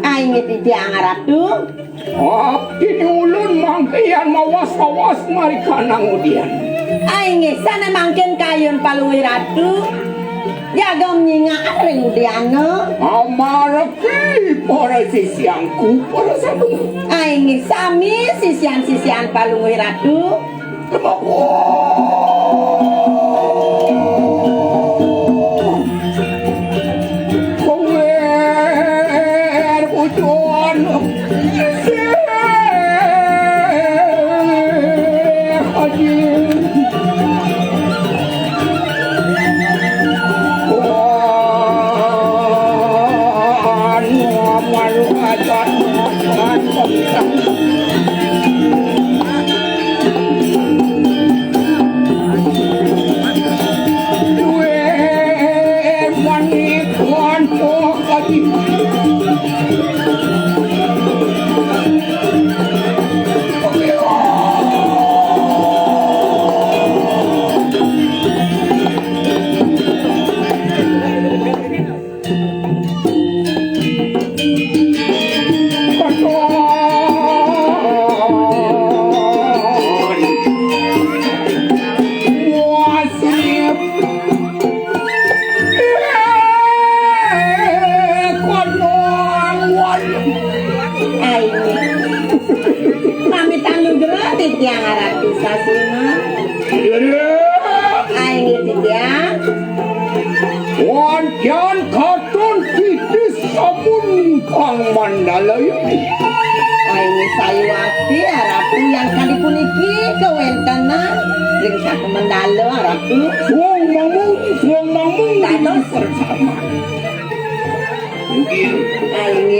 Aing titiang ratu. Abdi ulun mangkian mawas-mawas mari kanang udian. Aing sana mangkin kayun palui ratu. Jagam nyinga aring udiano. Amaraki para sisiangku para satu. Aing sami sisian-sisian palui ratu. Yang ratu sasima. Aing titiang. Wajan katun titis samun kang mandalaya. Aing sayuati ratu yang kali puniki kewentenan ring satu mandala ratu. Suang mamung dados bersama. Aing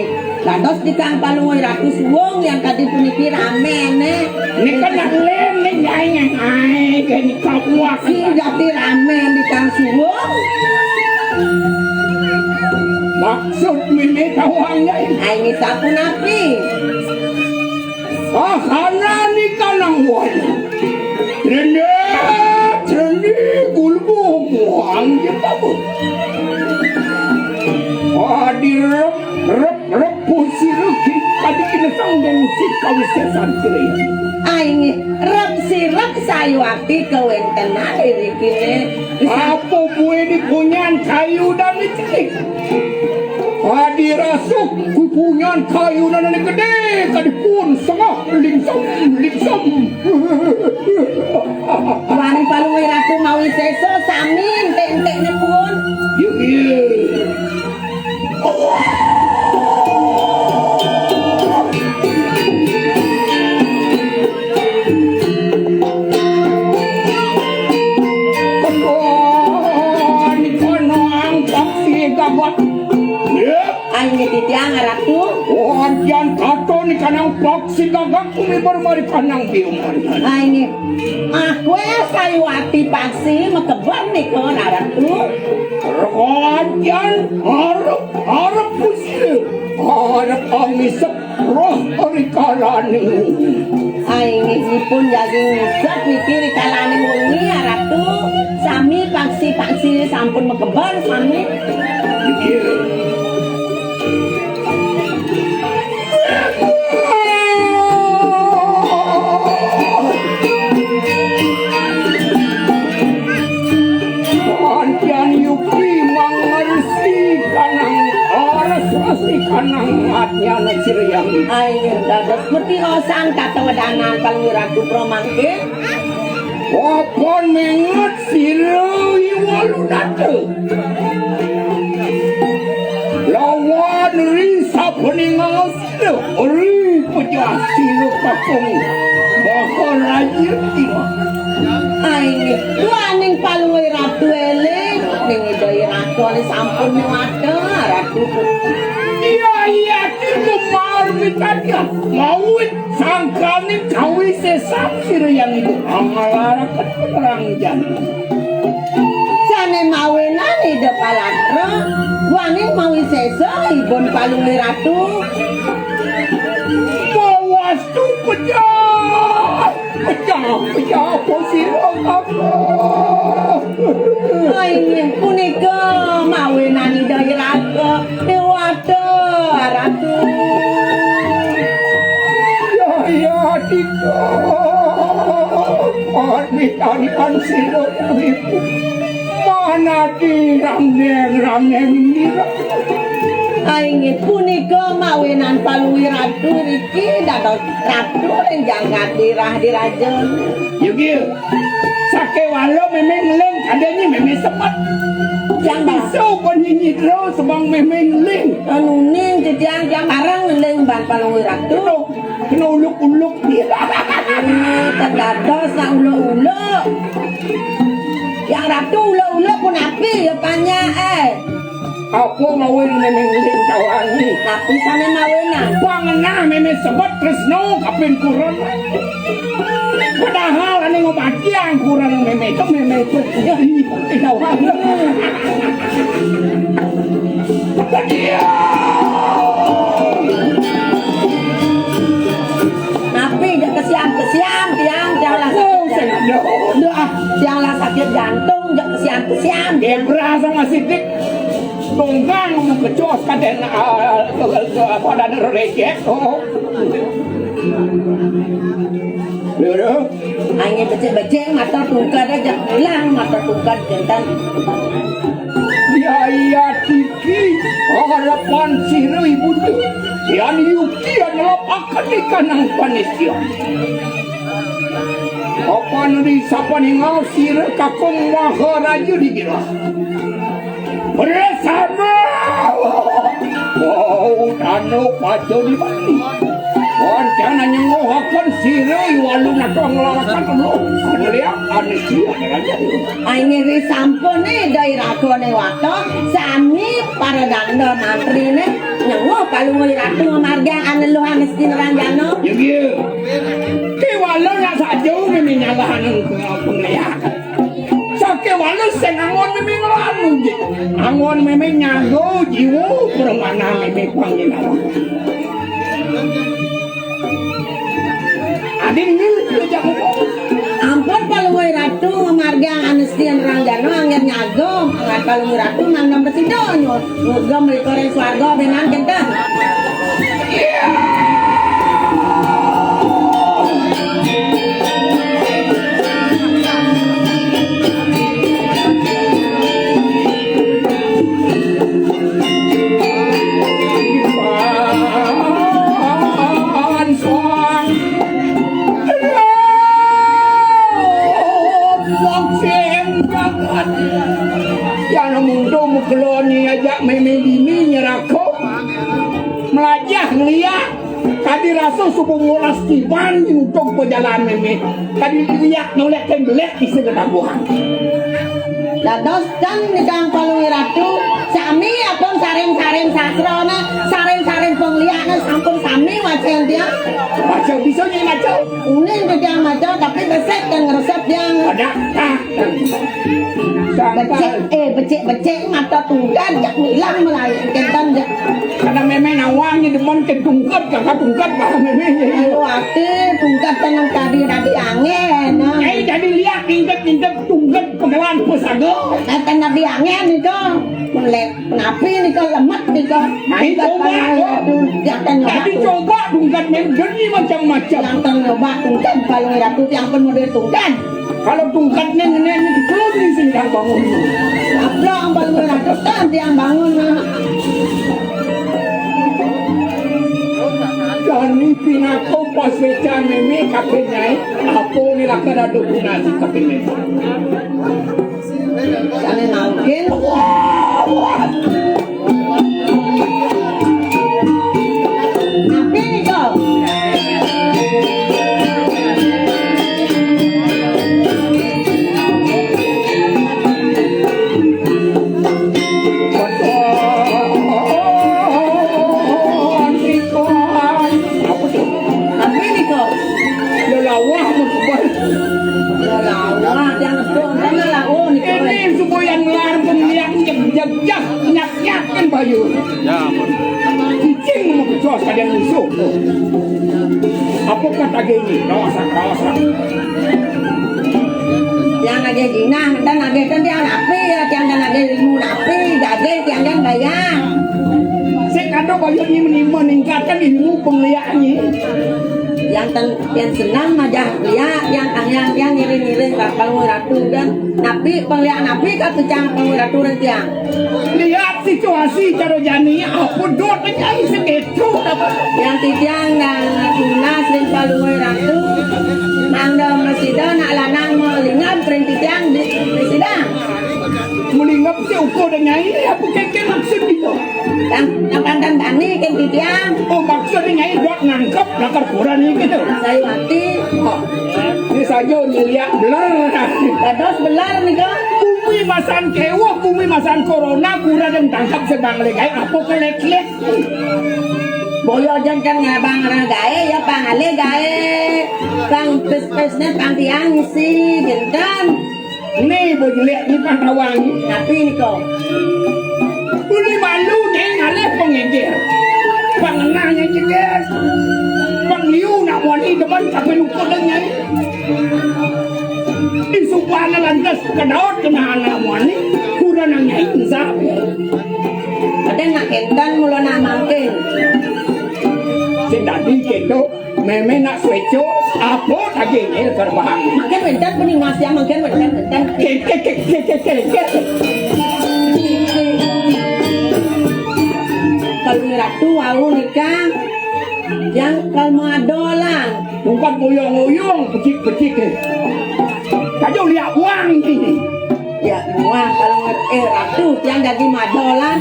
dados dikang palungoy ratu suwong yang kali puniki rame ne. Ini kan lain nih yang ai gani kapuak si dati rame dikang suwong. Maksud mimi tawangnya Aing sapu napi. Karena ni kanang wali. Trende gulbu buang je babu. Rep pusi ruki kadi kena sanggang si kawisesan kiri. Aing rep sirep sayuati kewentenan irikine. Apa bue di punyan kayu dan licik. Adi rasuk kupunyan kayu dan ini gede kadi pun setengah lingsam. Wani palungoy ratu mawi seso sami ente-entene pun. Aing titiang ratu. Wajan kato ni kanang paksi gagak kumi bermari kanang biuman. Aing aku sayuati paksi mekebar nih ko ratu. Wajan harap pusir. Harap amisap roh orikalani. Aing ipun jadi ngisap mikir kalane wengi ratu. Sami paksi sampun mekebar sami. Kanang matnya na siriyang. Aing dados peti osang katawedanan palwiraku promangke. Wapon mengat sirawi walu datu. Lawan risa peningal sira. Ri pejas sira kapung. Bakal rajin tiba. Aing duaning palwiratu eling. Ning idoi ratu ali sampun nyuwada ratu. Iya itu marmitanya mawit sangkanin kawi sesapsir yang itu amalara keterang jangan sane mawenan ide palatra waning mawi sesa ibon palungi ratu mawas tu pejat pecah sira kakak. Ingin punika mawenani daerah dewata ratu. Ya Dika, pamitan sira ibu. Mana di ramneng nira. Ingin punika mawenan paluwi ratu riki dados ratu ing jangkat dirah dirajen. Yugi, sake walo memeng leng adanya memeng sepat. Yang bisa penyanyi terus sebang memeng leng. Anu ning jejang jang arang leng ban paluwi ratu. Kena uluk-uluk dia. Terdados na ulo-ulo. Yang ratu ulo-ulo pun api ya panya Aku mawin memeng leng cawangi. Tapi sana mawenan. Pangena memeng sebat tresno kapin kurang. Padahal ane ngobati ang kurang memeng itu memeng itu. Cawangi. Dia. Tapi jak kesiam tiang janganlah sakit jantung. Janganlah sakit jantung jak kesiam. Dia berasa masih dik. Tunggang mau kecos kaden pada recek. Oh. Lho. Angin becek-becek mata tungkad aja hilang mata tungkad jantan. Ya Tiki, harapan sira ibu tu. Yang Yuki adalah akan ikanang panisya. Apa nuri sapa ningau sira kakung maharaja dikira. Bersama. Wow, dano paco di Bali. Wancana nyengohakan sira iwalu nakong lawakan lo. Lihat panisya raja. Angin risampun daerah kone wato sami para danda mantri ne nyengo paluwi ratu marga anu hanestin ranjano. Yugi. Ki walu nak sajau mimi nyalahan penglihakan. Sake walu sing angon mimi ngelanu je. Angon mimi nyago jiwa bermana mimi panginawa. Adin ni jago. Ampun paluwi ratu marga hanestin ranjano angin nyagom angat paluwi ratu mandam besidonyo. Muga mereka swarga benan kentan. Yang mundo mukloni ajak memedini nyerako melajah ngeliat tadi rasa subuh ngulas tiban untuk perjalanan meme tadi lihat nolak tembelek di segetabuhan Dados dan nikang paluwi ratu sami apun sareng-sareng sakrona sareng-sareng penglihanan sampun sami wajan dia baca bisa nyi baca uning kejang maco tapi resep dan ngeresep yang ada becek mata tunggan jak hilang melayang kentan jak karena meme nawangnya demen ke tungkat kakak tungkat bah meme ayo ate tungkat tenang tadi angin jadi lihat tingkat tungkat pengelan pesago Natan nabi angin nih kok melek napi nih kok lemat nih kok jangan tadi coba tungkat meme jadi macam-macam jangan nyoba tungkan paluwi ratu yang pun model tungkan kalau tungkatnya nenek itu belum disingkang bangun Abrang paluwi ratu kan yang bangun Kani pinako pas beca meme kapenai apa nila kada dokunasi kapenai sana mungkin napi nih kok lelawah mukbal lelawah yang pun sana lawo nih kok ini subuyan lar pemilihan jak nyak-nyakin bayu cicing mau kecos kadang musuh apa Apa kata gini? Rosak. Yang ada gina, dan ada kan dia napi, yang ada ilmu napi, gade yang dan bayang. Saya kado kalau ini meningkatkan ilmu penglihatannya. Yang senang aja lihat yang ngiring kalau ratu dan napi penglihat napi ka tucang ratu dan tiang. Lihat situasi cara jani apa dotnya segitu dapat. Yang tiang dan tunas dan kalau ratu mangda masida nak lanang melingap perinti tiang di sidang. Melingap si ukur dan nyai apa keke maksud itu? Yang pandan tani kan tiang. Oh maksudnya nyai dot nangkep lakar kurang ini gitu. Saya mati. Ini saja lihat belar. Terus belar nih kan. Bumi masan kewa, bumi masan corona kurang dan tangkap sedang legai apa kelek-kelek. Boyo jan kan ngabang gae ya pangale gae. Pang pes-pesnya pang tiang si jendan. Nih boleh lihat ni pantawangi. Napi nih kok. Boleh malu nih ngalih pengejar. Pangenangnya jelas. Pangliu nak wani depan sampai lupa dengan. Di supana lantas kedaut kena anak wani. Kurang nanya insaf. Ada nak kentan mula nak mangkin. Sedadi kendo meme nak sweco apa lagi ni terbang. Makin bentar pening masih makin bentar. Kek. Kalau ratu aku nikah yang kalau adolan Bukan boyong-boyong, pecik-pecik. Kajau lihat uang ini. ya uang kalau ratu yang jadi madolan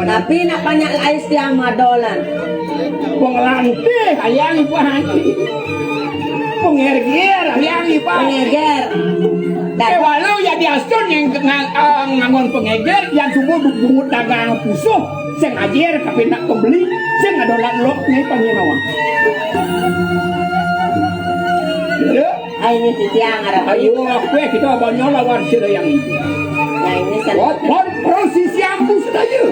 tapi nak banyak lais yang madolan Pengelanti hayang ipan. Pengerger hayang ipan. pengeger Walau ya diasun yang ngangon pengeger yang semua bungut dagang pusuh. Saya ngajar tapi nak kembali. Saya ngadolan loknya panginawa. Ya. ini tiang arah Ayo aku kita banyak lawan sila yang itu. nah ini Wapun prosesi aku saja.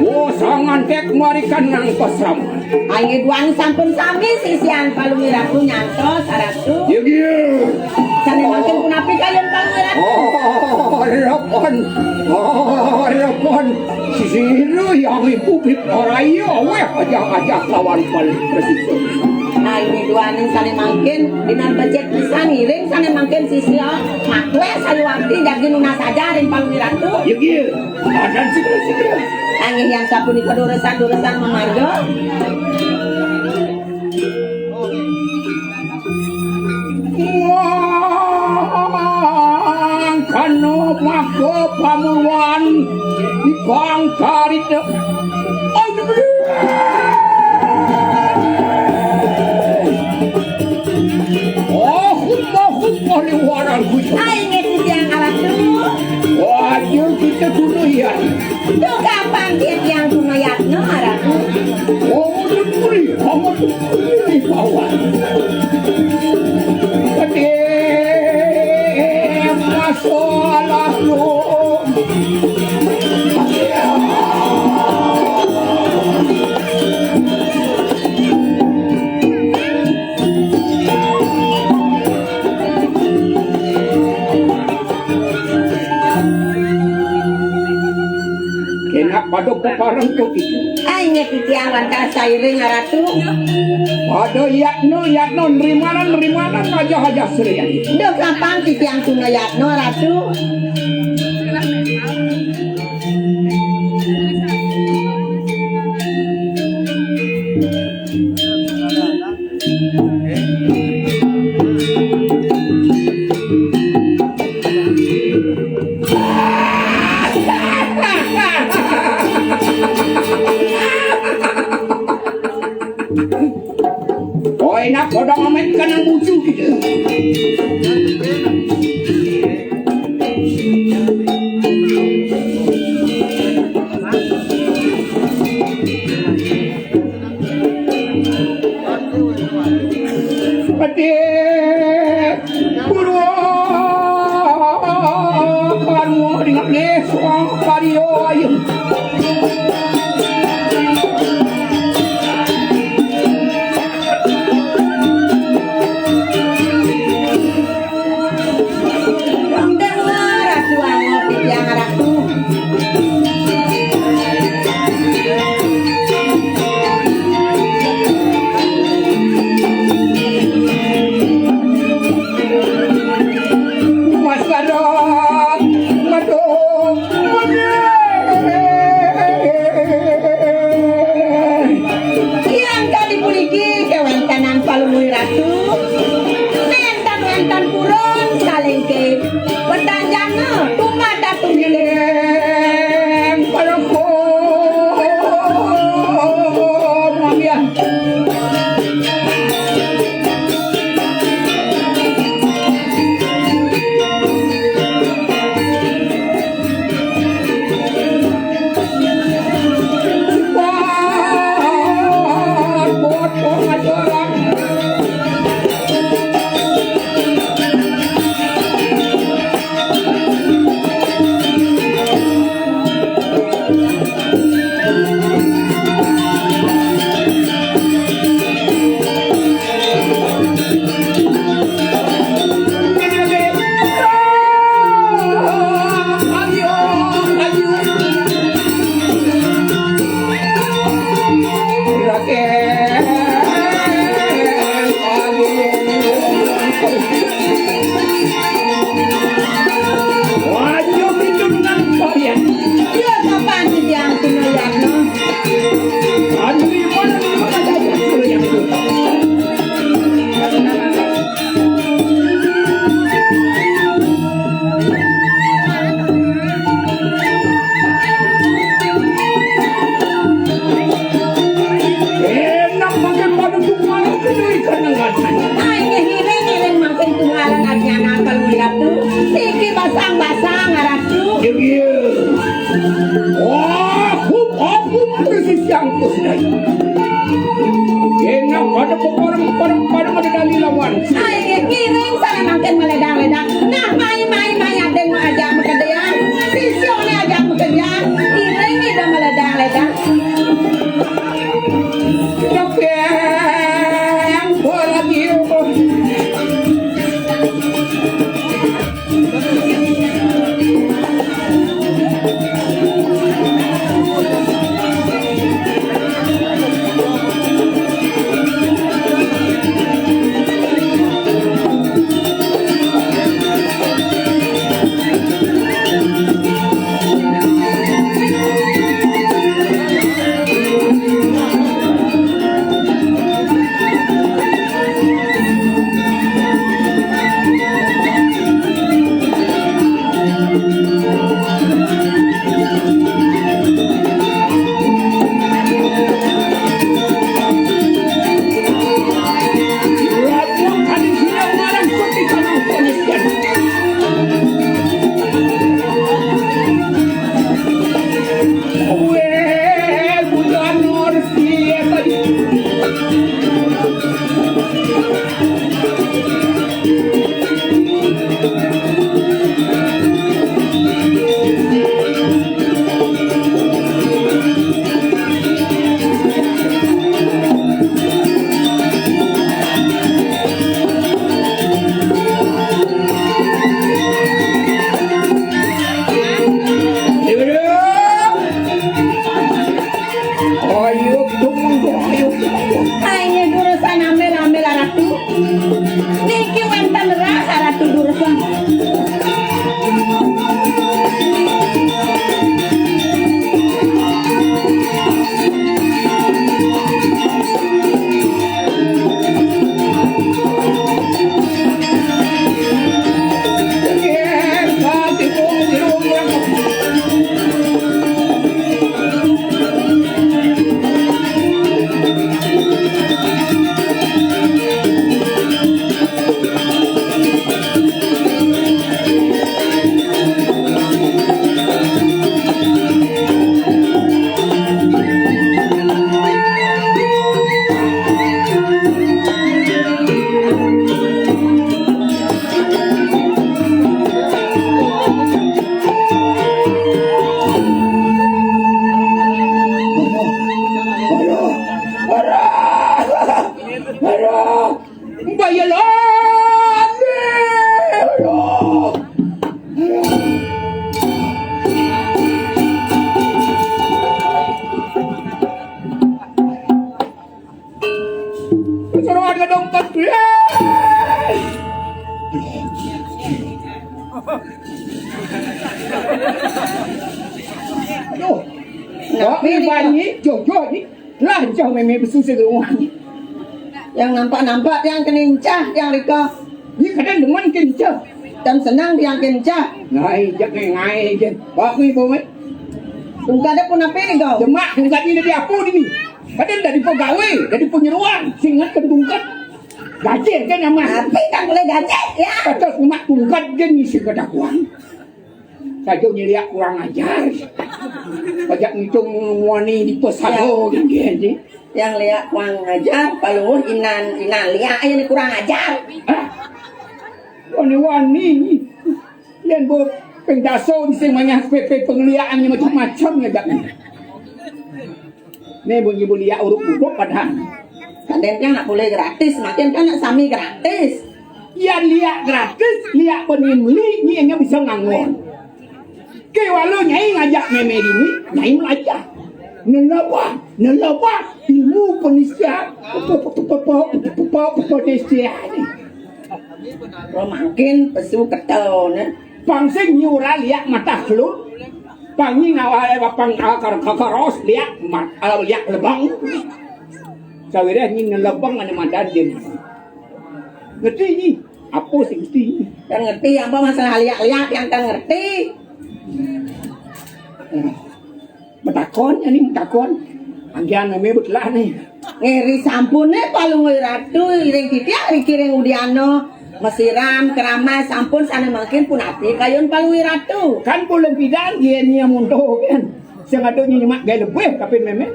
Oh sangan tek marikan nang pasram. ini duang sampun sami sisian palungi ratu nyantos aratu Ya. sana makin punapi kalian palungi ratu Harapan sisiru yang ibu raya weh ajak lawan presiden. nah ini duang sana makin dinan becek bisa ngiring sana makin sisio makwe saliwati jadi nuna sajarin palungi ratu Ya. Ada segera. angin yang sapuni kedoresan memargo Kano mako pamuan ibang karit Oh, liwaran ku. ay ini tiang aratu Wajib kita tunuyan. itu kapan dia tiang tunayat no aratu Oh, duri, kamu duri bawan. Kade masalah lo. Kena pada peparang tu itu. ay ini tiang lantas sairing aratu Pada yakno nerimanan aja serian. itu kapan si tiang tunayat no aratu Oh enak kodok amet kan yang lucu gitu. Pati puluh kan mau dengan lesong kario ayo. Madong, madong, Yang kali puniki kewantanan palunguy ratu. Mentan kurun salengke. Pertanjana tumata tumileng. Paloko, Mamian. Buat pengajaran. Dia kapan sih yang tinoyak no? Enak pakai pada tumalang kedirikan ng gatan. Ay, hiring makin tunggalan at yan ang palunguy ratu. Siki basang-basang ratu. Aku persis yang kus dai. Enak pada pada madali lawan. Ay, hiring sana makin meledang-ledang. Nah, may ada yang ajak makadayan. Sisyo ni ajak makadayan. Hiring ida meledang-ledang. Yang bola dia. Aduh. Tapi banyak jojo ni. Lah jauh memang bersusah rumah ni. Yang nampak-nampak yang kenincah yang rika. Ni kadang dengan kencah. Dan senang yang kencah. Ngai jak ngai je. Pak ni pun. Tungkad ada pun apa ni kau? Jemak tungkat ni dari apa ni? Kadang dari pegawai, dari penyeruan, singat ke tungkat. Gaji kan nama. Tapi kan boleh gaji ya. Kata semak tungkat je ni si kedakuan. Saja nyeliak kurang ajar. Pajak ngitung wani di pesado kan dia ni. Yang lihat kurang ajar, paluh inan lihat aja ni kurang ajar. Wani-wani ni. Yang berpengdaso di semuanya PP pengliaannya macam-macam ya tak ni. Ni bunyi liak urut-urut padahal. Kadang kan nak boleh gratis, makin kan nak sami gratis. Ya liak gratis, liak penimli ni yang bisa nganggur. Kewalau nyai ngajak meme ini, nyai belajar. Nelabah ilmu penisia, penisia ni. Kalau makin pesu ketau ni. Pangsing nyura liak mata kelut, pangi ngawal bapang karos liak liak lebang. Sawirnya ni nelabang ane madan jen. Ngerti ni? Apa sih ngerti? Kan ngerti apa masalah liak-liak yang kan ngerti. Metakon ni metakon. Anggian meme betulah ni. Ngeri sampun ni palu ratu iring titia iring udiano mesiram keramas sampun sana makin pun api kayun palu ratu. Kan belum bidang dia ni yang mundur kan. Sengaja nyimak gaya lebih tapi meme.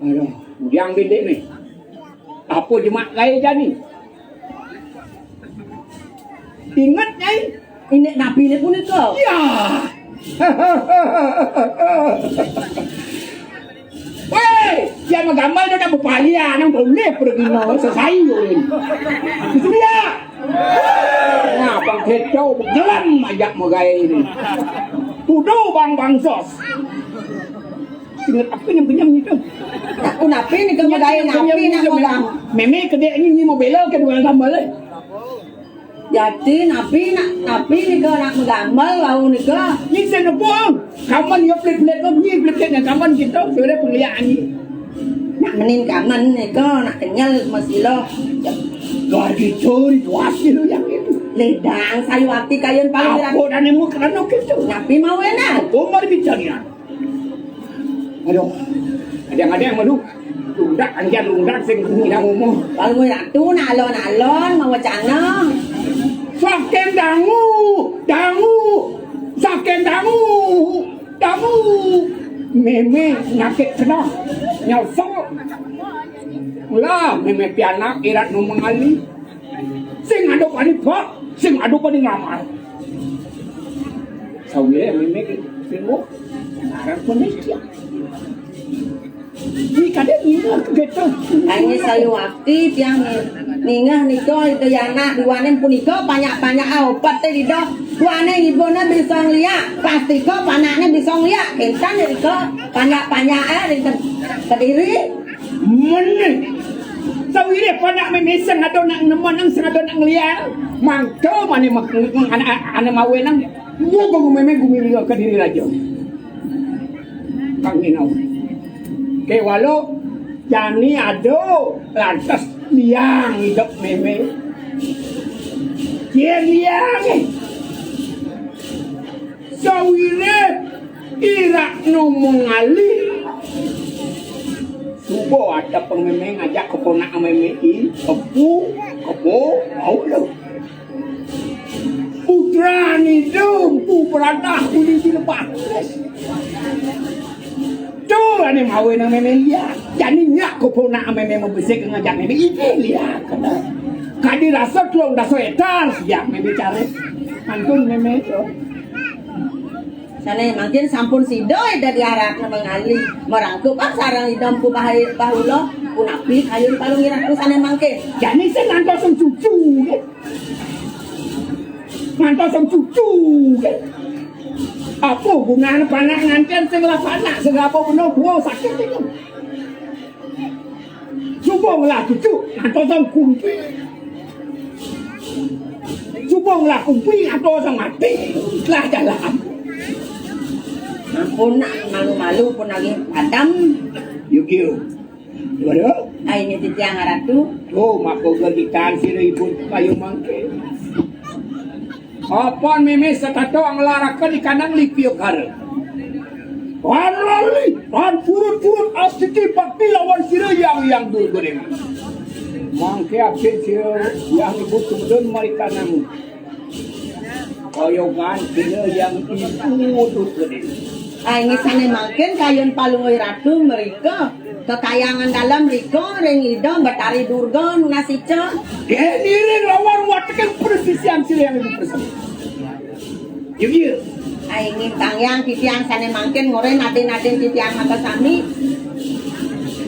Aduh, udiang bindek ni. Apa jemak gaya jadi? Ingat nyai? Ini nabi ni pun itu. Ya. Weh, dia menggambar dia nak berpahaya, nak boleh pergi nak selesai ni. Itu dia. Nah, bang kecau berjalan ajak menggaya ini. Tuduh bang sos. Ingat apa yang penyam itu? Aku nabi ni kamu gaya nabi nak pegang. Meme kedek ni mau bela ke dua gambar le. Jadi nabi ni ke nak menggambar bau ni ke. Ni saya nak kaman dia pelit-pelit tu ni pelit-pelit dengan kaman kita sudah pengliaan ni. Nak menin kaman ni ke nak kenyal masilo. Gaji curi tu hasil yang itu. Ledang sayuati kayun paling Aku dan emu kerana gitu. nabi mau enak. Aku mari bicara. Aduh, ada yang malu. Lundak anjan lundak sing ni dah ngomong. Kalau ratu nak alon mau wacana. Saken dangu. Meme nakit kena. Nyosok. Mula meme pianak irat no mengali. Sing ado pani pak, sing ado pani ngamar. Sawie meme tengok. Arang Indonesia. Ni kadang ingat gitu. Ini sayuati yang ningah niko itu yana duanen puniko banyak-banyak obat teh dido. Duanen ibuna bisa ngeliat, pasti ko panaknya bisa ngeliat. Kentan jadi ko banyak-banyak di Kediri. Mana? Sawi dia panak memesang ada nak neman nang sengaja nak ngeliat. Mangko mana anak mawe nang. Gua memang gumi Kediri raja. Kang Ninau. Ke walau jani ado lantas liang hidup meme. Dia liang. Sawire irak no mengali. Subo ada pengmeme ngajak keponak meme ini kepo mau lo. Putra ni dong puprata kuli di lepas. Tu ane mawe nang meme liat. Jadi nyak keponak meme membesek ngajak meme ini liat kena. Kadi rasa kelong dah soetan siap meme cari. Antun meme tu. Sana makin sampun sidoi dari arat na mengali merangkup sarang idam ku bahulo punapi kayun palung iraku sana mangke. Jadi saya ngantos sang cucu ke. Ngantos sang cucu ke. Apa gunanya panak nganten segala panak segala benar dua sakit itu. Cuba ngelah cucu ngantos sang kumpi. subong lah kumpul atau sang mati lah jalan. Ampun nak malu-malu pun lagi padam. Yuk. Waduh. Ini titiang ratu. Oh, mako gedikan si ibu kayu mangke. Apa meme setato ang laraka di kanang lipiok har. Wan lali, wan purut astiti pakti lawan sira yang durgoreng. Mangke absen sira yang ibu kemudian mari kanang. Koyogan sira yang ibu durgoreng. Ini sana makin kayun palungoy ratu mereka. Kekayangan dalam mereka ring idong batari durga nunasica. Kini ring lawan watakan persis yang sira yang ibu persis. Yuk. Ini tangyang titiang sana makin ngoren aden titiang mata sami.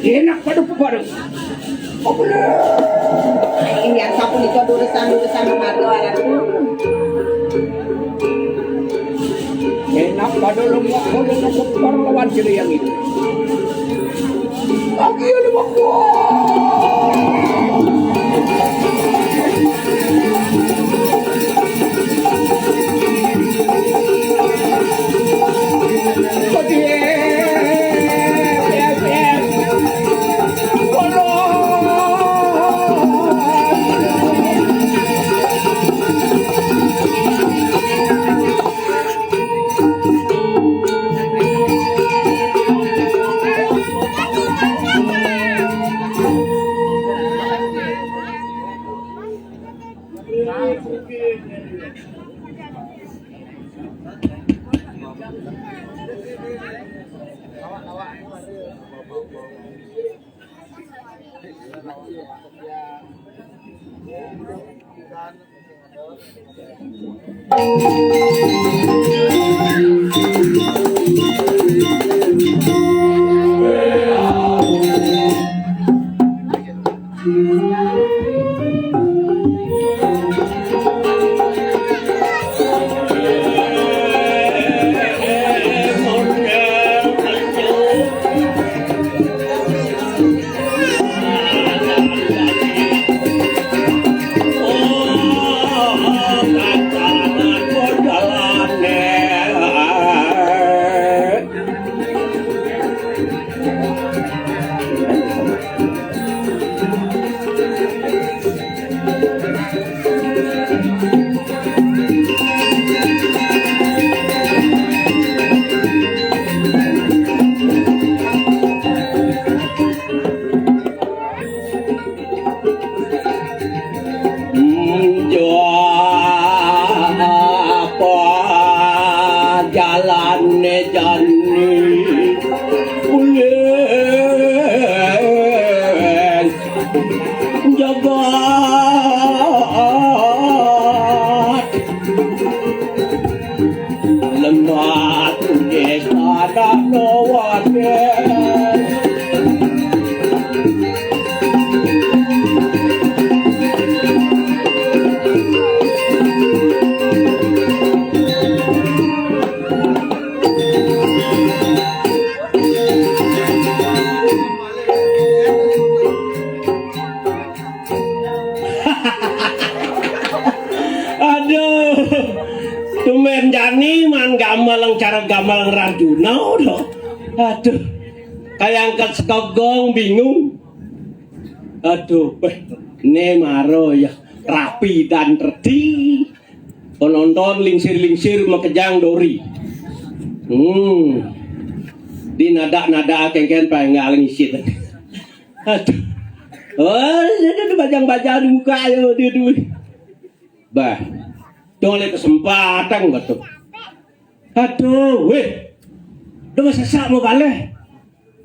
Enak pada. Oh bener. Ini yang sapu itu durusan marga ratu. Enak pada lemak lawan sila yang itu. Lagi ada waktu. Gamal Rajuna udah, aduh, kayak angkat sekogong bingung, aduh, ne maro ya rapi dan terti, penonton lingsir makejang dori, di nada kengken pengen ngaling isit, aduh, oh, bajang muka yo dia bah, boleh kesempatan betul. Aduh, weh, udah sesak mau balik.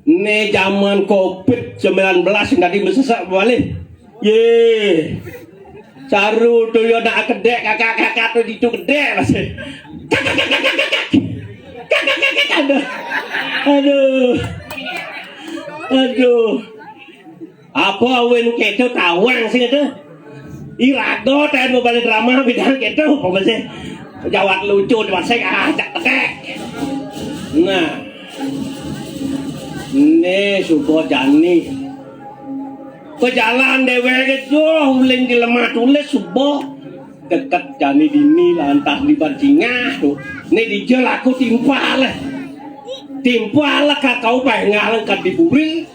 Ini zaman COVID-19 tadi sesak balik. Ye, caru tuh yo nak kedek kakak tuh itu kedek masih. Aduh. Apa wen keto tawang sih itu? Irago tadi mau balik drama bidang keto apa sih? Jawat lucu di saya ajak tekek. Nah, ini subuh jani. Pejalan dewek itu uling di lemah tulis subuh. dekat jani dini lah entah di barjingah tuh. Nih di jel aku timpal lah kau pengalang kat diburi.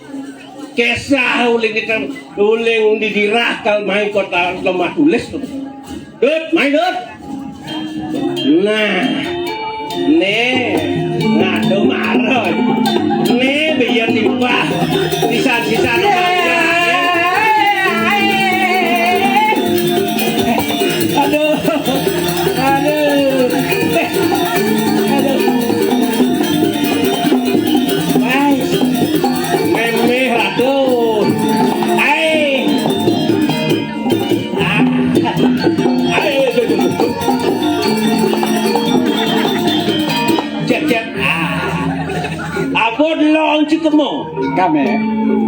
Kesah uling didirah kal main kota lemah tulis tuh. Main dut. Nah, nih, ngadu marah. Nih biar timpah sisa-sisa aduh memeh aduh cek abon long cikemo kami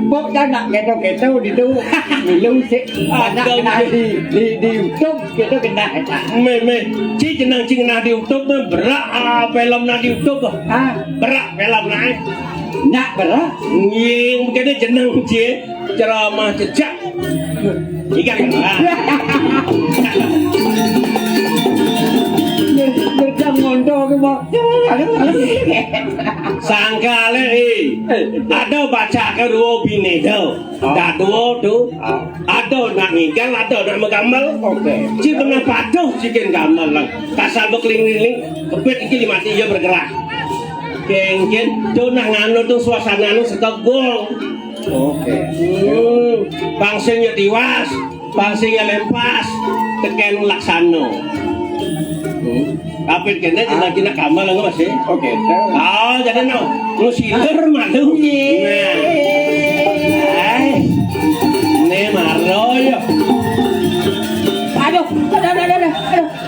bok anak gitu di tu milu sih anak kena di YouTube gitu kena memeh ci jenang cingna di YouTube berak film na di YouTube berak film naik nak berat Nying kene jeneng cie ceramah jejak. Ikan kan. Kerja ngondo ke mau. Sangkale ada baca ke dua bini do. Da dua tu. Ada nak ngigal, ada nak menggambar. Oke. Ci benar paduh cikin gambar lang. Kasar bekeliling kebet iki mati dia bergerak. Kengken tu nak nganu tu suasana nu setegol. Oke. Bangsingnya tiwas, bangsingnya lempas, teken laksano. Tapi kena jenang kena kamal nggak masih? Oke. Ah, jadi no, nusiler malu. Ne maroyo. Aduh, ada.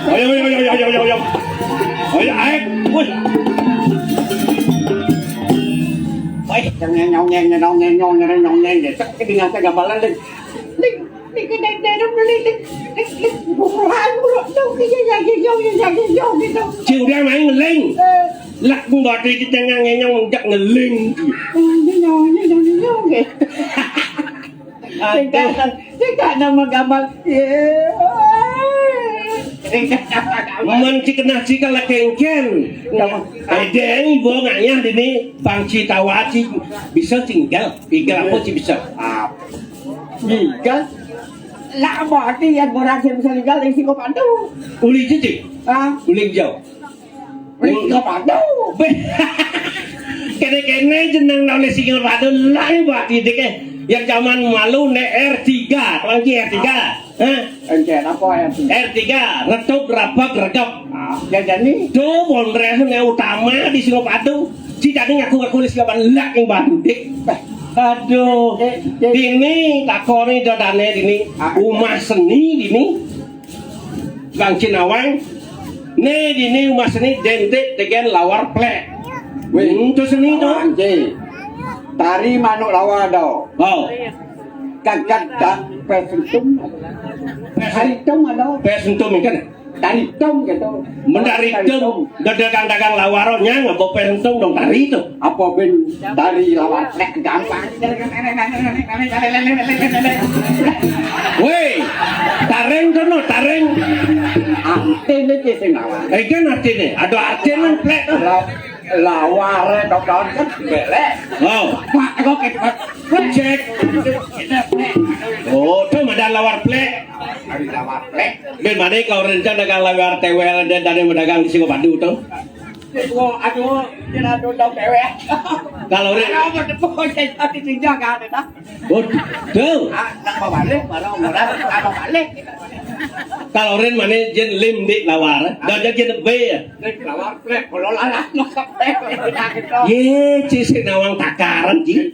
Ayo. Ayo, woi. Nyong nyong để chắc cái đi ngang cái gặp bạn lên đi cái đây nó lên Chiều ra máy ngân linh lắc bọt đi cái chân ngang nghe nhau chắc ngân linh cái nama gambar man kena cikal kengken ada ibu nganya di ni bangci tawaci bisa tinggal apa sih bisa tinggal lah berarti yang orang yang bisa tinggal di sini pandu uli cici uli jauh uli pandu kene jeneng oleh singgah padu lain buat didik yang zaman malu ne R3 lagi R3 Encen apa yang R3 retup rapak regap jadi do bonres yang utama di Singapadu si tadi ngaku kapan lak yang bandik aduh ini takoni dodane ini rumah seni ini Bang Cinawang ne ini rumah seni dentik dengan lawar plek itu seni tuh tari manuk lawa do oh kagak tak pesentum hari tum ada pesentum kan tari tum gitu mendari tum dagang lawaronya nggak bawa pesentum dong tari itu apa ben tari lawan plek gampang woi tareng tuh no tareng artinya sih lawan kan artinya ada artinya plek lawar đón rất bể oh pak có cái cek oh tuh ada lawar plek lawar plek ben mana kau rencana dagang lawar tewel dan dari mendagang di Singapadu tuh aduh kira aduh dong tewel kalau ren pokoknya tadi tinggal kan dah tuh nak balik baru balik kalau ren mana jen lim di lawar dan jen B ya lawar plek kalau lalat masak plek ye cisi nawang takaran ji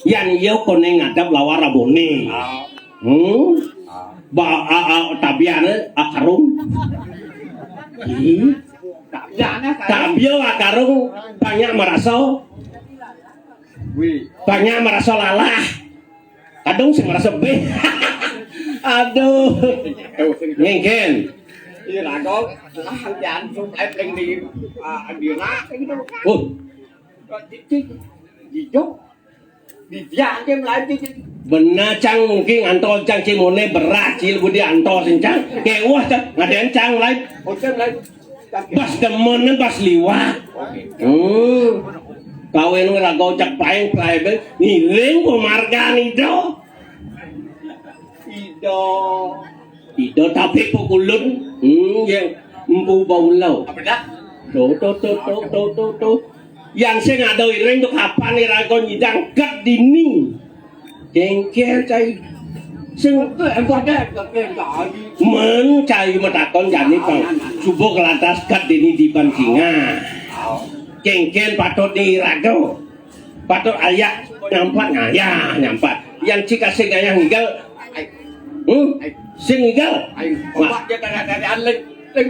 yang iyo koneng ngadap lawar rabone ba tabiane akarung tabio akarung banyak merasa lalah kadung sih merasa B aduh ngengken iya lah dong lah jangan sumpah pleng di rak gitu oh hijau Biak ke melati. Benar cang mungkin antol cang cimone berat cil budi antol sencang kewah cang ngaden cang lain Oke melati. pas demen pas liwat kawin ngerago cak paeng paeng ngiling pemargaan itu Ido tapi pukulun yang empu baulau Apa dah? tuh yang saya ngadoi iring tuh kapan nih rago nyidang ket dinding jengkel cai sing Itu em có đây, có cái gọi. men cai matakon jani kang subuh kelatas ket dini di singa jengkel patut di rago patut ayak nyampat nyampat yang cika sing ayah ngigal sing ngigal Anh có bắt cho cái anh lên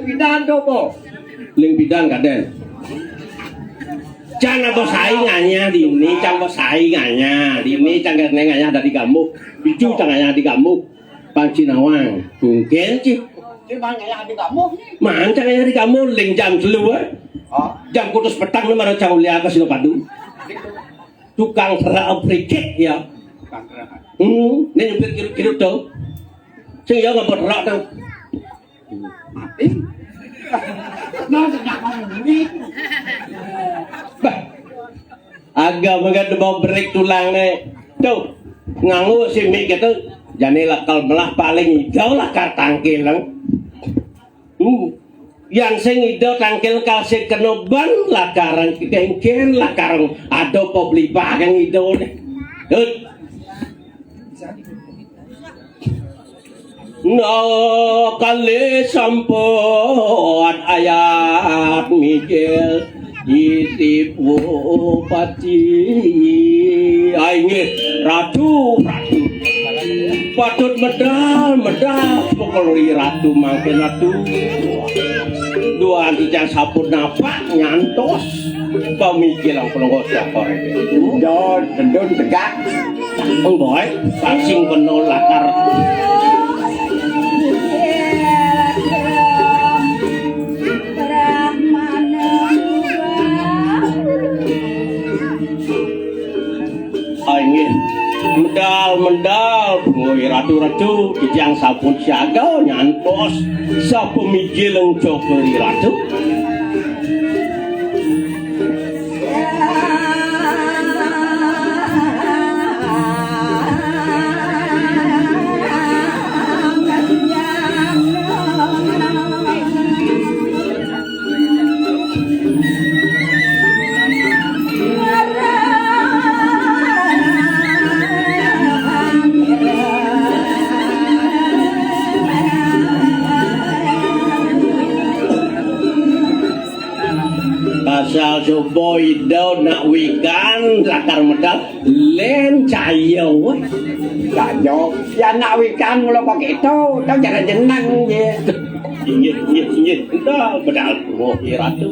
bidan đâu bộ. ling bidang kaden Jangan apa saingannya di ini, jangan apa saingannya di ini, jangan nengahnya dari kamu, bicu jangannya di kamu, Pancinawang, mungkin sih, Chứ mà ngày nào đi cả mốt. mana jangannya di kamu, ling jam seluar, jam kutus petang ni mana jauh lihat ke sini padu, tukang terak priket ya, ini nyupir kirut tu, sehingga nggak bergerak tu, Nó sẽ nhặt vào đi. agak mengat mau break tulang ni, tu, nganggu si mik itu, jadi lakal belah paling jauh lakar tangkil lang. Yang sing ido tangkil kalse kenoban lakaran kengken lakaran ado pobli bagang ido ni. No kali sampot ayat Miguel itipu pati aingit ratu patut medal pokoknya ratu mangkin ratu dua antijan saput napak nyantos pemikir yang pelonggos lakar Đó, thành đơn tegak. boy pangsing penuh lakar ingin medal ngoi ratu kijang sapun siaga nyantos sapemikir yang cokeri ratu asal subuh itu nak wikan lakar medal len cayo Dạ dột. Dạ nào vì cam lo có cái tô. Tao chả là chính năng gì. ingin dah medal oh ratu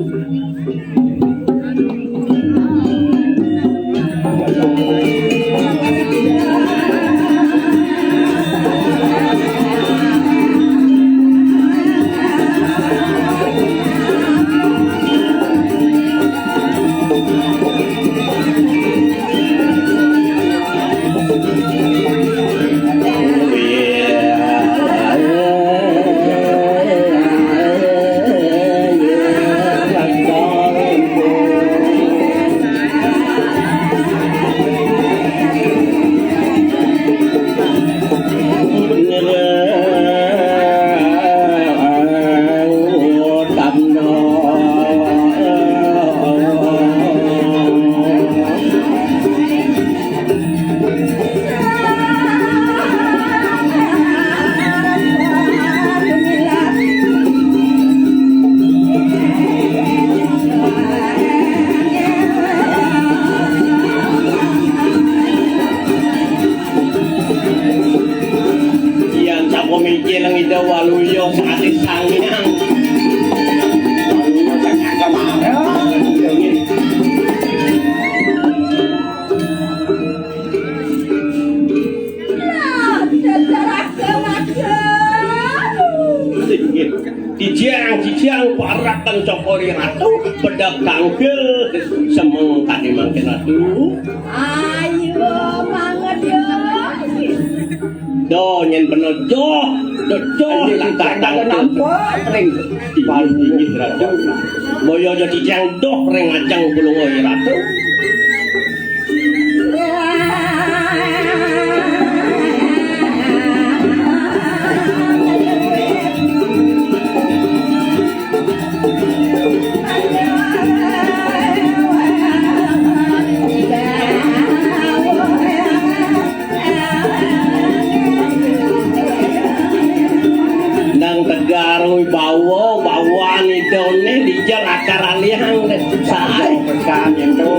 Dijang parakan cokori ratu bedak tangkil semeng tadi mangkin ratu Ayu Do nyen bener do Jadi tatang nampak ring. paling inggih ratu. Boyo jadi jang doh ring ajang bulung oi ratu. Nang tegarong bawa idone dijal akar aliang sae Pekan yang tu.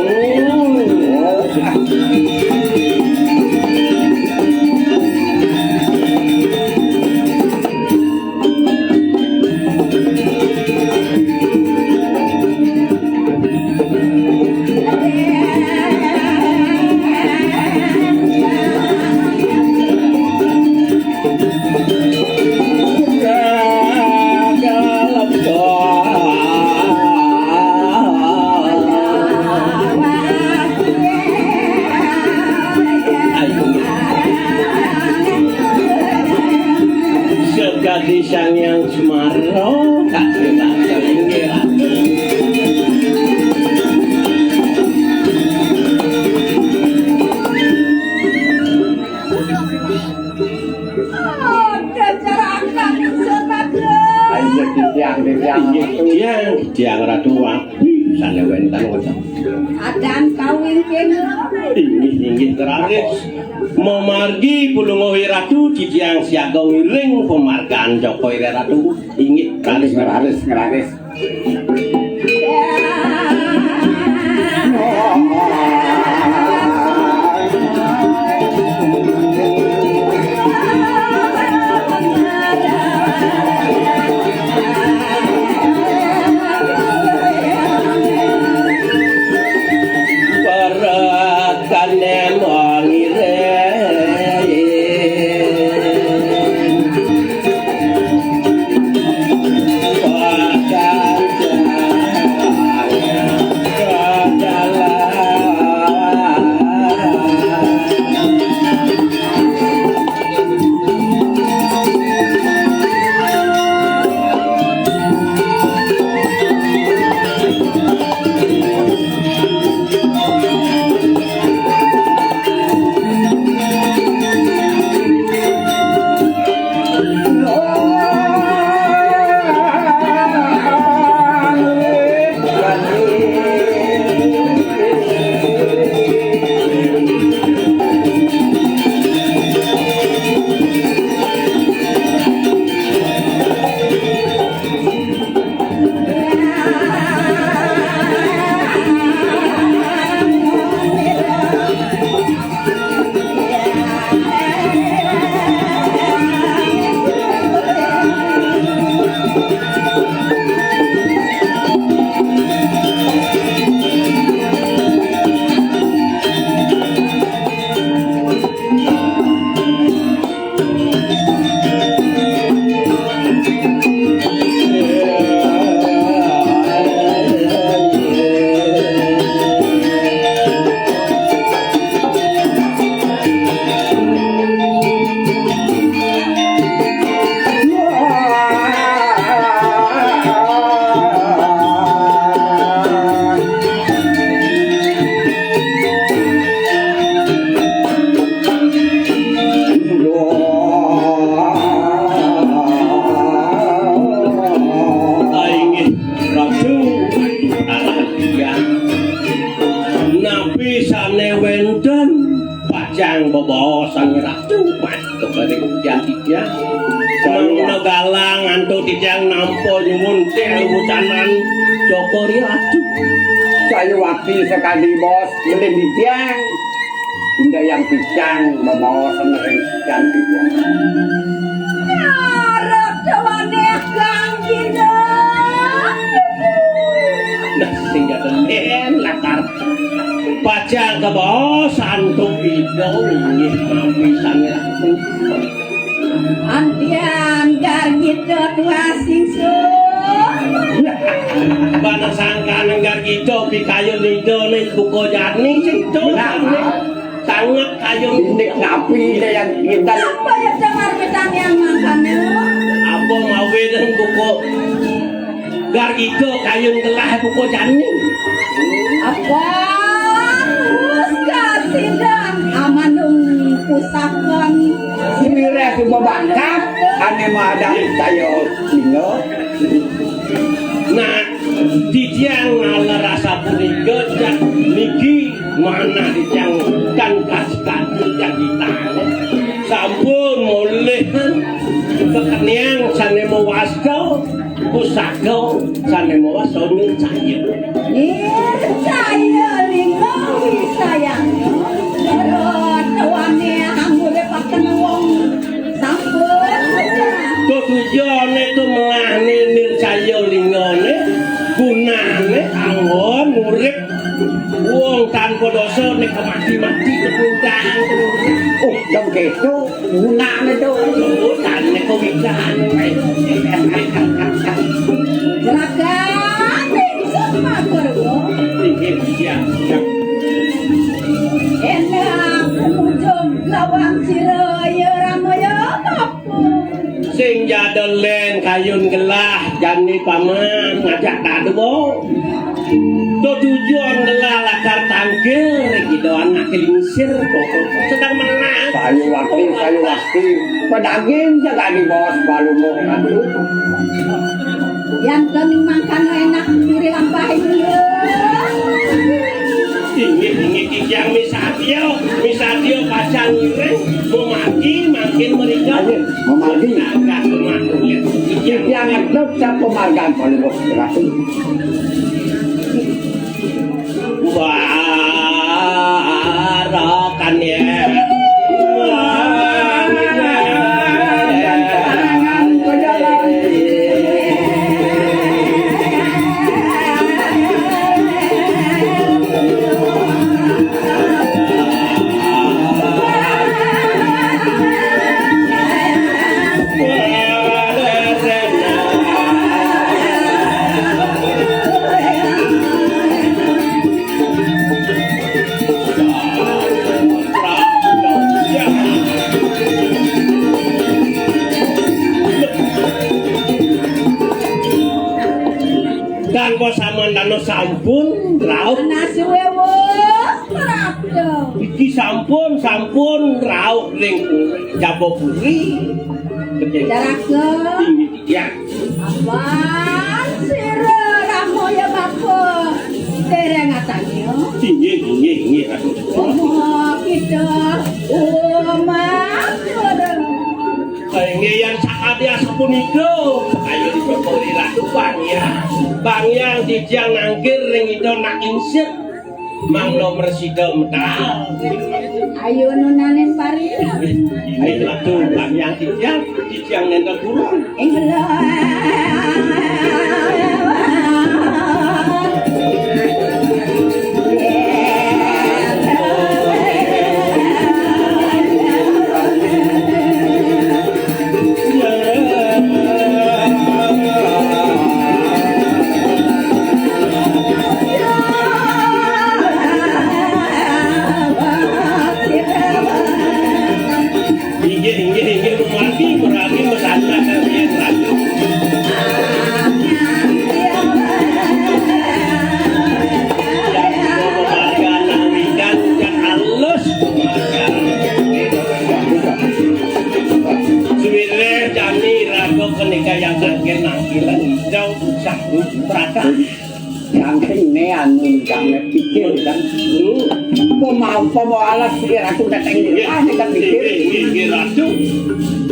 Gadis yang Semarang tak kita inggih. Ayo tiang ratu api sana wentan wentan. Adan kawin kene. Inggih terakhir mau margi pulungowi ratu tiang siaga wiring pemargaan Jokowi ratu inggih ngeraris. Pajang bobo sang ratu masuk pada jatinya semangno galang antuk tijang nampo nyuwun teh wutanan Jokori ratu Saya waktu sekali bos Melin di tiang Indah yang pisang membawa senering cantik ya sehingga den latar pajang ke bos antuk idau ingin mami sang ratu Andian gargito tua singsun. Bana sangka nenggar gitu pikayu nido nih buko jani sing sangat kayong Indik napi na yang kita. Apa ya dengar petang yang makannya? apa mawe dan buku gar itu kayong gelah buku jani Apa? Kasih dan amanung pusakan. Sinire si babangkap. Ane madang tayo lingo. nah dijang ala rasa punika jak niki mana dijang kan kaskan yang ditane sampun mulih kekenian sane mewasdo pusako sane mewaso ning saya Saya lingo sayangnya. Tuannya anggure paken wong sampun. tujuan itu melani nircaya lingone gunane anggon urip wong tanpa dosa nek mati-mati kepuntaan Oh, jam keto. Gunane to. kepuntaan nek kewikaan Jerakan semua kerwo. Enak penujung lawang ciraya ramaya apa? sing jadelen kayun gelah jani paman ngajak tadu tujuan gelah lakar tangkir gitu anak kelingsir sedang menang Sayu wakti. Padagin jaga di bawah balu mo ngadu. Yang kening makan enak diri lampahin dulu. ini kijang misatio kacang ireng memaki makin mereka Memagi. agak kemakunya Yang ngadep sa pemagang paling beratu. barakan ya dan bos samandano sampun rauk Nasi wewo berapa? iki sampun rauk ning Jabopuri Jerakan. tinggi ya Apaan sira ramoya bako terengatannya? tinggi Oh kita umat Kayak yang sakadia sapunika ayo dipepelilah bang yang dijang nangkir ring itu nak insir mang nomor sida medal ayo nunanen pari ayo tuh bang yang dijang nento turun Meragi mesana kalian ratu ketika yang terakhir nangkilan hijau sanggup perata yang ini anu kami pikir kan pemau alas ratu datang di mana kan pikir ratu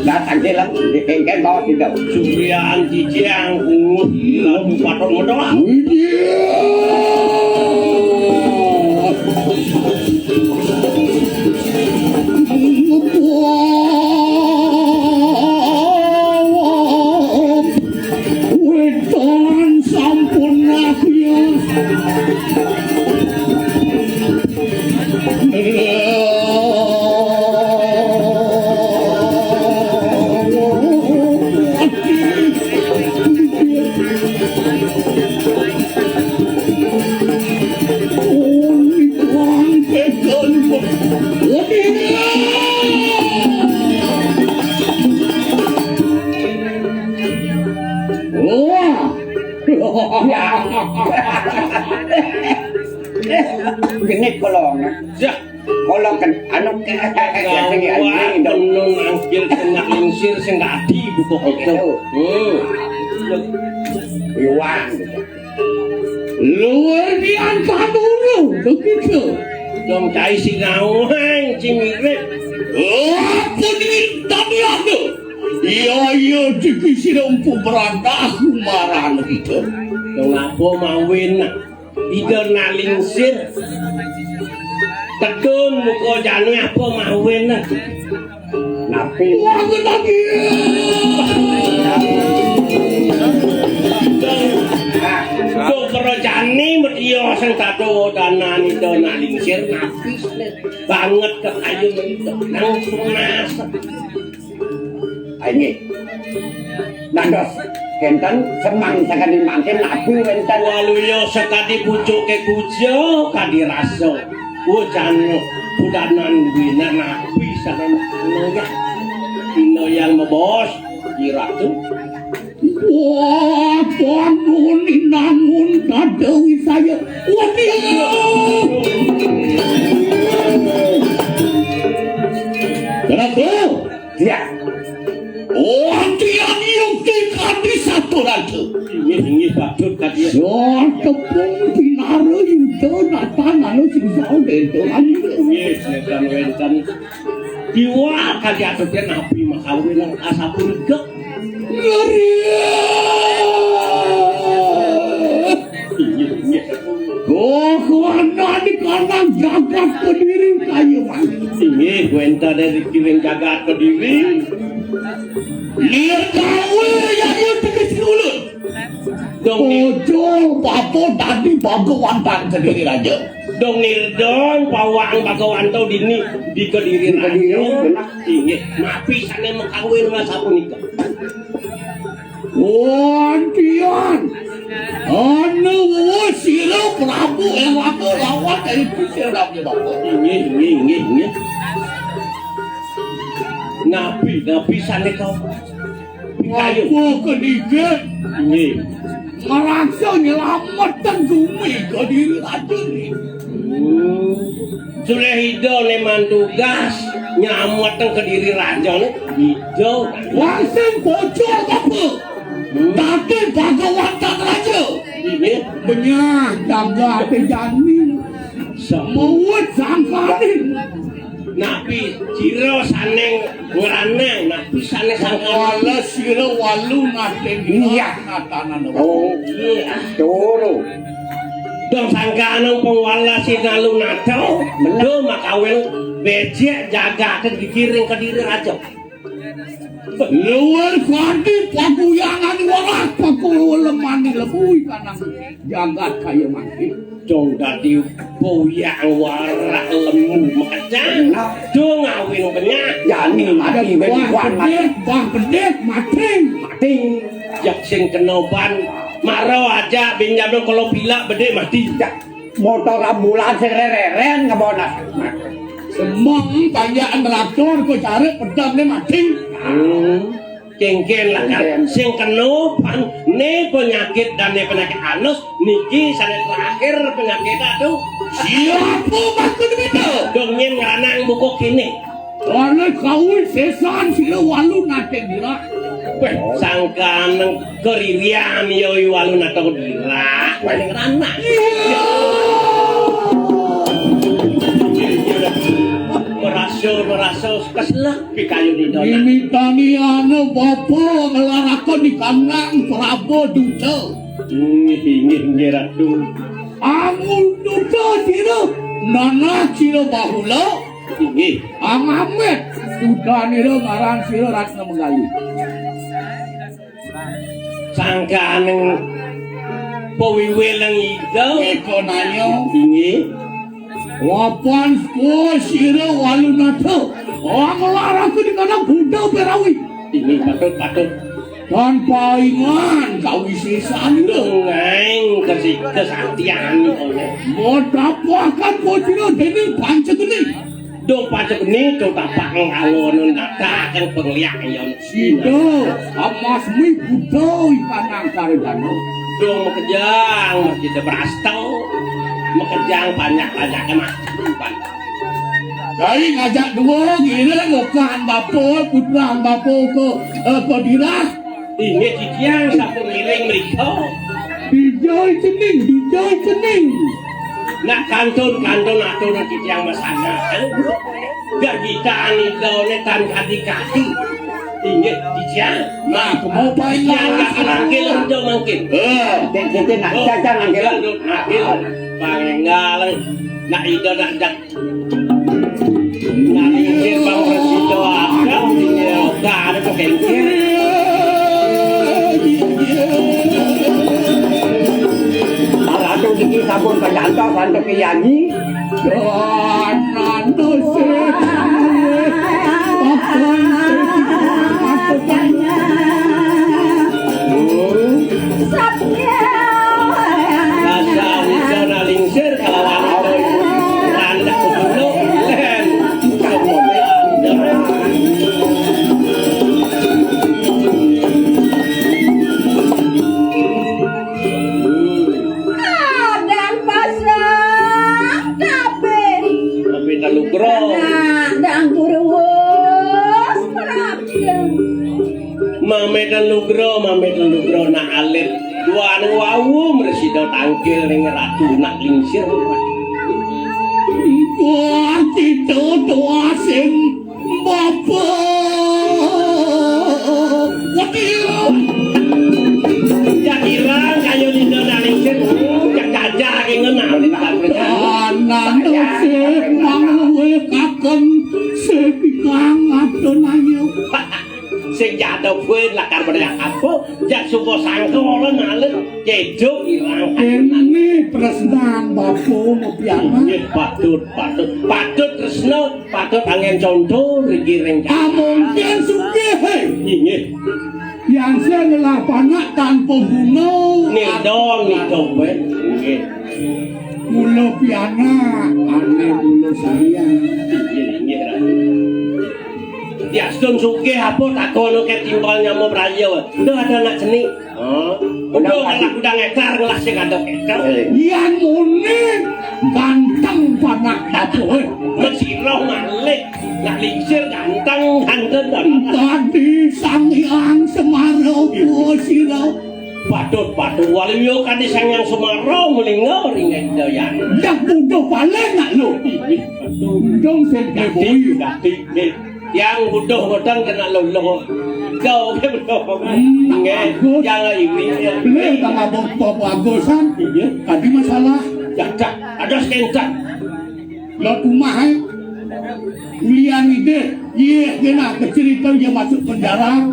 datang dalam di kengkeng bawah tidak Supriyan Ciciang lalu patron modal Weton sampun lakunya Ya. Genit kolong. Ya. Kolong kan anu kayak Wah, penuh nangkil kena lingsir sing tadi buku itu. Iwan. Luar biasa dulu, begitu. Dong cai singawang cimirip. Apa ini tadi ada? Iya, dikisi empu berantak marah gitu. Dong apa mawin ide nak lingsir. Tekun muka jani apa mawin Napi. Wah, lagi. Dong kerajani medio sang tato danan ide nak lingsir napis banget ke kayu itu nang punas. Ini. Nandos. Kenten semang sakadi mangke napi wenten. Waluyo sekadi pucuk ke kujo kadi raso. Ujan budanan wina napi sana noya. Dino yang membos kira tuh. Wah, bangun namun kadawi saya. Waduh. Kenapa? Dia. Oh, dia nyukti kadi satu lagi. Ini patut kadi. Ya, tepung pinara itu nata lalu sing jauh itu lagi. Yes, nekan wentan. Diwa kadi atutnya napi makawin ang asapurga. Ngeri. Oh, kuana di kanan jagat pendiri kayu man. Ini wenta dari kiring jagat ke diri. Lihat kau yang itu kesulut. Dong Ojo, bapo tadi bagawantan sendiri aja. dong nirdong pawang bagawan tau dini di kediri raja. Ini napi sana makawin mas apunika. Wantian, anu sila Prabu Ewaka lawan dari pisirapnya bapak. Ini. Napi sana kau. Kayu. Aku kedikit Ini. merasa nyelamatkan bumi ke diri aja nih. Sudah hidau leman tugas nyamatan ke diri raja nih hidau. Wasen bocor bapak. Tapi bagawantan aja. Ini Benyah jaga pejani. sama. Mewet sangkarin. Napi jiro saneng ngeranang, napi saneng sangka. Wala sila walu natin Iya. natanan. Oh, Iya. turu. Dong sangka anong pengwala si nalu nato. Do makawin becek jaga ke dikiring ke diri raja. Luar kadi paguyangan warak pakul lemani lebui kanang jagat kaya mati. Dong dadi boyang warak lemu makacang. Do ngawin banyak. Yani mati wan mati. Bah gedek mati. Mati. Jak sing kenoban maro aja binjam dong kalau bila bede mati. Motor ambulan sing reren ngebonas. Semang tanjaan traktor ko cari pedamnya mati. Kengken lah kan sing kenoban ne penyakit dan ne penyakit anus niki sana terakhir penyakit itu Siapa maksud itu? dongin ngeranang buku kini. Karena kawin sesan sila walu nate dira. Weh, sangka nang keririan yoi walu nato dira. Weh, ngeranang. Merasa keselak pikayu di dona. Ini taniana bapa ngelarako di kanang Prabu Duta. Ini ratu. Amul Duta sila nana sila bahula. Ini. Amamet Duta nila ngaran sila Ratna Menggali. Sangka nang pawiwelang ito. Eko nanya. Ini. Wapan ko sila walu nato. Ang larako di kanang Buddha Perawi. Ini patut. Tanpa iman kawisesan itu. Dongeng kesaktian oleh. Mau dapakan ko sila deni pancegeni. Dong pacak ini tuh tapak ngalon datakan pengliak yon. Sida amas mi Buddha ikanang karidano. Udung mekejang kita berasteng mekejang banyak-banyak macam. Dari ngajak dua gila ngokan bapo putrang bapo ke dirah. Ini titiang sapu miring mereka. Dijoi cening. Nak kantun atau nak titiang masana. Gak kita anito netan kati-kati. Ini titiang. Nah, mau paling Yang gak manggil itu mungkin. Tete nak jajan angkel. Manggil. Pangalang. Nak itu nak jak. Nak ingin bang Resido agam. Gak ada pengengkir. Ratu diki sabun pajanto bantu kiyangi. Nando se Rasa Risido lingsir kalau orang landak kebunuh. Len. Dan pasang tapi Tapi terlalu gro. dan kurus rakyat. Mame terlalu gro nak alit. Dua anu wawu Resido tangkil ning ratu nak lingsir. Wah, itu doa sing bapo. Wakil. Jakirang kayu lindo nak lingsir. Jak jajah ke ngenal di tak berjalan. Nando se mangwe kaken se pikang adon ayo. Sing jatuh kuwi lakar berdak apa jak suko sangko lan alit cedok ilang Ini presnan bapo ngopiana. patut tresno patut angin contoh riki ring Mungkin sugih. nggih Yang saya ngelah panak tanpa guna. nildong nggih Mula piana aneh mula saya. Ya stun suke apa tak kono ke timbal nyamo prayo. Udah ada anak seni. Oh. Udah anak udah ngekar ngelah sing ada kekar. Yang muni ganteng panak bapo. Mesiro malik. Nak lingsir ganteng hanten Tadi sang yang semaro siro. Patut waliyo kan sang yang Sumarro melingo ringan doyan. Yang butuh paling nak lo. Dong sedeboy. Yang butuh modang kena lolo. Kau ke butuh nggak? Jangan ini. Beli tak abang bagusan. Tadi masalah. Jaga ada skencan. Lo rumah kuliah ide. Iya kena kecerita dia masuk penjara.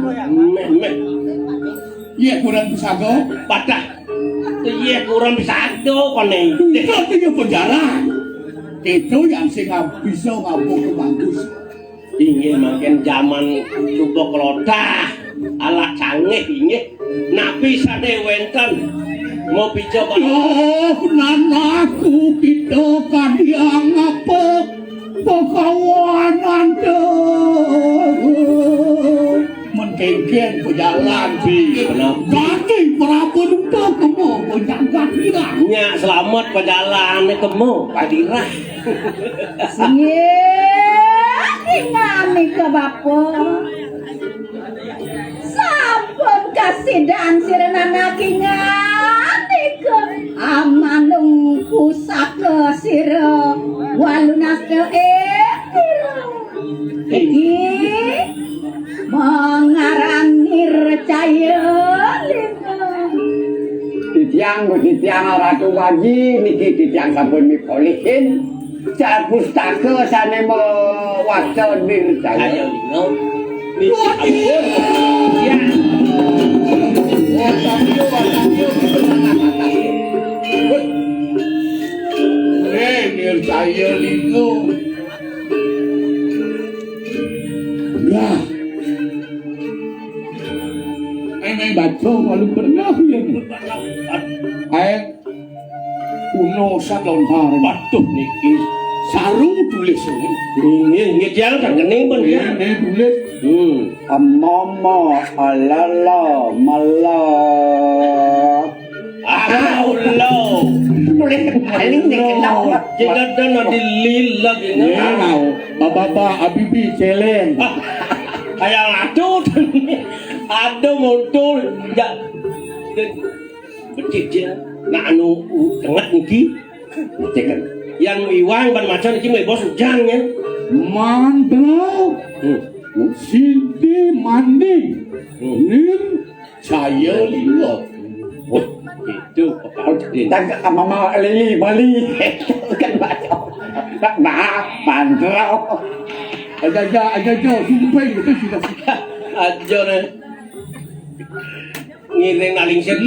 Iya kurang bisa go. Patah. Iya kurang bisa do konen. Itu dia penjara. Itu yang saya bisa ngabuk ke bagus. Ingin makin zaman coba kelotah ala canggih ingin nabi sade wenten mau bicara Oh, nanaku kita kan yang apa pekawanan menkengken pejalan sih. Ganti berapa lupa kamu menjaga tidak. nya selamat pejalan ketemu padirah Ingani ke bapo. Sampun kasih dan sirena ngingani ke amanung pusaka sira walunas ke iki mengarani recaya Titiang Ratu Wagi niki titiang sampun mikolihin. Jar pustaka sane mawaca ning ayo saya. lingo ni ya Nir saya lingo. Nah, ini baca malu pernah ya. Kuno satontar patuh niki sarung tulis ini jalan kan kening pun ya ini tulis Amama alala mala Allah. Nulis paling nih kenal. Kita dah nak dililat ini. Now, Baba Abibi challenge. Ayang aduh, ada motor ya. Betul je. Nak anu tengah ni. Tekan. Yang iwang ban macam ni cuma bos hujan ya. Mantap. Sinti mandi. Lim saya lihat. Oh, itu perkara Tak mama bali kan baca. Tak pantrau. Aja, sumpah itu sudah. aja ni. Ngiring naling set.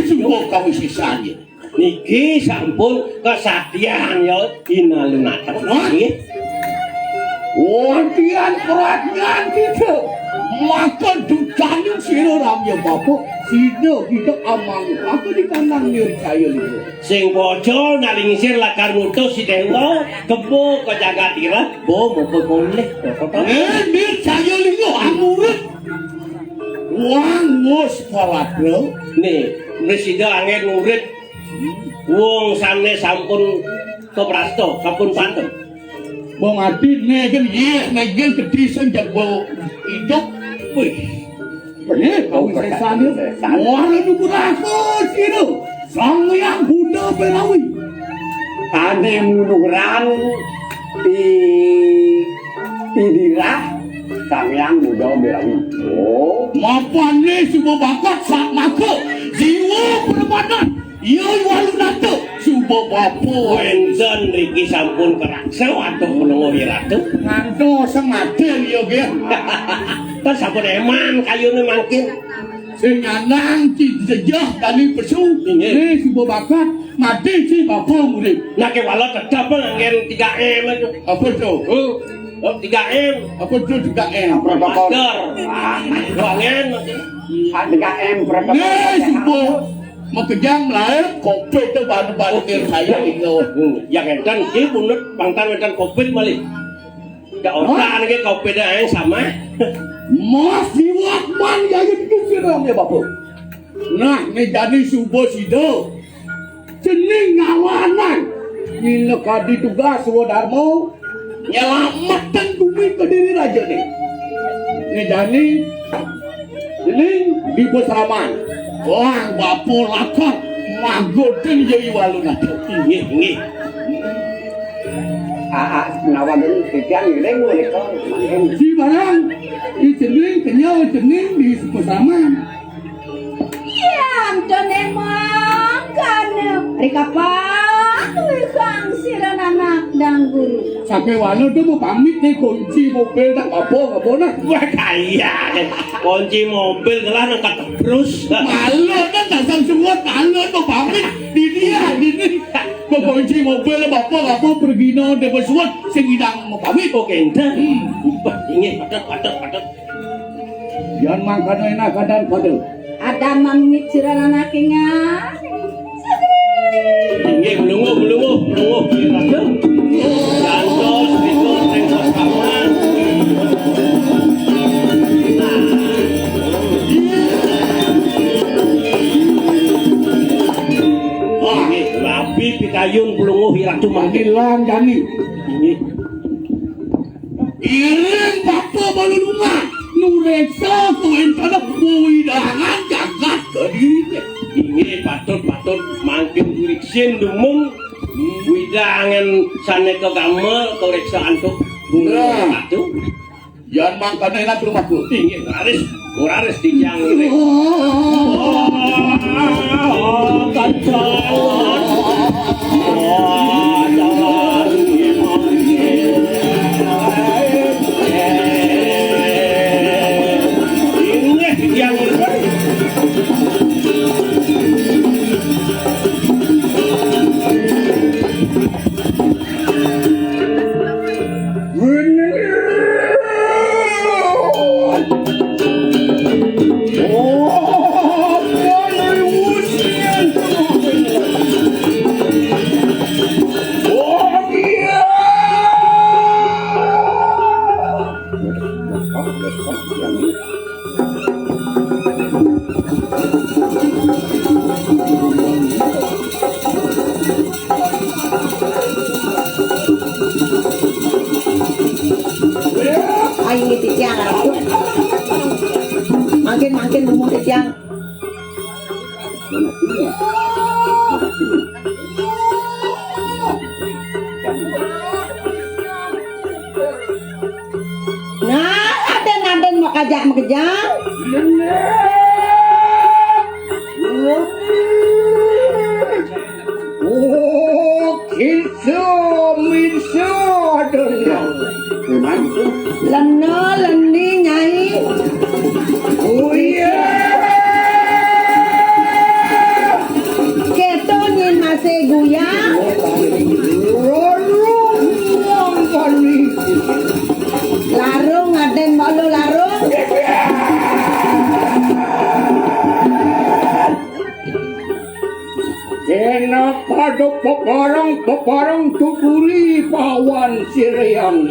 Semua kau sisanya. Niki sampun kesatian ya inalunatan. Nggih. Wantian perhatian kita. Maka ducanya sira ramya bapak. Sida kita amang. Aku di kanan nyeri saya itu. Sing bocor naling sir lakar ngutus si dewa kebo ke jagatira bo mau boleh Mir saya itu amurut. Wang ngos palatro. nih presiden angin ngurit wong sane sampun keprasto sampun pantem Bang Ati negen negen ketisan jago hidup. Wih. Kau sesane. Wah lu kurasa sira. Sang yang Buddha belawi. Ane munuran dirah Sang muda belawi. Oh, Mapane semua bakat sak maka jiwa perbadan. Ia walu nato semua bapo enten riki sampun keraksa atau menunggu wiratu nganto sematen ya ge. kan sampun eman kayune mangkin Sing nyanang ci sejah tani pesu. Ini semua bakat mati ci bapo murid. nak wala tetap nganggen 3M itu Apa tu? 3M Apa tu juga protokol. masker ruangan Ada M protokol. Nih semua makejang lah kopi tu baru-baru ke saya itu. yang enten ki punut pangtan enten covid malih gak orang lagi covid yang sama Mas diwakman ya itu siram ya bapo. Nah, ni jadi subuh sido. Jening ngawanan. Ini kadi tugas Suwodarmo. Nyelamatan bumi ke diri raja ni. Ni jadi jening di Besraman. Wah, bapo lakar magoten jadi waluna. nggih Nawan ini tiang ini mulai kau. Si barang di jening kenyal jening di Besraman. Yang makan Rika pak Kang siran anak dan guru Sampai walau tu mau pamit nih kunci mobil tak apa nak. wah kaya kunci mobil telah angkat terus Malu kan dasar semua malu mau pamit di dia di ni. Mau kunci mobil apa pergi no de bersuat sing hidang mau pamit. oke enten ini padat Jangan makan enak kadang pada. ada mamit siran anaknya nggih belum Gantos, itu tengok kamar. Ini rapi pitayun pelunguh hiratu manggil. Manilang jani. Ini Iring bapa balu rumah. Nureksa tu entara puidangan jagat ke diri. ini patut makin duriksin dumung widangan sana ke kamar koreksaan tuh bunga itu Jangan makan enak rumahku. ini nguraris di jang ini makejang. Oh, kinso, minso, adanya. Gimana? Leno lendi nyai. Oh iya. Keto nyin masih guyang. Larung kali. Larung aden malu larung. Enak pada peparang tukuri pawan siriang.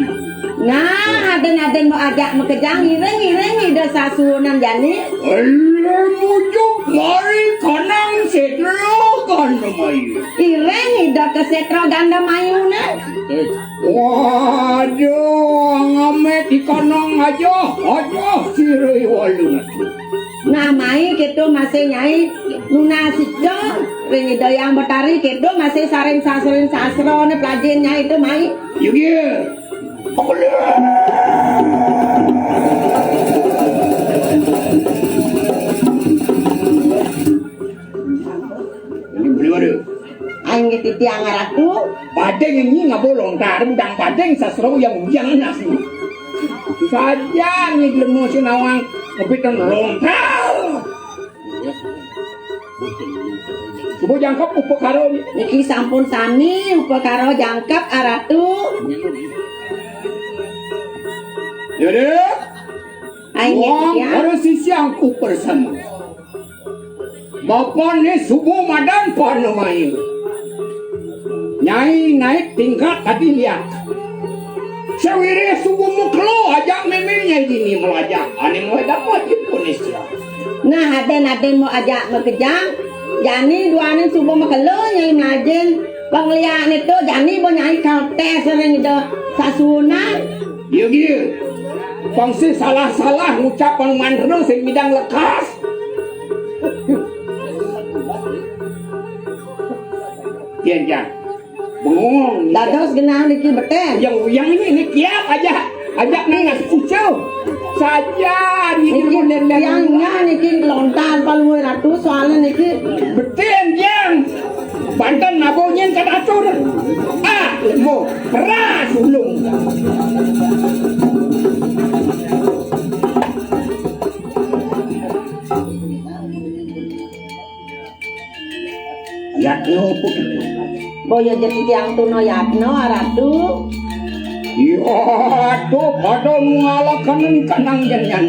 Nah, aden mau ajak makejang ireng ida sasunan jani. Allah mujuk mari kanang setro kan mayu. Ireng ida kesetro ganda mayuna. Waduh, ngamet di kanang aja siri waluna. Nah, mai keto masih nyai nuna sijo. Ring ida yang betari keto masih saring sasro ne pelajin nyai itu mai. Yugi. Ini beli mana? Aing gitu tiang ratu. Padeng ini nggak bolong, taruh udang padeng sasro yang nasi. Saja nih belum si nawang kepitan lontal. Coba jangkap upekaro ni. Niki sampun sami upekaro jangkap aratu. Jadi, Aing wang gitu ya. harus sisiangku bersama. Bapak ni subuh madan panamayu. Nyai naik tingkat tadi lihat. Sewiri subuh muklo ajak memilnya ini melajak. Ane mau dapat Indonesia. Nah, aden mau ajak makejang. Jani duanin subuh makelo nyai majin. Penglian itu jani mau nyai kau tes sering itu sasunan. Yugi. Bangsi salah-salah ngucapan mandro sing bidang lekas. Tian. Bengong. Dados genah niki beten. Yang ini kiap aja. Ajak nengas kucau. Saja Niki tiangnya niki lontar palu ratu soalnya niki beten yang Banten nabonya kan atur. Mau keras ulung. Yatno boyo jadi tiang tuno yatno ratu. iya tuh pada mengalahkan kanang jangan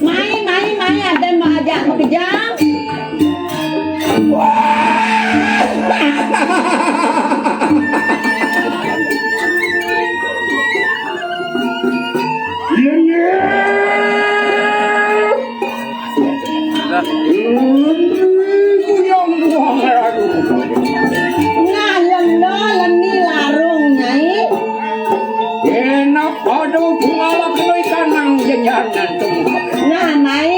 Mai ada mau ajak makejang. Nah, mai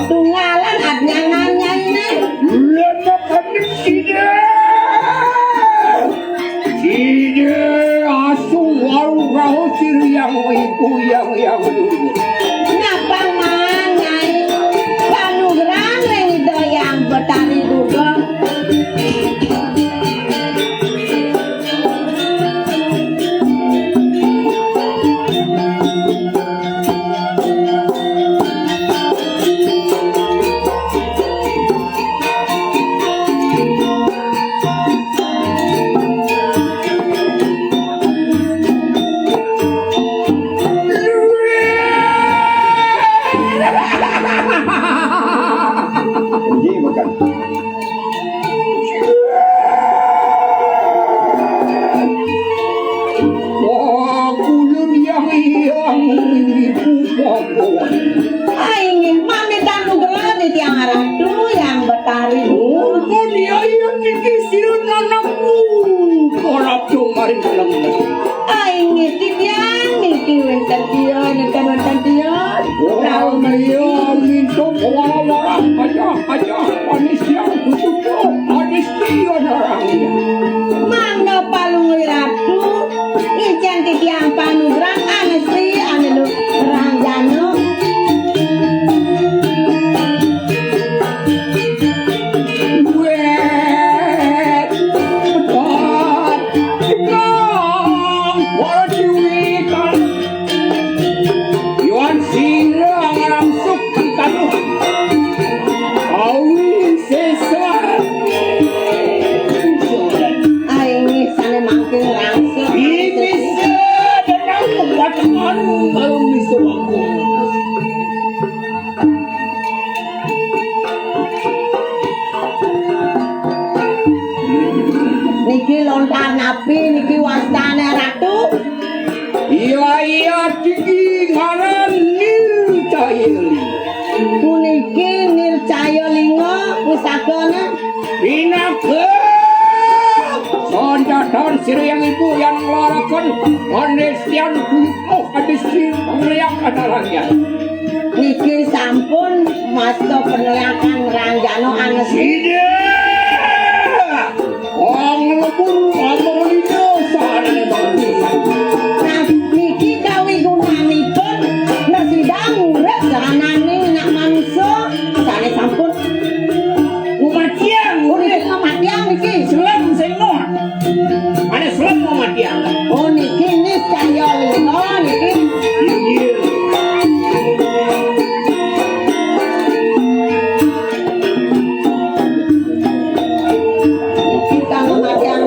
tunggalan adnyangan nyai. Kenapa mangai? Panugrang yang itu yang betari duduk. Ingin mami panugrang di tiang ratu yang betari duduk. Ingin tiang niki wenten tiang nekan wenten tiang. Tahu Minto, aja. Walau cuitan Yuan sila langsung mengkaruh Awi sesa Ini sana makin langsung. Ini sedang membuatkan belum disuruhku Niki lontar napi, niki wastane ratu. Iya tiki ngaran Nircayeli Puniki Nircaya Linga pusakana. Pinake Sonjatan siriyang ibu yang larakan Onestian kuipoh adisi peneriak adalahnya Niki sampun masta penelakan Ranjano Anesi. Ide Wong lebur ngomong itu Sahadane bangsa Nah, niki kawigunanipun nesidang urip dahanane nak manungsa sane sampun Umatiang urip kematian niki. Selam senor Ada selam umatiang Oh niki Nircaya Linga niki. Kita kematian.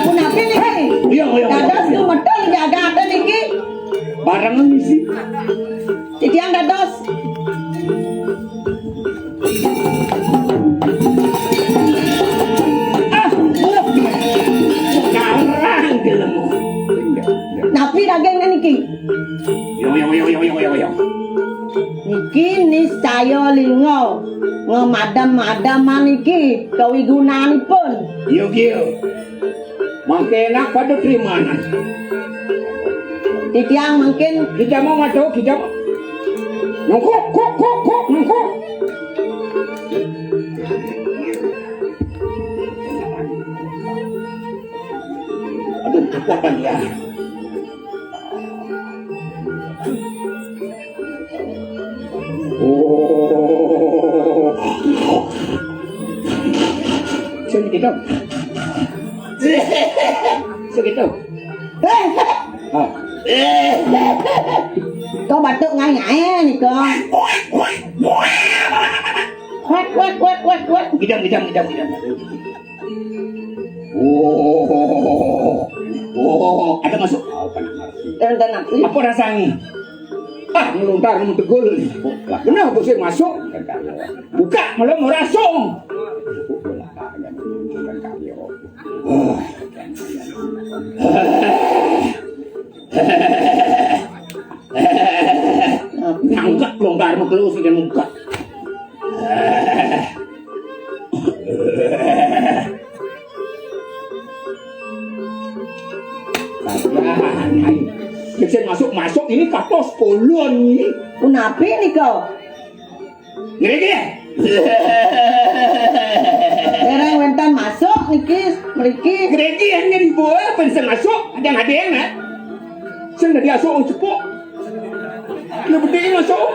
Kunapi niki? Dados tumetel jagate niki. Barang ngisi Titiang dados. Sekarang gelemu Napi dagingnya niki. Yo Niki Nircaya Linga. Ngemadam-madaman niki kawigunanipun. Yo Mangke enak pada terimanan Titiang mungkin Kita mau macam kita mau Nongkok nongkok Aduh kekuatan dia Segitu Segitu có batuk ngai nih kok. Kuat. Gidam. Oh, ada masuk. Dan nanti. Apa rasanya? Melontar tegul. Kenapa sih masuk? Buka, malah mau rasung. Ngangkat longgar mau keluar dan muka. Bisa masuk ini katos polon ini. Kenapa nih kau? Ngeri Orang wentan masuk niki mriki. Ngeri yang ngeri bola pensen masuk ada yang nak. Sen dia masuk cepuk. Lebih masuk.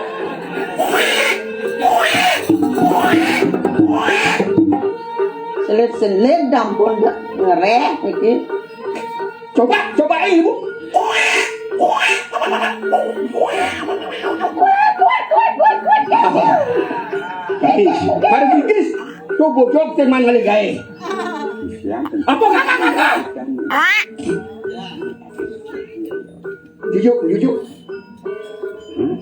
Selit dampun ngereh niki. Coba ibu. Mari Inggris. Tuh bocok teman kali gae. Apa kakak? Jujuk.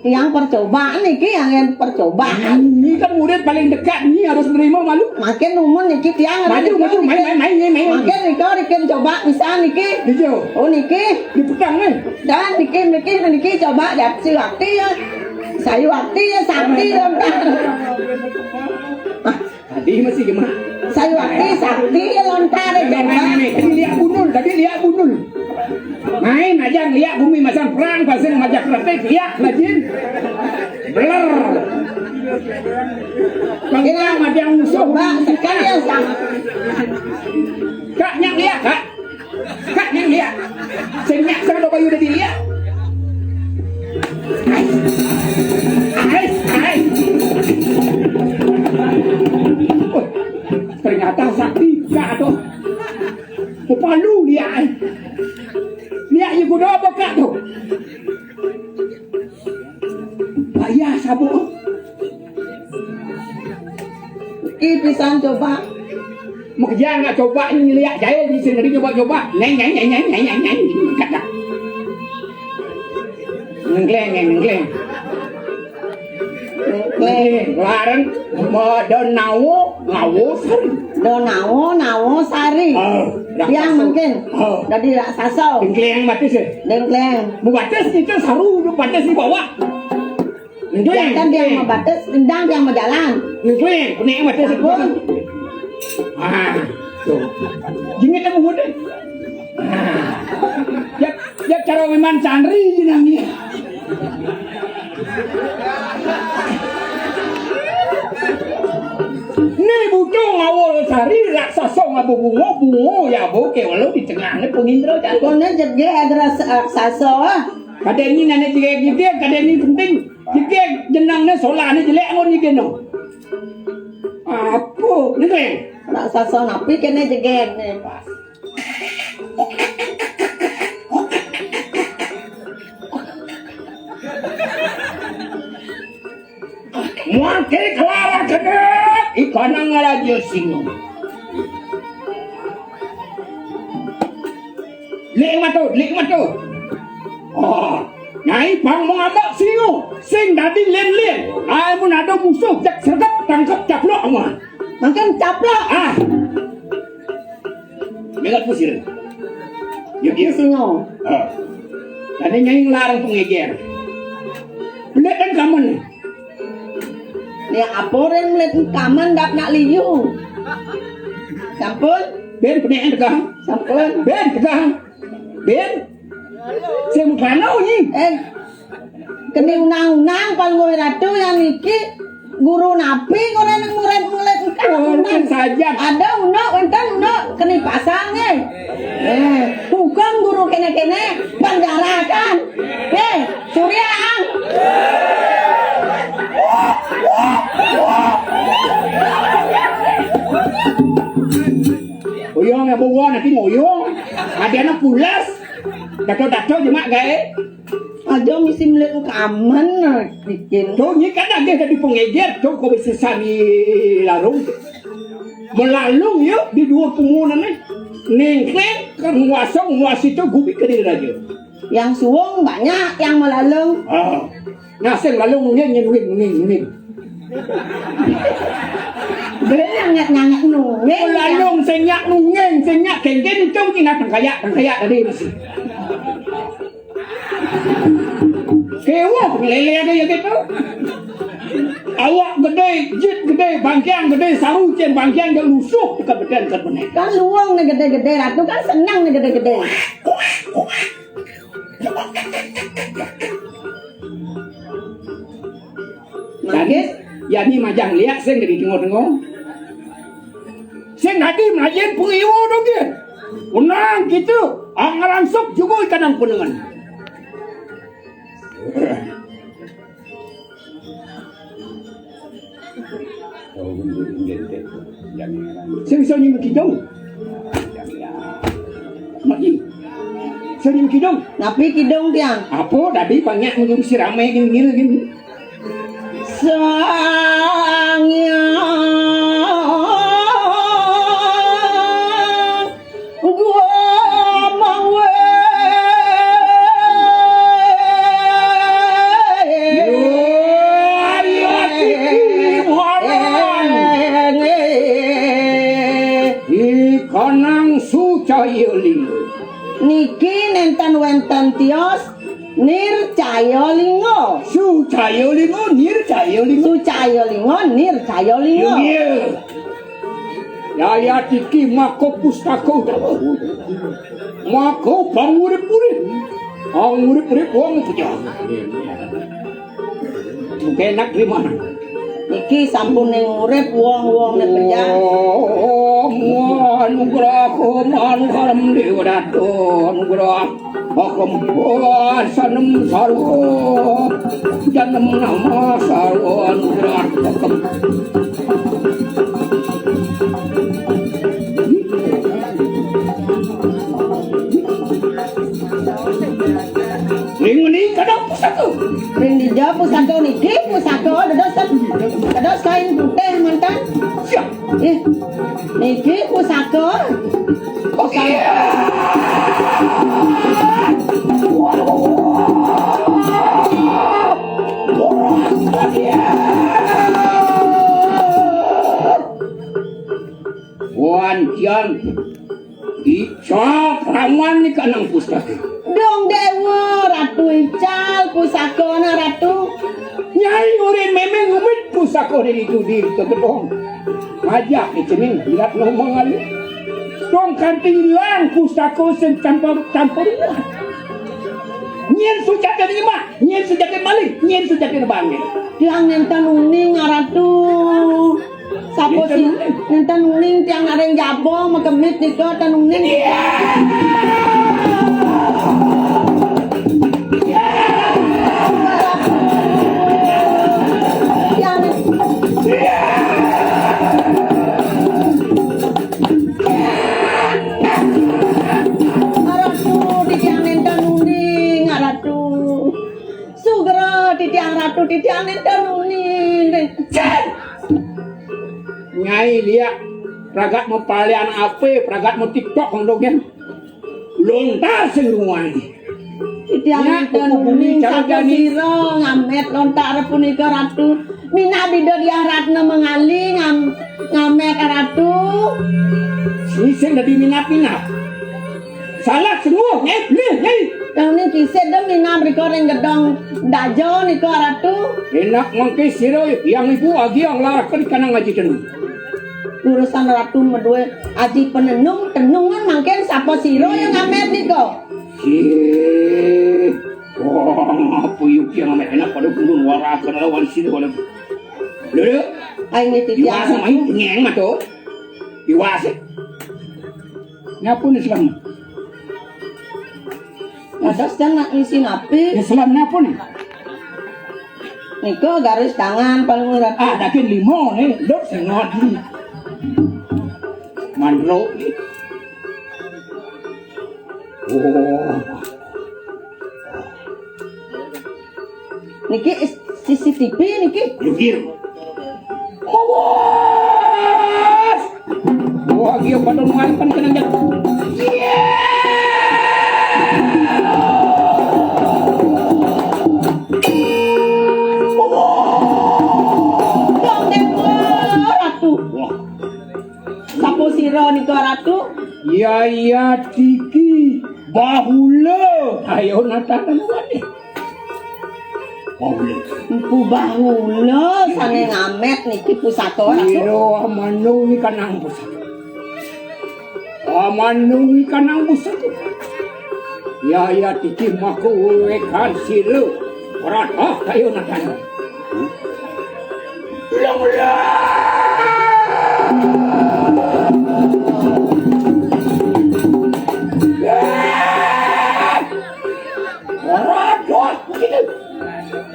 Yang percobaan niki yang percobaan. Ini kan murid paling dekat nih harus menerima malu. Makin umur niki tiang Maju main. Makin niki coba bisa niki. Hijau. Oh niki Di pedang nih. dan niki coba lihat si waktu ya. Saya waktu ya sakti lontar. Tadi masih gimana? Saya waktu sakti ya lontar coba. Tadi lihat bunul. Main aja lihat bumi masang perang pasang majak kretek lihat lajin. Beler. Bangkila majang musuh. Coba sekali ya sama. Kak nyang lihat kak. Kak nyang lihat. Senyak sama bayu udah dilihat. sabuk. Ki pisan coba. Mau kerja nggak coba ini lihat jaya di sini coba. Neng. Kata. Nengkleng. Larang mau don nawo sari. Do nawo sari. Yang mungkin. Jadi raksasa. Nengkleng batis ya. Dengkleng. Mau batis itu saru, batis di bawah. Nengkleng. Kan dia mau batas, tendang dia mau jalan. Nengkleng, kuning batis di bawah. Tuh. Jingit apa muda? Ya cara memang santri jinangnya. Nih butuh ngawal sari raksasa bungo ya boke walau di tengahnya pengindra kan. Kone jadi ada raksasa. Kadang ini nenek jige, kadang ini penting. Jige jenangnya solane jelek ngon jige no. Apa? Nih kan? Raksasa napi kene jegeng nih. Muake kelara kedek ikan ngarajo singo. Lek matu. Nyai pang mengambak singo, sing dadi len. Ai mun ada musuh jak sergap tangkap caplok mah. Makan caplok. Dengar pusir. Ya Singo. Tadi nyai ngelarang pengejar. Lihat kan kamu nih. Dia aporen melihat kaman dap nak liu. Sampun. Ben pening tegah. Sampun. Ben tegah. Ben. Saya mau kanau ni. Kene unang-unang palgoy ratu yang niki guru napi kore nang murid-murid Kan saja. ada enten kene pasangnya. Bukan guru kene-kene bandarakan. Suryaan. Oyong ya bawa nanti ngoyong. Ada anak pulas. Dato cuma gae. Aja mesti melihat kaman bikin. Tuh ni kan ada jadi pengejar. Tuh kau bisa sani larung. Melalung yuk di dua pengumuman ni. Nengkleng kan nguas itu gubi kediri raja. Yang suwung banyak, yang melalung. Naseng lalung ngeng. Beli nyangat nungeng. Lalung senyak nungeng, senyak kengken itu tinggal tangkayak tadi masih. Kewa lele ada ya gitu. Awak gede, jit gede, bangkiang gede, saru cen bangkiang dia lusuh ke badan ke benek. Kan luang nih gede-gede, ratu kan senang nih gede-gede. Jadi, ya ni majang lihat sing dari tengok-tengok. Sing tadi melayan pengiwo dong dia. Unang gitu, angaran sok juga ikan penengan. Sing ni makidong. Maki. Sing ni makidong. Napi kidung tiang. Apa tadi banyak menurut si ramai gini. Sangya gua mawe ikanang sucayoling niki nenten wenten tios Nircayolingo. Sucayolingo, Nircayolingo. Sucayolingo, Nircayolingo. Ya tiki mako pustako dapat. Mako pangurip-urip. Pangurip-urip wong punya. Mungkin nak terima. Iki sampun ning urip wong-wong nek penjang. Anugerah manukaram dewa dato anugerah akum sanem sarwo janam nama sarwo anugerah akum Ring ini kadang pusaka. Ring di jauh pusaka niki pusaka dados kain putih mantan. Siap. Niki pusaka. Oke. Wancian Ica rawan ni kanang pustaka. Dong dewa ratu ical pusakana ratu. Nyai urin memang ngumit pusaka dari itu di kedong. Majak icening hirat ngomong alu. Dong kanting lang pustaka sen campur lah. Nyen sujak dari lima, nyen sujak dari balik, nyen sujak dari bangin. Tiang nenten uning ratu. Sapo sih nenten uning tiang areng jabo makemit nika tenuning. Titiang nenten uning. Nyai lihat pragat mau palian apa, pragat mau TikTok ngdogen. Lontar sing ruwani. Titiang nenten uning saja sira ngamet lontar punika ratu. Mina bida diaratna mengali ngamet ratu. Sing dadi minap-minap. Salah semua, nyai. Tangni kisah dong mina mereka ring gedong dajo nika ratu. Enak mangke sira yang ibu agi yang larakan kanang ngaji tenung. Urusan ratu medue aji penenung tenungan mangken sapa sira yang ngamet nika. Apa yuk yang ngamet enak pada gunung warakan lawan sira wala. Lho. Ai ngiti Iwas main ngeng mah to. Iwas. Ngapun Islam. Adas jangan isi napi. Islam ngapun. Nika garis tangan paling murah. Dakin limo nih, dok sengot ni. Manro. Niki CCTV niki. Lugir. Awas! Wah, dia pada mengalpan kena jatuh. Sira nika ratu. Ya tiki bahula. Ayo natakan wani. Bahula. Empu bahula sange ngamet niki pusaka ratu. Iro amanung ni kanang pusaka. Amanung ni kanang pusaka. Ya tiki maku wekan silu. Rata kayo natakan. Ulang.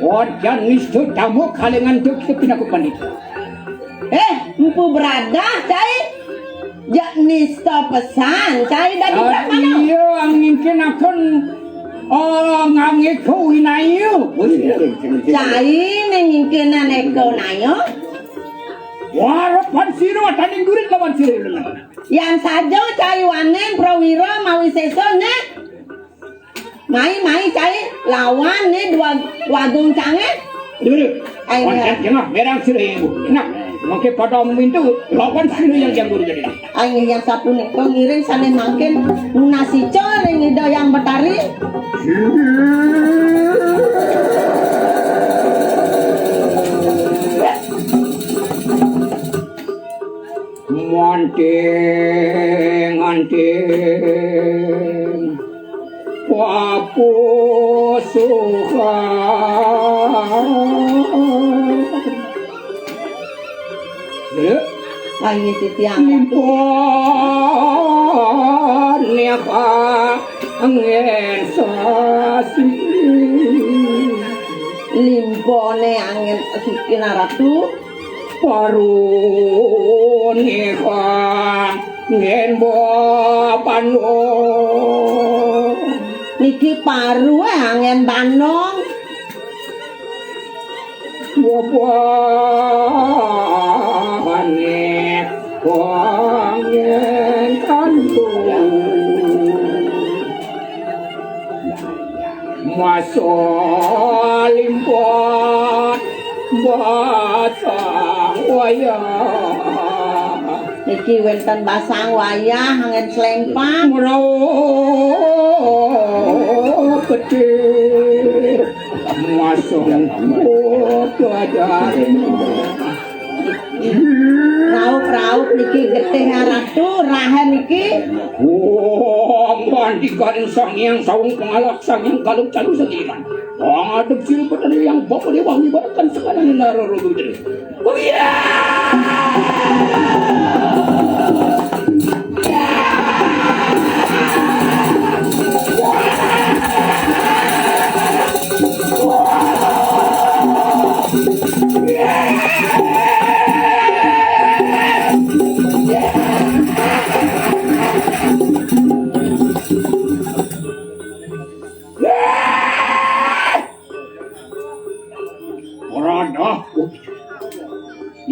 Wajan nistu tamu kalengan tu kita pindah ke pandit. Empu berada, cai. Jak nista pesan, cai dari berapa? Iya, angin kenakan. Ngange kau inayu. Cai nengingkena neko nayo. Warapan siro tanding gurit lawan siro. Yang saja cai wanen prawira mawi seso ne. Mai cai lawan ne dua goncange. Dulu. Jangan merang siro ibu. Enak. Mungkin pada mintu lawan siro yang guru jadi. Aing yang satu ne ko ngiring sane mangken nasi coreng ida yang betari. Anteng wapo suha Aing titiang limpon niapa angin sasi limpone angin sikina ratu parun niapa ngenbo pano niki paru angin banong buah-buahane wangen kantung masuk limpah basang wayah Niki wenten basang wayah angin selempang. merawat kecil masuk keadaan Raup-raup niki getih ratu rahen niki. mandi kalian sang yang saung pengalak sang yang kalau calu sendirian aduk ciri pada yang bapak dia wangi bahkan sekarang ini nara rodo jadi oh iya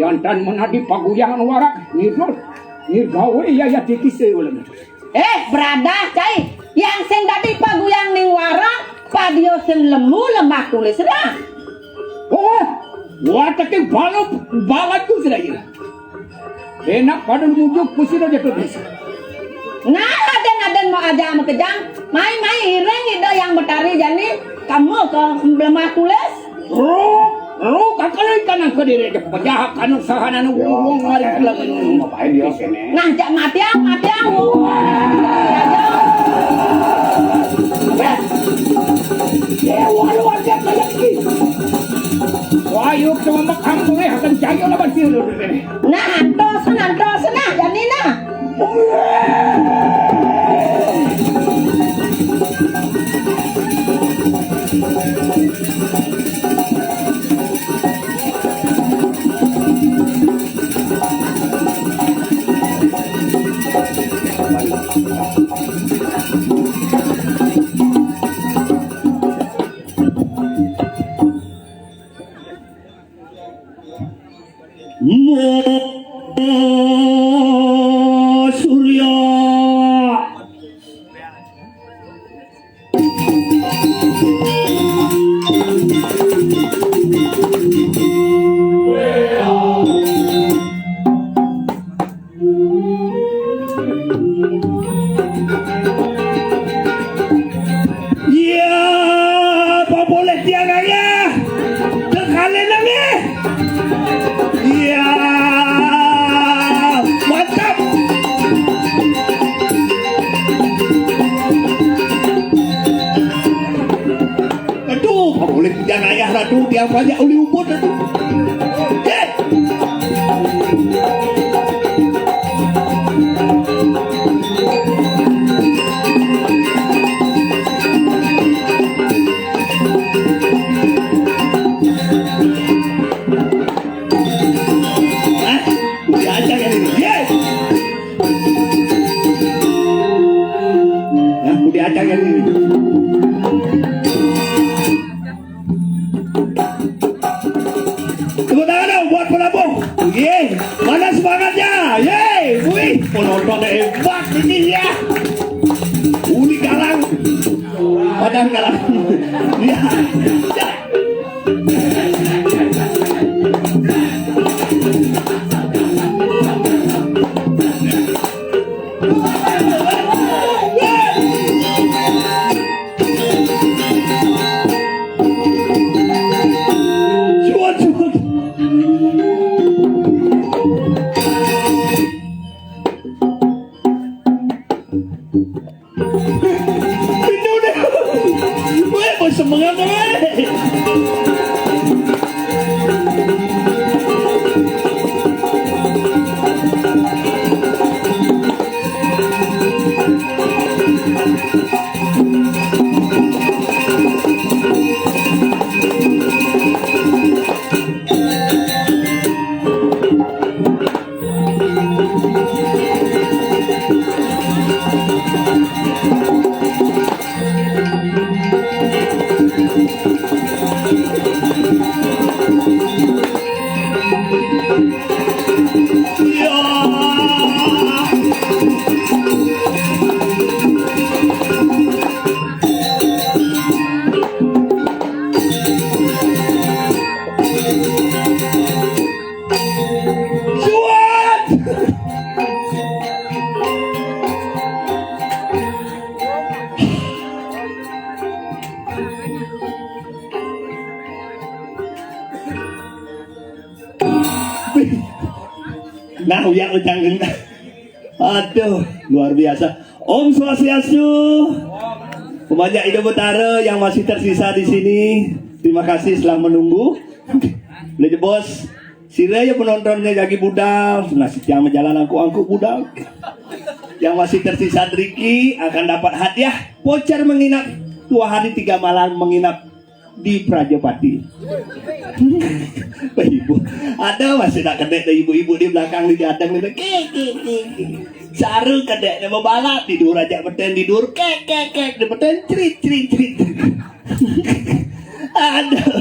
Yantan menadi paguyangan warak nirul nirgawe ya dikise ulang Berada cai yang sing dadi paguyang ning warak padio sing lemu lemah tulis dah. oh watake balat tu sedaya enak pada mujuk pusir aja tu desa Nah, aden mau aja sama kejang, mai ireng itu yang betari jani kamu ke lemah tulis. Ro kakak kanan ke diri ke penjahat kanu sahana nu wong ngari lagi ngapain dia sini Nah, jak matiang. ya walu aja lagi wah yuk cuma kampung akan jaga lah pasti lu deh Nah, antos nah jani nah. Surya ya apa boleh tiang ayah terkali lagi ya mantap aduh apa boleh tiang ayah ratu tiang banyak uli ubud aduh diacak yang ini. Tepuk tangan dong buat penabung. Yeay, mana semangatnya? Yeay, wih, penonton hebat ini ya. Uli galang, padahal galang. Ya, ya. Semangat Nah, uyak ujang gendah. Aduh, luar biasa. Om Swastiastu. Banyak Ido Betara yang masih tersisa di sini. Terima kasih setelah menunggu. Leje bos, siraya penontonnya jadi budal. Nasib yang menjalan angkuk budal. Yang masih tersisa Riki akan dapat hadiah voucher menginap 2 hari 3 malam menginap di Prajapati. Ibu, ada masih tak kedek dari ibu-ibu di belakang di jateng ni. Saru kedek dia membalap tidur aja beten tidur kek di beten cerit. Aduh,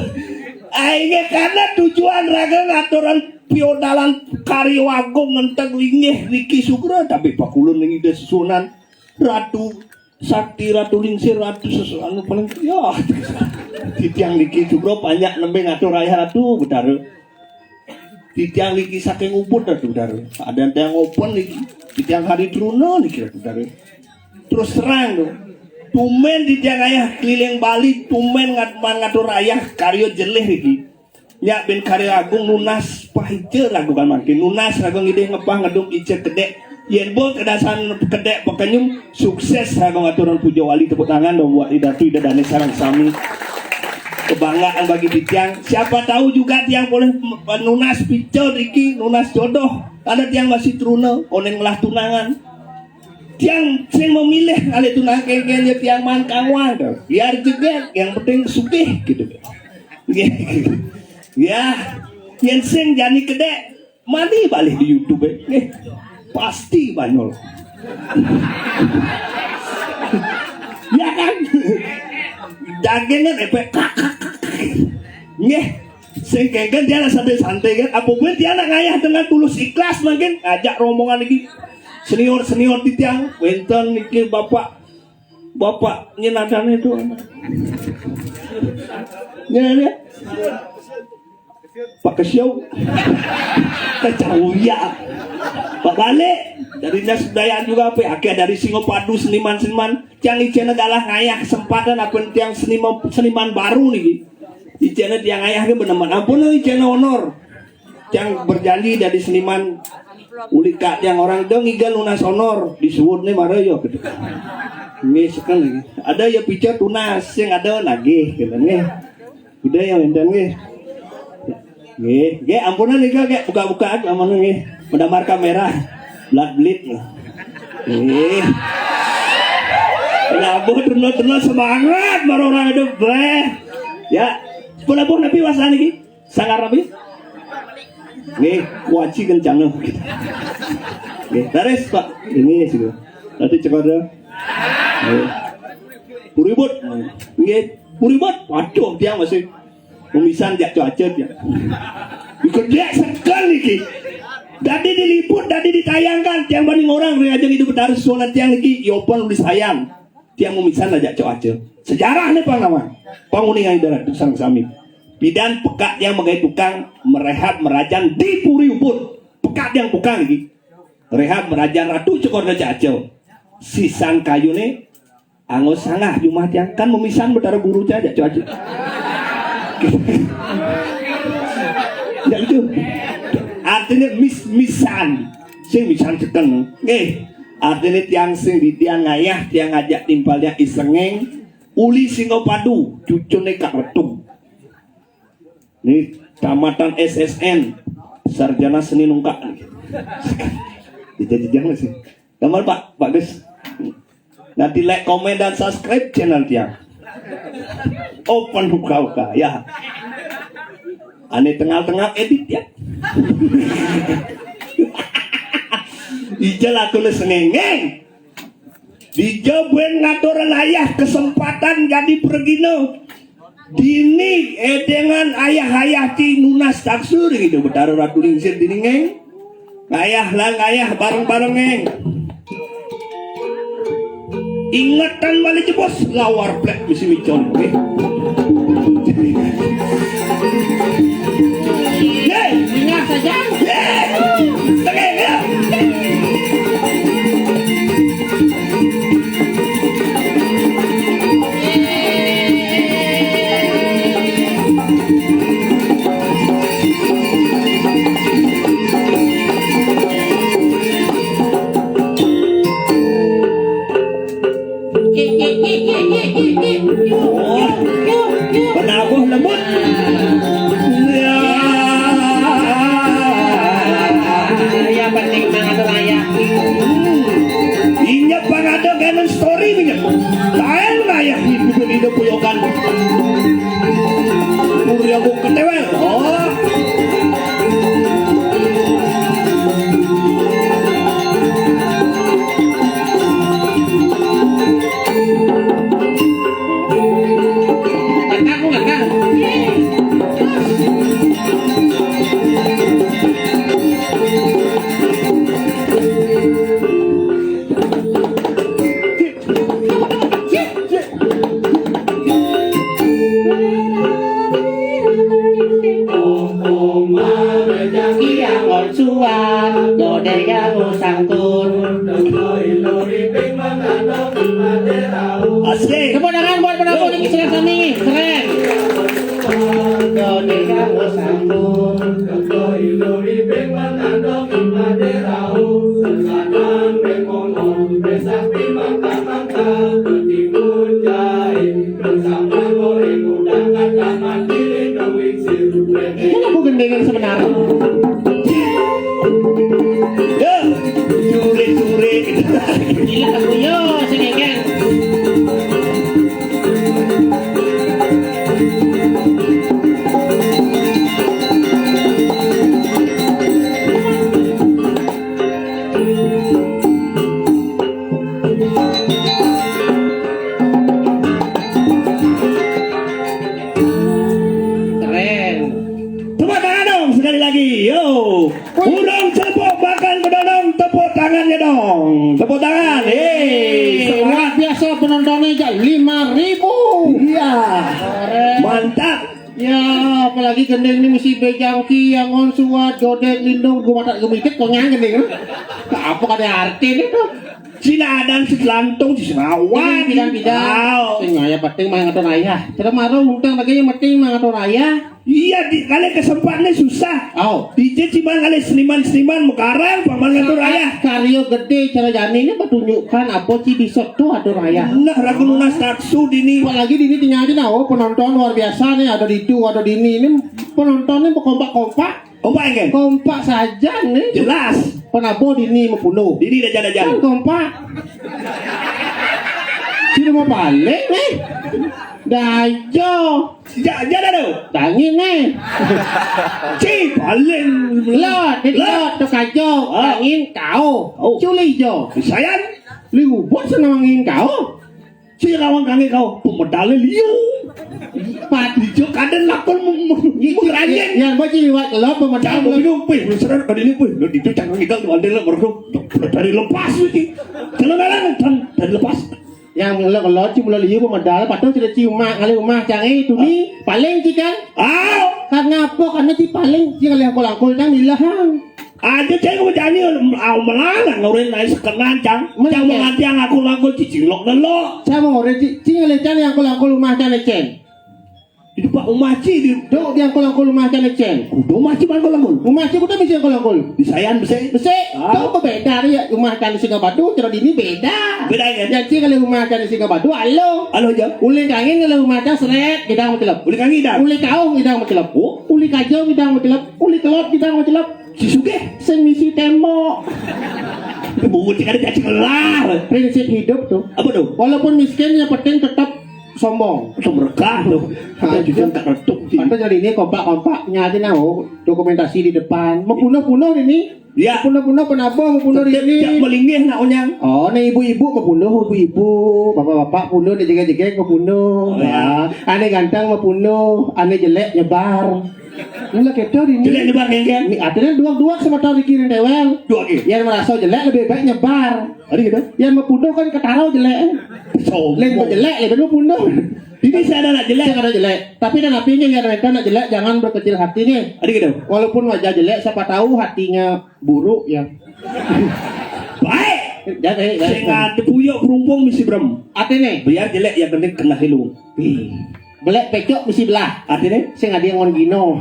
aingnya karena tujuan raga ngaturan piodalan Kariwagung ngenteng lingih Riki Sugro tapi pakulun ini dia susunan Ratu Sakti, Ratu Lingsir, Ratu sesuatu paling ya. Titiang Riki Sugro banyak nembe ngatur raya Ratu Betara. Titiang Riki saking ubud Ratu Betara. Ada yang open lagi. Titiang hari Truno nih Betara. Terus terang tuh. Tumen titiang ayah keliling Bali, tumen ngatur raya karyo jeleh Riki. Ya ben karyo agung nunas pahije ragu kan makin nunas ragu ngide ngepah ngedung ice kedek. Yen bo kedasan kedek pekenyum sukses ragu ngaturan puja wali tepuk tangan dong buat idatu ida dan sarang sami. Kebanggaan bagi titiang. Siapa tahu juga tiang boleh nunas picel Riki, nunas jodoh. Ada tiang masih truna, konen melah tunangan. Tiang sing memilih ale tunangan kengken ya tiang man kangwang tuh. Biar juga yang penting sugih gitu. Ya, yang sing jani kedek mandi balik di YouTube pasti banyol. Ya kan? Dagingnya efek Nggih, sing kengken dia santai-santai kan. Apa gue dia ngayah dengan tulus ikhlas mungkin ajak rombongan lagi senior di tiang. Wenten niki bapak nyenadan itu. Nyenadan. Pak Kesyau Kecauya Pak Balik dari dinas budayaan juga apa akhirnya dari Singopadu seniman yang ijena adalah ngayah kesempatan apa yang seniman baru nih ijena yang ngayah ke beneman ampun ijena honor yang berjanji dari seniman ulika yang orang dong igal lunas honor disebut nih marah yo gitu ini sekali ada ya pica tunas yang ada lagi gitu nih udah yang enten nih. Nggih, ampunan nih Kak, buka-bukaan aman nggih. Mendamar kamera. Blood bleed. Nggih. Labuh terus semangat baru orang hidup bleh. Ya, sepuluh nabi wasan iki. Sangar nabi. Nggih, kuaci kencang gitu. Nggih, taris Pak. Ini sih. Nanti cekor dah. Nggih. Puribut. Nggih, puribut. Waduh, dia masih pemisahan jak cuaca dia. Dikerja sekali ki. Tadi diliput, tadi ditayangkan. Tiang banding orang reajen hidup Betara suara tiang lagi. Yopan nulis sayang. Tiang pemisahan aja cuaca. Sejarah nih nama. Penguningan darat sang sami. Bidan pekat yang menggait tukang merehab merajan di Puri Ubud. Pekat yang bukan lagi. Rehab merajan Ratu Cokor Caco. Sisan kayu nih. Angos sangah Jumat yang kan memisahan Betara guru aja cuaca. Ya itu artinya misan sing misan ceken artinya tiang sing di tiang ngayah tiang ngajak timpalnya isengeng uli Singopadu cucune Kak Retung ini tamatan SSN sarjana seni nungkak dijajang sih gambar Pak Gus nanti like komen dan subscribe channel tiang open buka ya aneh tengah-tengah edit ya ijal aku lesengeng dijobuen ngatur ayah kesempatan jadi pergino dini dengan ayah-ayah ti nunas taksur gitu Betara Ratu Lingsir diningeng ayah lang ayah bareng-bareng ngeng ingatan balik bos lawar plek misi micon Ingat saja. bukan tewel. Oh. Asik. Tepuk tangan buat penabur yang kesian kami. Keren. Ini lagu gendengan sebenarnya. Ya. Sore-sore. Gila aku yo, sengengeng. Tepuk tangan dong sekali lagi. Yo. Urang celepok bakal bedonong tepuk tangannya dong. Tepuk tangan. Hei. Luar biasa penontonnya aja 5.000. Iya. Keren. Mantap. Ya, apalagi gendeng ini mesti bejangki yang on suat jodet lindung gua mata gemikit kok nyang gendeng. Apa kata arti itu? Cina dan selantung di Serawan. Pidan-pidan. Sing aya penting mah ngatur raya. Terus maro undang lagi yang penting mah ngatur raya. Iya, di kali kesempatannya susah. Oh, DJ cuma kali seniman-seniman mekarang paman ngatur raya. Karyo gede cara jani ini pertunjukan apa sih bisa tuh atur raya. Nah, ragu lunas taksu dini. Apalagi di ini tinggal aja nah, penonton luar biasa nih ada di itu ada di ini penontonnya kompak-kompak. Kompak kan? Kompak saja nih. Jelas. Penabo di ini mepuluh. Dini dah Kan jalan-jalan. kompak. Sini mau balik nih. Dajo. Jalan dong. Dangin nih. Cik, paling Lot, tuh kajo. Dangin kau. Oh. Culi jo. sayang. Liu buat senangin kau. Cik kawan kami kau pemedalnya liu. Pat. Dijo kadang lakon mengeranyeng. Yang baca liwat lo pemedal. Jangan bingung, pih, lu serang kali ini, pih, lu itu jangan ngidal, lu ada baru dari lepas itu, jalan-jalan dan lepas. Yang lo cuma liu pemedal. Patut sudah cium mak kali rumah canggih itu nih paling sih kan. Karena apa? Karena si paling sih kali aku lakukan yang dilahang. Ada cewek berjani melarang ngurin naik sekenan cang, cang menganti yang aku lakukan cicilok dan lo. Saya mau ngorek sih kali yang aku lakukan rumah canggih cen. Itu Pak Umaci di Dok dia aku lakukan rumah canggih cen. kudu Umaci man ko lakukan. Rumah canggih udah bisa aku lakukan. Disayan bese. Besi, tahu beda ya rumah canggih Singapura cara ini beda. Beda kan? Yang sih kalau rumah canggih Singapura, halo. Halo aja. Uli kangen kalau rumah canggih seret kita mau celap. Boleh kangi dah. Uli kau kita mau celap. Uli kajau kita mau celap. Uli telur kita mau celap. Si Suge. Sing misi tembok. Bungut kada jadi kelar. Prinsip hidup tuh. Apa tuh? Walaupun miskin yang penting tetap sombong. Itu berkah loh. Ada juga tak retuk. Atau jadi ini kompak-kompak nyari nahu dokumentasi di depan. Mau punuh ini. Ya. Punuh kenapa mau punuh di Tidak ini? melingih nak onyang. Oh, nih ibu-ibu mau punuh, ibu-ibu, bapak-bapak punuh, dia jegek-jegek mau punuh. Oh, ya. Ane ganteng mau punuh, ane jelek nyebar. Ini kita di Jelek ini. nyebar geng-geng. Ini artinya dua-dua sama tahu dikirim dewel. Dua lagi. Yang merasa jelek lebih baik nyebar. Ada gitu. Yang mau punuh kan ketaruh jelek. Lain mau jelek, lebih mau punuh. Ini saya ada nak jelek. Jelek ada jelek. Tapi kan apinya yang mereka nak jelek jangan berkecil hati nih. Ada gitu. Walaupun wajah jelek, siapa tahu hatinya buruk ya. Baik. Jadi, Saya ngadu puyok berumpung misi berem. artinya Biar jelek yang penting kena hilung. belek pecok mesti belah. Artinya Sing ada yang ngon gino.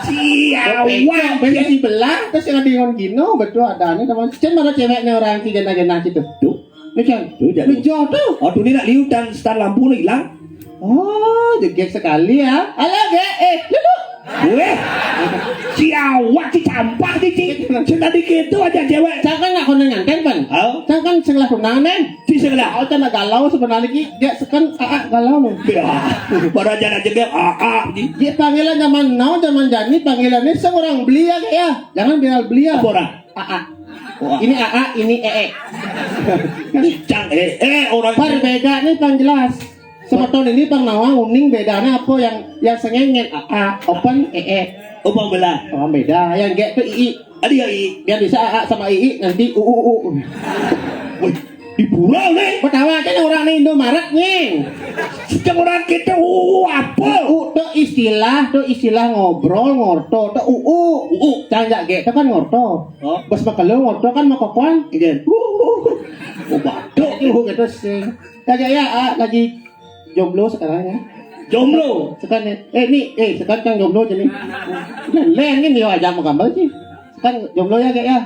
siawang. Pecok mesti belah, terus yang ada yang ngon gino, betul ada nih teman. Cen mana ceweknya orang si gena-gena situ. Tuh. Nih Cen, Tuh, jadi. nih tuh. Oh, tuh ini nak liu dan star lampu nih hilang. Oh, jegek sekali ya. Halo, duduk. Weh, siawak si campak di cik. Tadi gitu aja cewek. Jangan nak kau nganten pan. Oh. Jangan sebelah tunangan nen. Di sebelah. Oh, cana galau sebenarnya ki. Dia sekan galau nih. Pada jalan aja di. Dia panggilan zaman now zaman jani panggilannya seorang belia ya. Jangan bilang belia. Bora. Ini ini Cang orang. Berbeda nih pang jelas. Sebetulnya ini pang nawang uning bedanya apa yang sengengen open Opang belah. Oh beda. Yang G itu ii. Ada ya i. Dia bisa sama ii nanti Wih, di pulau nih. Pertama kan orang nih Indomaret nih. Setiap orang kita apa? Itu istilah ngobrol ngorto itu canjak ge itu kan ngorto. Oh. Bos makalo ngorto kan makokuan. Iya. Batuk gitu sih. Ya lagi jomblo sekarang ya. Jomblo. Sekarang sekarang kan jomblo jadi. Len kan dia aja mau gambar sih. Sekarang jomblo ya kayak ya.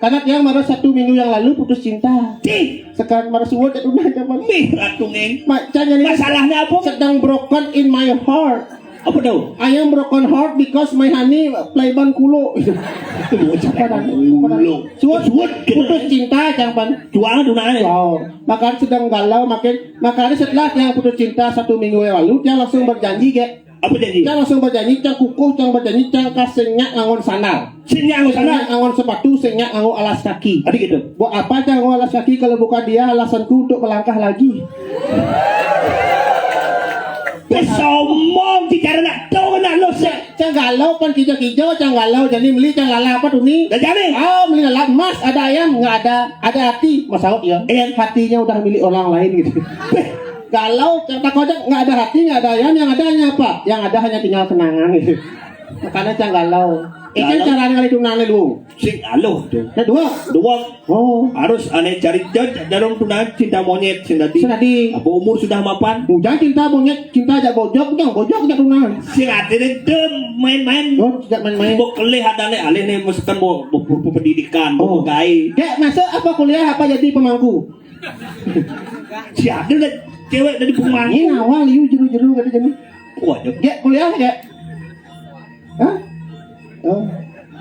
Karena dia baru 1 minggu yang lalu putus cinta. Sekarang baru suwot itu udah zaman. Ratungeng. Jadi Masalahnya apa? sedang broken in my heart. Apa tahu? I am broken heart because my honey playban kulo. Suwot putus cinta jangan Jualan tunangan. wow. Makanya sedang galau makanya setelah dia putus cinta 1 minggu yang lalu dia langsung berjanji kayak Apa jadi? dia langsung berjanji cang kukuh cang berjanji cang kasengnya ngangon sandal. Sini aku sana. Ngangon sepatu sengnya ngangon alas kaki. Ada gitu. Buat apa cang ngangon alas kaki kalau bukan dia alasanku untuk melangkah lagi. Somong bicara nak tahu nak lo se. Cang galau pan kijo cang galau jadi beli cang lala apa tuh nih? Dah jadi. Oh beli lala emas ada ayam nggak ada hati masalah ya. Hatinya udah milik orang lain gitu. Galau kata kocak nggak ada hati nggak ada ayam yang ada hanya apa? Yang ada hanya tinggal kenangan gitu. Makanya cang galau. Ini caranya kali tunangan lu. Sing aloh tuh. Nah dua. Oh. Harus aneh cari dalam tunangan cinta monyet sing tadi. Tadi. Apa umur sudah mapan? Jangan cinta monyet, cinta aja bojok aja tunangan. Sing ade dem main-main. Oh, tidak main-main. Bok kelih hadane alih nih masukan mau pendidikan, mau gai. Dek, masuk apa kuliah apa jadi pemangku? Siapa dah cewek dari pemangku? Ini awal liu jeru kata jadi. Waduh. Dek kuliah dek. Hah? Oh.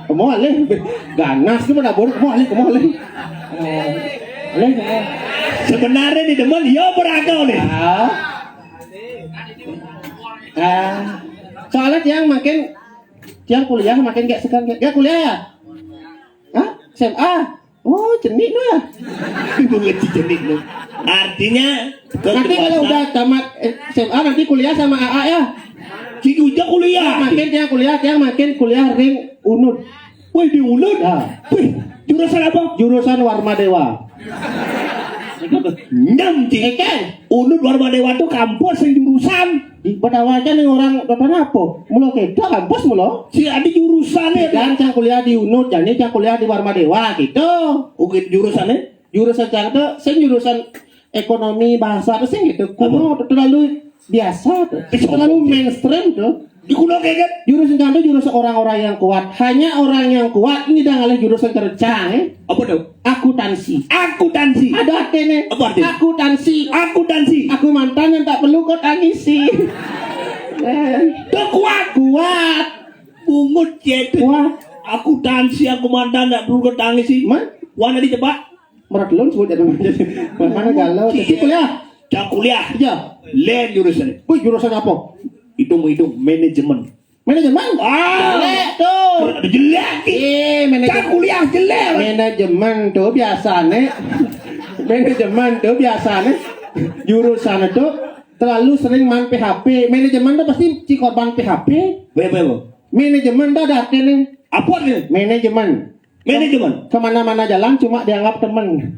Kamu alih. Ganas tu pada bodoh. Kamu alih. Alih. Sebenarnya di depan dia beragau nih. Soalnya tiang kuliah makin kayak sekarang kayak kuliah ya? Hah? SMA? Oh, jenik lu ya? Ibu ngerti jenik lu. Artinya nanti kalau udah tamat SMA nanti kuliah sama AA ya? Cikgu juga kuliah. Makin kuliah ring UNUD. Wih di UNUD? Ya. Wih, jurusan apa? Jurusan Warma Dewa. Nyam cik. Kan? UNUD Warma Dewa itu kampus yang jurusan. Pada wajan yang orang dotan apa? Mula kita kampus mula. Si ada jurusannya. Dan cang kuliah di UNUD, jadi cang kuliah di Warma Dewa gitu. Oke jurusannya? Jurusan cang itu, saya jurusan ekonomi bahasa itu sih gitu. Kuno terlalu biasa tuh. Terlalu mainstream tuh. Di kuno kayak kan? Jurusan cang itu jurusan orang-orang yang kuat. Hanya orang yang kuat ini dah ngalih jurusan kerja. Apa tuh? Akuntansi. Ada artinya. Apa artinya? Akuntansi. Aku mantan yang tak perlu kau tangisi. Tuh kuat. Pungut jadi. Kuat. Akuntansi aku mantan tak perlu ketangisi. Wana dijebak. Merat sebut ada mana galau. Jadi kuliah. Jangan kuliah. Iya. Lain jurusannya. Wih jurusan apa? Hitung manajemen. Manajemen. Jelek tuh. Jelek. Jangan kuliah jelek. Manajemen tuh biasanya. Jurusan itu terlalu sering main PHP. Manajemen tuh pasti si korban PHP. Bebo. Manajemen tuh ada artinya. Apa nih? Manajemen. Kemana-mana jalan cuma dianggap temen.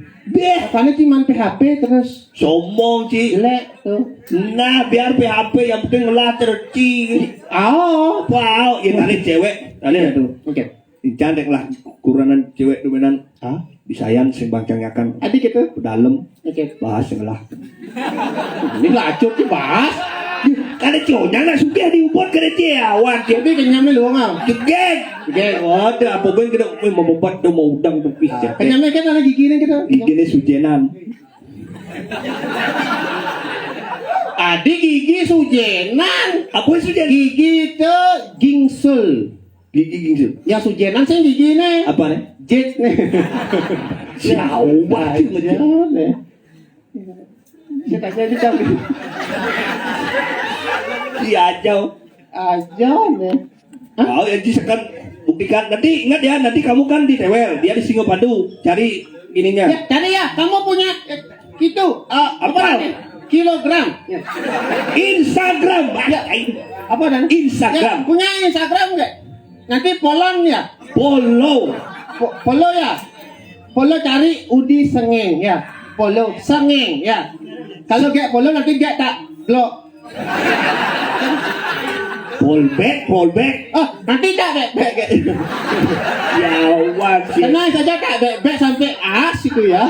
Karena cuma PHP terus. Sombong Ci. Jelek tuh. Nah biar PHP yang penting ngelah terci. Wow. Ya tadi cewek. Tadi tuh. Oke. Cantik lah kuranan cewek dominan. Disayang sing bangcangakan. Adik gitu. Ke dalam. Oke. Bahas yang lah. Ini lacut sih bahas. Kada cowoknya nak suka diubot kada ciawan. Tapi kenyamnya lu ngau. Jegek. Ada apa ben kada mau membuat do mau udang do pisah. Kenyamnya kan ada gigi nih kita. Gigi sujenan. Adik gigi sujenan. Apa sujen? Gigi itu gingsul. Gigi gingsul. Ya sujenan sih gigi nih. Apa nih? chết này. Xạo quá chứ mà chứ. Này. Saya tak jadi tahu. Si Ajau. Aja nih. Oh, ya kan buktikan. Nanti ingat ya, nanti kamu kan di Tewel, dia di Singopadu. Cari ininya. Ya, cari ya, kamu punya gitu. Apa? namanya? Kilogram. Ya. Instagram. Ya. Apa dan? Instagram. Ya, punya Instagram enggak? Nanti follow ya. Follow. Follow ya. Follow cari Udi Sengeng ya. Follow Sengeng ya. Kalau gak follow nanti gak tak blok. Fallback. Oh, nanti tak back. Ya wajib. Tenang saja tak back sampai as itu ya.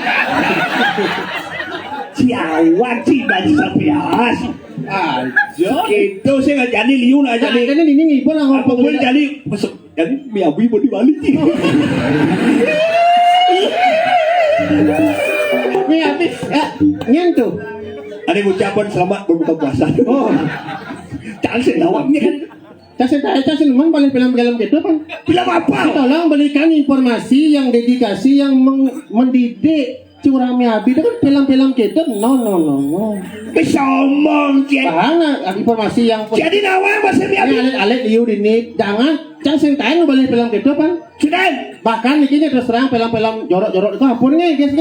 Si wajib baju sampai as. Aja. Gitu saya nggak jadi liu lah jadi. Jadi ini ngibul lah Apa boleh jadi masuk jadi miawi mau dibalik. Ini habis ya nyentuh. Ada yang ucapan selamat berbuka puasa. Oh, Jangan senawangnya kan. Saya senang paling film-film gitu kan. Bilang apa? Tolong berikan informasi yang dedikasi yang mendidik curang miabi itu kan film-film gitu. No. Bisa omong Cien. Bahana informasi yang Jadi nawang masih ini miawi. alit-alit liu ini jangan sing tahu balik film gitu kan. Sudah. Bahkan ini terus terang film-film jorok-jorok itu ampunnya guys.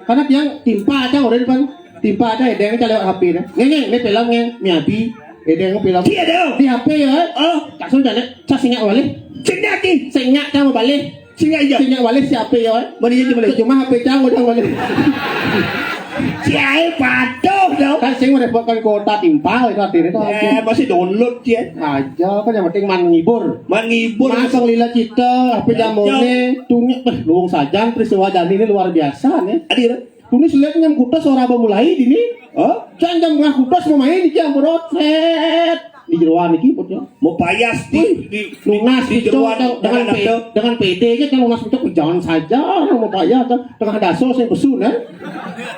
Karena yang timpa aja udah depan. Timpa aja ada yang lewat HP nih. Ini filmnya miabi. Ada yang film Dia dong. di HP ya. Oh, tak sudah nih. Saya singat balik. Cina ki. Singat kamu balik. Singa iya. Singat balik si HP ya. Mana dia boleh? Cuma HP kamu udah balik. Si ai patuh dong. Kan saya mendapatkan kuota timpa itu artinya itu. Masih download Cien. Aja kan yang penting menghibur. Menghibur. Masang lila cita, HP jamone, tunyuk, luung sajan, peristiwa dan ini luar biasa nih. Adir. Tunis lihat yang kutas suara memulai di ini. Oh, jangan jam kutas mau main di jam berotret di jeruan ini putnya. Mau payas di Lunas di itu jeruan dengan PD nya kan lunas itu jangan saja mau payah dengan daso sing pesun kan.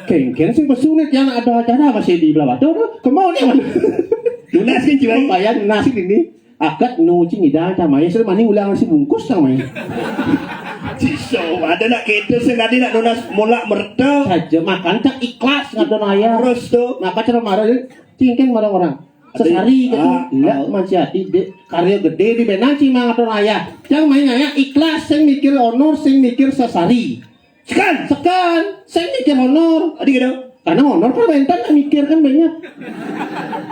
Kengken sing pesun yang ada acara masih di belah batu kemau nih. Lunas kan jiwa. Payah lunas ini. Akad nu cing ida camanya sel maning ulang si bungkus namanya. So, ada nak kita sengaja nak nunas mulak merta. Saja makan tak ikhlas ngadon ayah. Terus tuh. Maka cara marah cingken marah orang. Sesari gitu. Enggak masih hati karya gede di benang cing ngadon ayah. Yang main ayah ikhlas sing mikir honor sing mikir sesari. Sekan. Sing mikir honor. Adik gitu. Karena honor permentan mikir kan banyak.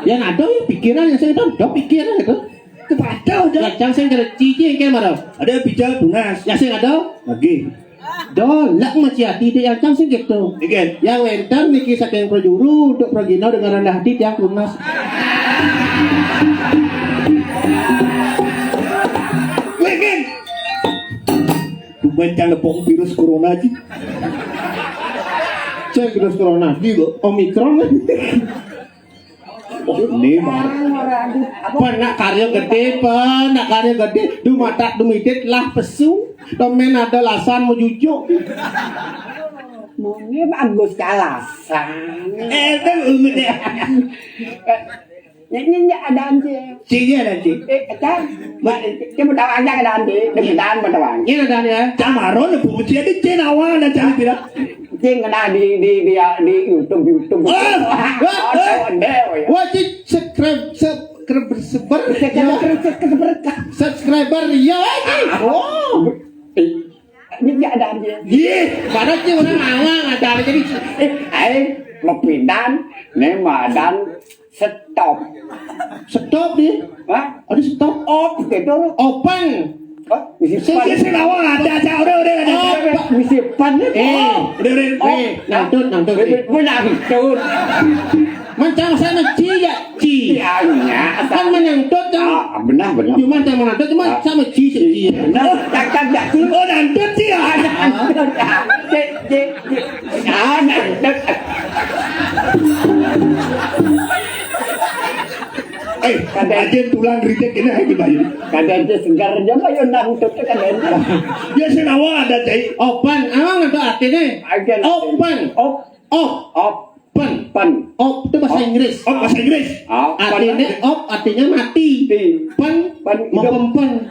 Yang ada ya pikiran yang saya ada pikiran itu. Kepada dah. Yang sing cici yang marah. Ada bicara tunas. Yang sing ada Lagi. dolak masih hati dia yang sing gitu. Again. Yang wentan niki saking projuru untuk progino dengan rendah hati yang lunas. Again. Tumen jangan lepong virus corona aja. Cek virus corona gitu. Omikron. Oh, ini mah. Nak karya gede, du mata du midit lah pesu. Domen ada lasan mau jujuk. Mungkin bagus kalasan. Kan umur deh. Nyanyi ada anjing. Cinya nanti. Kan, cuma tahu aja ada anjing, dengan bertawan. Ini ada ya. Camaron le puji ada cina awal dan cina bilang. Cing kena di YouTube. Wajib subscriber ya. Oh. Ini ada anjing. Iya. Padahal sih orang awang ada jadi Mapindan, nemadan, stop dia. Hah? Ada stop Off gitu. open. Saya cina awal ada udah ada. Misi pan. Udah. Nantut. Menang tuh. Macam saya ci ya ci. Siangnya. Kan menyangkut Ah, benar. Cuma saya menantut cuma sama ci. Benar. Tak. Oh nantut sih ya. Aja tulang ritek ini lagi bayu. Kadang segar aja kayak nangkut kadang. Ya senawa ada cai. Open, emang ada artinya? Open. Open. Pan. Op itu bahasa Inggris. Oh bahasa Inggris. Artinya op artinya mati. Pen Pan mau pempen.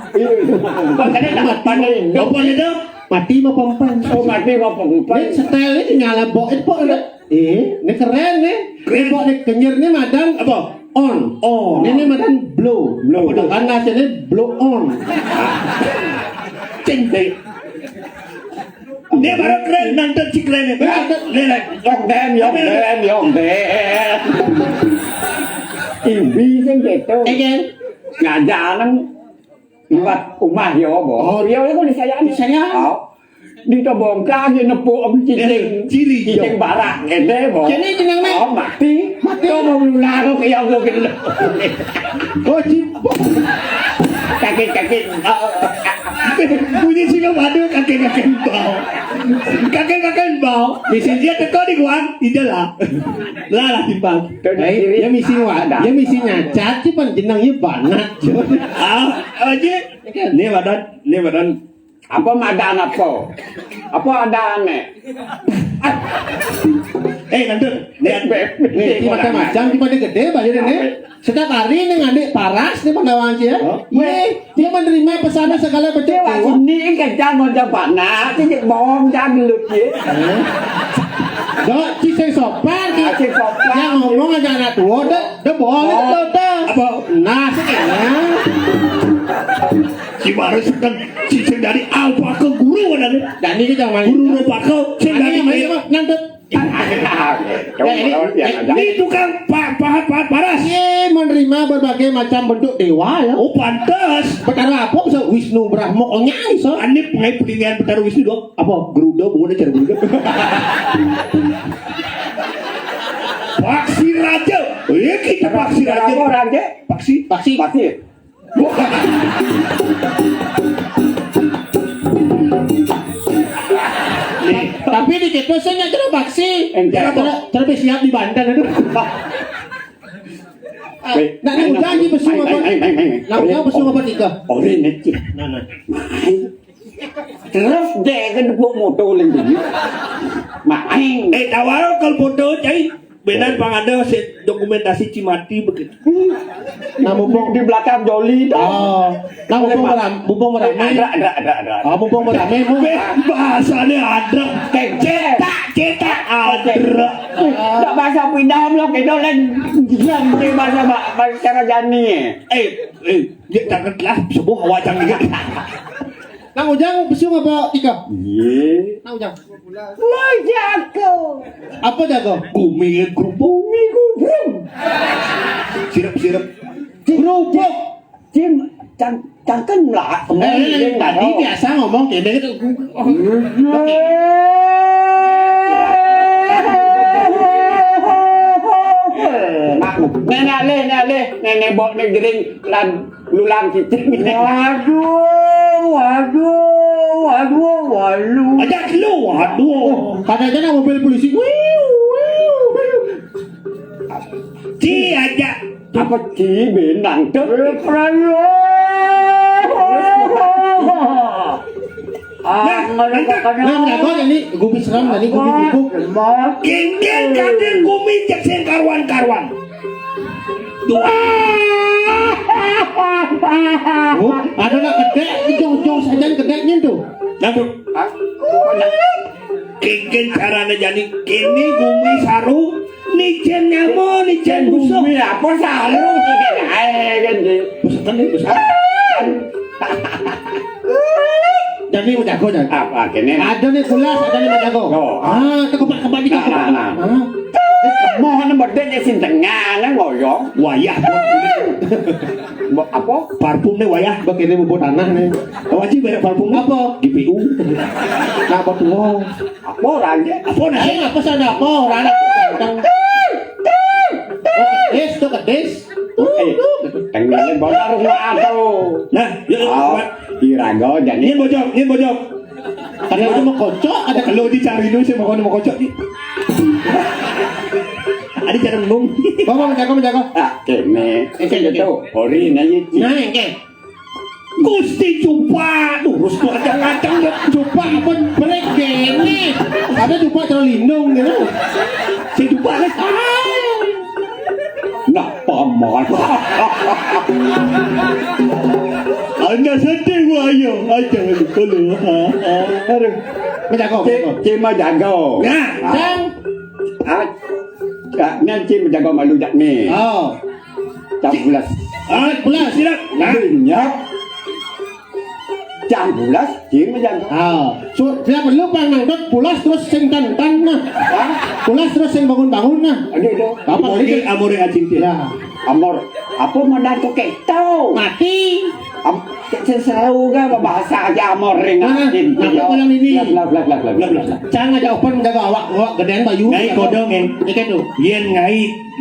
Pan kadang pan. Apa itu? Mati mau pompan. Oh mati mau pengumpan. Ini setel ini nyala bok itu bok. Ini keren nih. Ini bok ini kenyir nih madan apa? On. Oh. Ini madan blow. Blow. Kan hasilnya blow on. Cing deh. Dia baru keren nonton si keren ini. Lihat. Yong đen. Ibi kan gitu. Again. Ngajaran buat umah ya apa? Oh, dia itu disayang. Oh. Đi cho bồn ca như nó phụ ông chị tình bà cái đấy bỏ. Jadi jenang nih. Oh mati. Cho mau la có cái ông cái Oh cip. Kakek. Bunyi singa waduh kakek bau. Kakek bau. Misi dia teko di gua, tidak lah. Lah timbang. Ya misi wadah. Ya misi nyacat sih pan jenangnya banget. Aja. Nih badan. Apa madan apa? Apa ada aneh? Nanti lihat Nih, ini macam-macam, cuma dia gede bayarnya nih. Setiap hari nih ngadik paras nih Pandawan sih ya. Dia menerima pesanan segala bentuk. Ini kan jangan coba nak, ini bom jangan lucu. Dok, ciseng sopan ki. Ciseng sopan. Yang ngomong aja anak tua, dah bohong itu dah. Apa? Nah, sekian. Si baru kan ciseng dari apa ke guru ada nih. Dan ini jangan Guru apa kau? Ciseng dari ngantet. Ini tukang pahat paras. Ye menerima berbagai macam bentuk dewa ya. Oh pantas. Betara apa bisa Wisnu Brahma oh nyai so. Anip ngai pelingan Betara Wisnu dong. Apa Garuda bunga cara Garuda. Paksi Raja. Iya kita Paksi Raja. Apa raja? Paksi. Paksi. Tapi di kita saya kena paksi. Terus siap di Banten itu. Nah, ini udah aja bersih apa? Nah, bersih apa tiga? Orang itu. Nah. Terus dia kan buat motor lagi. Main. Tawar kalau foto cai benar pangada dokumentasi Cimati begitu. Nah, mumpung Di belakang Joli. oh, nah mumpung merame. Ada. Oh, mumpung merame mu. Bahasanya ada. Cetak ada. Tak bahasa pindah lo kita lain diam di bahasa Rajani. Dia takutlah sebuah wajang gitu. Nah, ujang bersih apa tiga? Ye. Nah, ujang. Lo jago. Apa jago? Bumi kerupuk. Sirap. Kerupuk. Cangken lah. Tadi biasa ngomong kayak gitu. Nenek bawa negeri lulang cicing. Waduh. Ajak keluar. Waduh. Kadang-kadang mobil polisi. Ci aja. Apa ci benang tuh? Nah, jago ini gumi seram tadi gumi kerupuk. Genggen kader gumi jaksen karwan. Oh, ada nak kedek, jong saja kedeknya tuh. Nangkut. Genggen caranya jadi kini gumi saru. Nijen nyamo, nijen busuk. Bumi apa salu cikin ae kan gitu. Busukan nih, busuk. Jadi mau jago jangan. Apa kene? Ada nih kulas, ada nih mau jago. Itu kepak di kaki. Mohon berdek sin tengah nang ngoyo. Wayah. Apa? Parfum nih wayah. Begini bubur tanah nih. Wajib banyak parfum Apa? GPU. Nah, apa tuh? Apa orang je? Apa nah? Apa sana apa? Orang ganteng. Tuh kedes. Tengah bola rumah tuh. Nah, Oh, irago jadi. Ini bojok. Ada yang mau kocok, ada Kalau dicari dulu sih mau kocok nih. Ada cara ngomong. Bawa menjago. Ah, kene. Itu tuh. Ori nanya. Nah, yang Gusti coba lurus tuh kacang-kacang ya. Coba apa break gini. Ada coba terlalu lindung gitu. Si coba lah. Nah, paman. Anda dah sedih ayo aja kalau Aduh. Menjaga. Cik menjaga. nah Cang. Nanti menjaga malu jak ni. Oh. Jam 11. Bulas. silap nah Minyak. Jam 11 cik menjaga. So, dia perlu pang nangdot pulas terus sing tan nah. Pulas terus sing bangun-bangun nah. Aduh. Bapak amore amore acing dia Lah, Amor. Apa mandan kau ketau? mati. Selalu kan bahasa aja amor ringan. Apa malam ini? Lap. Cang aja open menjaga awak gedean bayu. ngai kodong en Ikan tu. yen ngai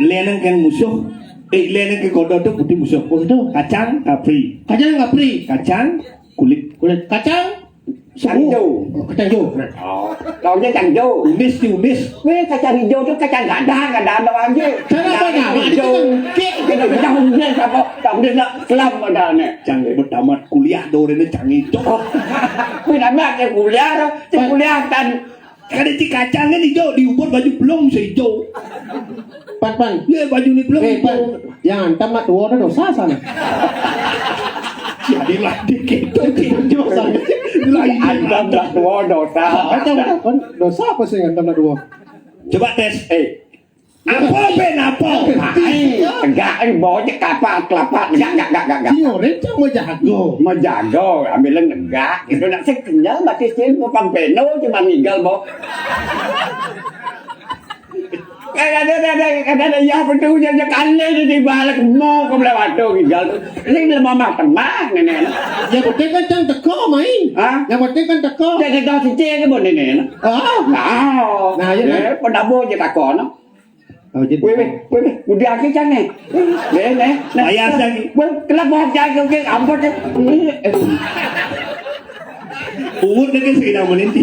lenang kan musuh lenang ke kodong tu putih musuh Oh itu. kacang apri Kacang nggak pri. kacang kulit Kulit kacang. Kacang hijau. Oh, kacang hijau. Oh, kalau dia kacang hijau. umis diumis Weh kacang hijau tu kacang gadang doang je. Cara apa nak? Hijau. Kita jauh dia apa? Tak boleh nak kelam ada ni. jangan bertamat kuliah dore ni jangan itu Weh nama dia kuliah tu. Dia kuliah kan. kada ci kacang kan hijau diubur baju belum sehijau Pan. ya baju ni belum Pan. Jangan tamat dua dah dosa sana. jadilah dikit dosa Ada dua dosa. Kan dosa apa sih yang tamat dua? coba tes Apa ben apa? Ai, Tegak ni bawa je kapal kelapa. Gak. Tio rencang mau jago. Menjaga, ambilin negak. Itu nak saya kenyal, mati sini mau pampeno cuma minggal bawa. Kadang-kadang ya betul je kali di balik mau kau lewat tu minggal. Ini lemah mah nenek. Yang penting kan cang teko main. Ha? Yang penting kan teko. Jadi kau si cek ke bon nenek. Ah. Nah, ya. Pendabo je takon. Oh jadi. Weh, udah akhir kan ni. Ni. Ayah lagi. Weh, kelab bawa jaga ke ampun. Umur dengan segala menenti.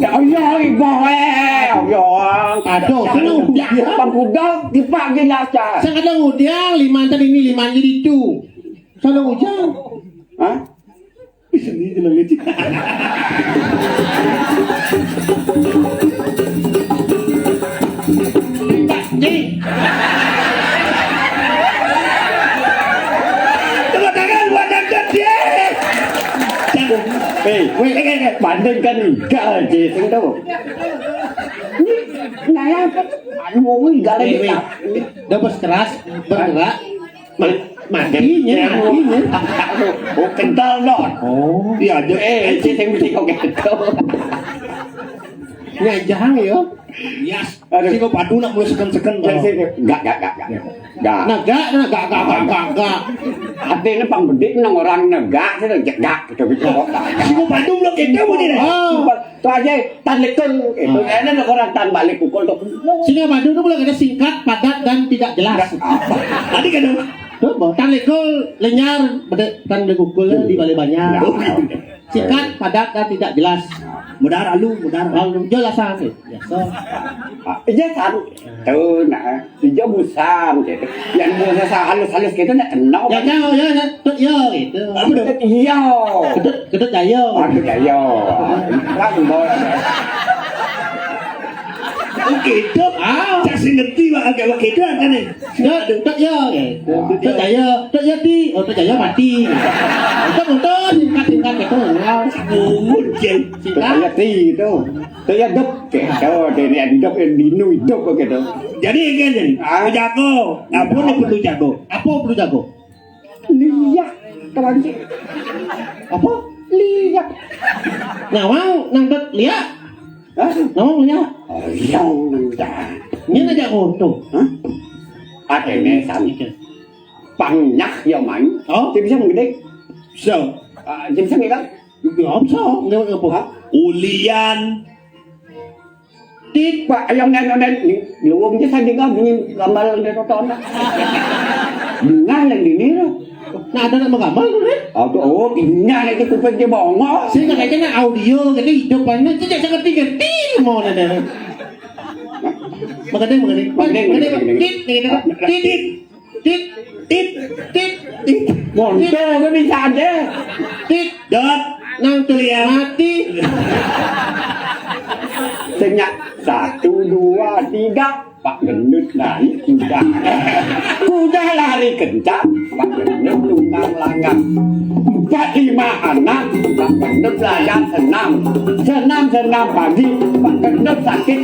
Ya, ibu ya. Aduh, senang udah. Pangkuda dipagi laca. Saya kadang udah lima tadi ini lima jadi itu. Senang hujan. Hah? Bisa ni jelang lecik. Tepuk tangan buat Dr. dia. Banding kan igal je tu. Naya apa? Mau igal lagi. Dapat keras bergerak. Matinya. Oh, kental not. Oh. Ya, Cik mesti kau kental. Ini jangan ya. yes. Si kau padu nak mula sekan-sekan. Gak. Gak. Hati ni pangbedik nang orang negak tu gak gitu gitu. Si kau padu mula kita pun ni. Oh. Tu aja tan lekun itu ada orang tan balik pukul tu. Sehingga madu itu boleh ada singkat, padat dan tidak jelas. Tadi kan Tuh, tan lekul lenyar, tan lekul di balik banyak. Singkat, padat dan tidak jelas. mudar alu. Lalu jelasan ya. So, Iya kan, tu nak hijau busam gitu. Yang busa halus-halus gitu nak kenal. ya jauh ya, tuh ya itu. Iya. Kedut jaya. Aku jaya. Lagu bola. Okey, tu. Cak si ngerti wak agak wak itu kan ni. Tuh ya, tuh jaya di, tuh jaya mati. Itu betul singkat itu. Umur je. Saya ti tu. Saya dok ke. Tahu dia ni dok di nu dok gitu. Jadi kan jadi. Jago. Apa ni perlu jago? Apa perlu jago? Lihat kawan cik. Apa? Lihat. Nawang nang dot lihat. Hah? Nawang lihat. Oh, yang nanda. Ini aja tuh. Hah? Ada ni sami. Banyak yang main. Oh. Dia bisa menggede. So, Dia bisa ngilang. Không sao, nếu mà Hả? ulian. Tiếc quá, yang nên liệu ông chứ sao đi ngắm nhưng gambar dia tonton. Dengar lagi ni lah. Nah ada nak menggambar tu ni. Oh, tinggal lagi kuping dia bongok. Sehingga kayaknya audio, kayaknya hidupannya tidak sangat tinggi mau nada. Mengadeng. Tit. Montor ke bisa ada. Tit. Dot. Nang tulian mati. Senyak 1, 2, 3. Pak Gendut lari kuda. Kuda lari kencang. Pak Gendut yang langgar. 4-5 anak, Pak Gendep belajar senam pagi, Pak Gendep sakit.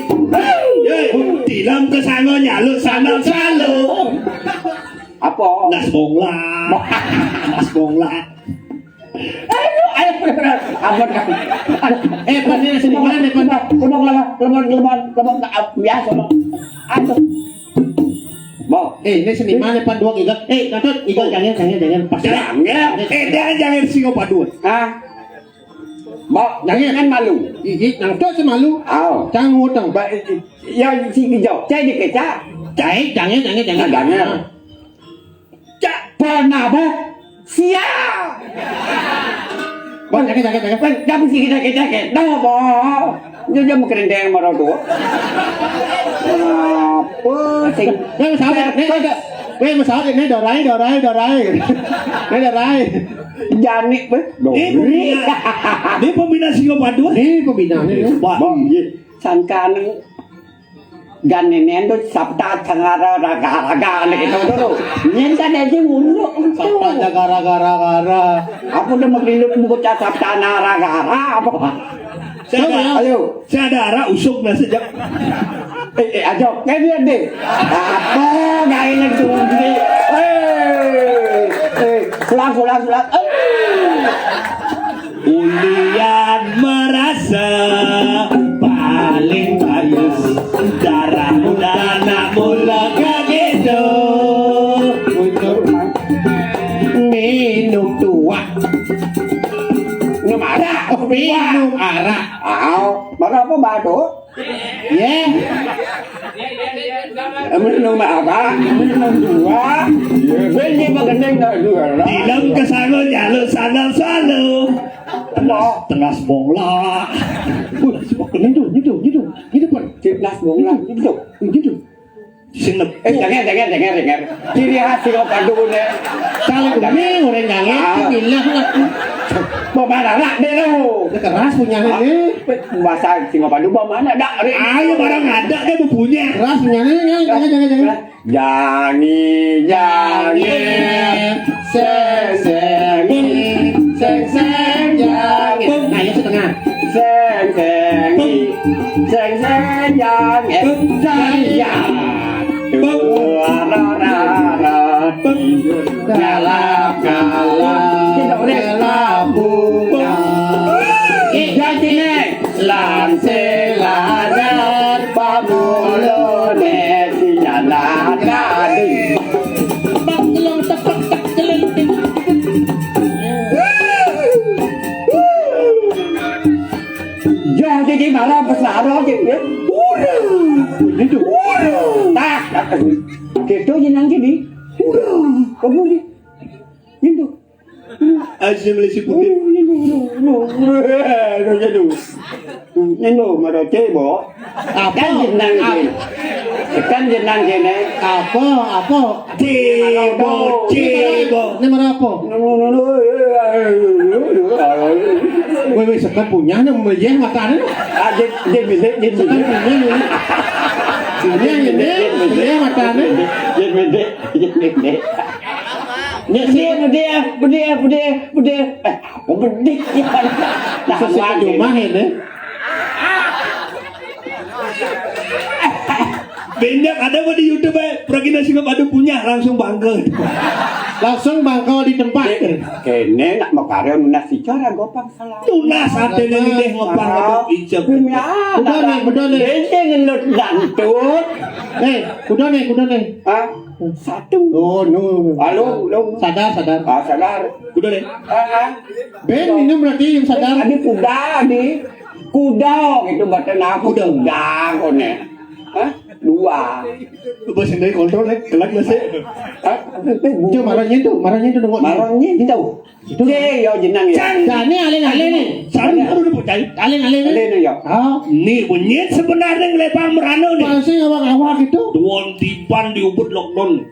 Di dalam kesana nyaluk sana selalu. Apa? Nas bongla. Nas bongla. Ayo, abot kan. Pan ini seniman pan. Lemon biasa. Ayo. Mau. Ini seniman pan dua igal. Nonton igal jangan pas. Jangan. Jangan singo paduan. Hah? Mau, jangan malu. Nonton semalu. Aw. Jangan ngutang. Yang si hijau, cai di kecap. Jangan. Jangan. Cak pernah apa? Siap. Jangan. Jangan si kita. Dah apa? Dia mau kerendeng marah tu. Apa sih? Masalah ini dorai. Ini dorai. Janik ber. Ini pembina singo paduan. Ini pembina ini. Bang, sangkan gan nenen tu sabta tangara raga gitu tu. Nyen kan aja mulu. Sabta gara. Apa dah maklum buku sabta nara apa? Ayo. Sadara usuk na sejak. Ajo, kayak dia. Apa gaya lagi tu? Pulang. Ulian merasa paling ayus, darah muda nak mula kagedo. Minum tua, Minum arak. minum arak. Marah apa batu? Yeah. Minum arak, minum dua. Beli makan dah dua. Dalam kesana jalur sana selalu. Tenas bongla. Gitu pan. Cipnas bonglang gitu. Sinep. Jangan. Ciri khas singo padu ni. Saling kami orang jangan. Gila lah. Bawa arak deh lo. Keras punya ini. Bahasa singo padu bawa mana dak? Ayo barang ada dia punya. Keras punya ini. Jangan. Seng jangan. Ayo setengah. Seng jangan. Dalam bunga. Jadi ni lanselangan pamulo nesi jalan kadi. Jadi malah besar aja ya. Itu. Tak. Kita jenang jadi. Kamu ni. Itu. Asyik Malaysia putih. Nó mà đồ chơi bộ Kan jenang kene Apa? Cebo. Ini mana apa? Woi, sekarang punya nih melihat makanan. Dia bisa Sekarang punya nih. Ini melihat makanan. Bude. Bedik ya. Sesuai rumah ini. Banyak ada di YouTube pergi nasi padu punya langsung bangga. Langsung bangkau di tempat. Kene nak makarya nasi cara gopang salah. Tunas ada yang deh ngopang ada ijab. Udah nih. Dia ngelut gantut. Udah nih. Ah, satu. Oh, no. Halo. Sadar. Ah, sadar. Udah deh. Ben minum berarti yang sadar. Adi kuda gitu badan aku kuda kone. Hah? 2. Bahasa dari kontrol kelak nasi. Itu marahnya itu nunggu. Marahnya gitu. Ye yo jenang ya. Nah, ini alih nih. Saru udah percaya. Alih Ini nih. yo. Nih bunyi sebenarnya ngelepang merano nih. Masih awak gitu. Duon tipan diubut lockdown.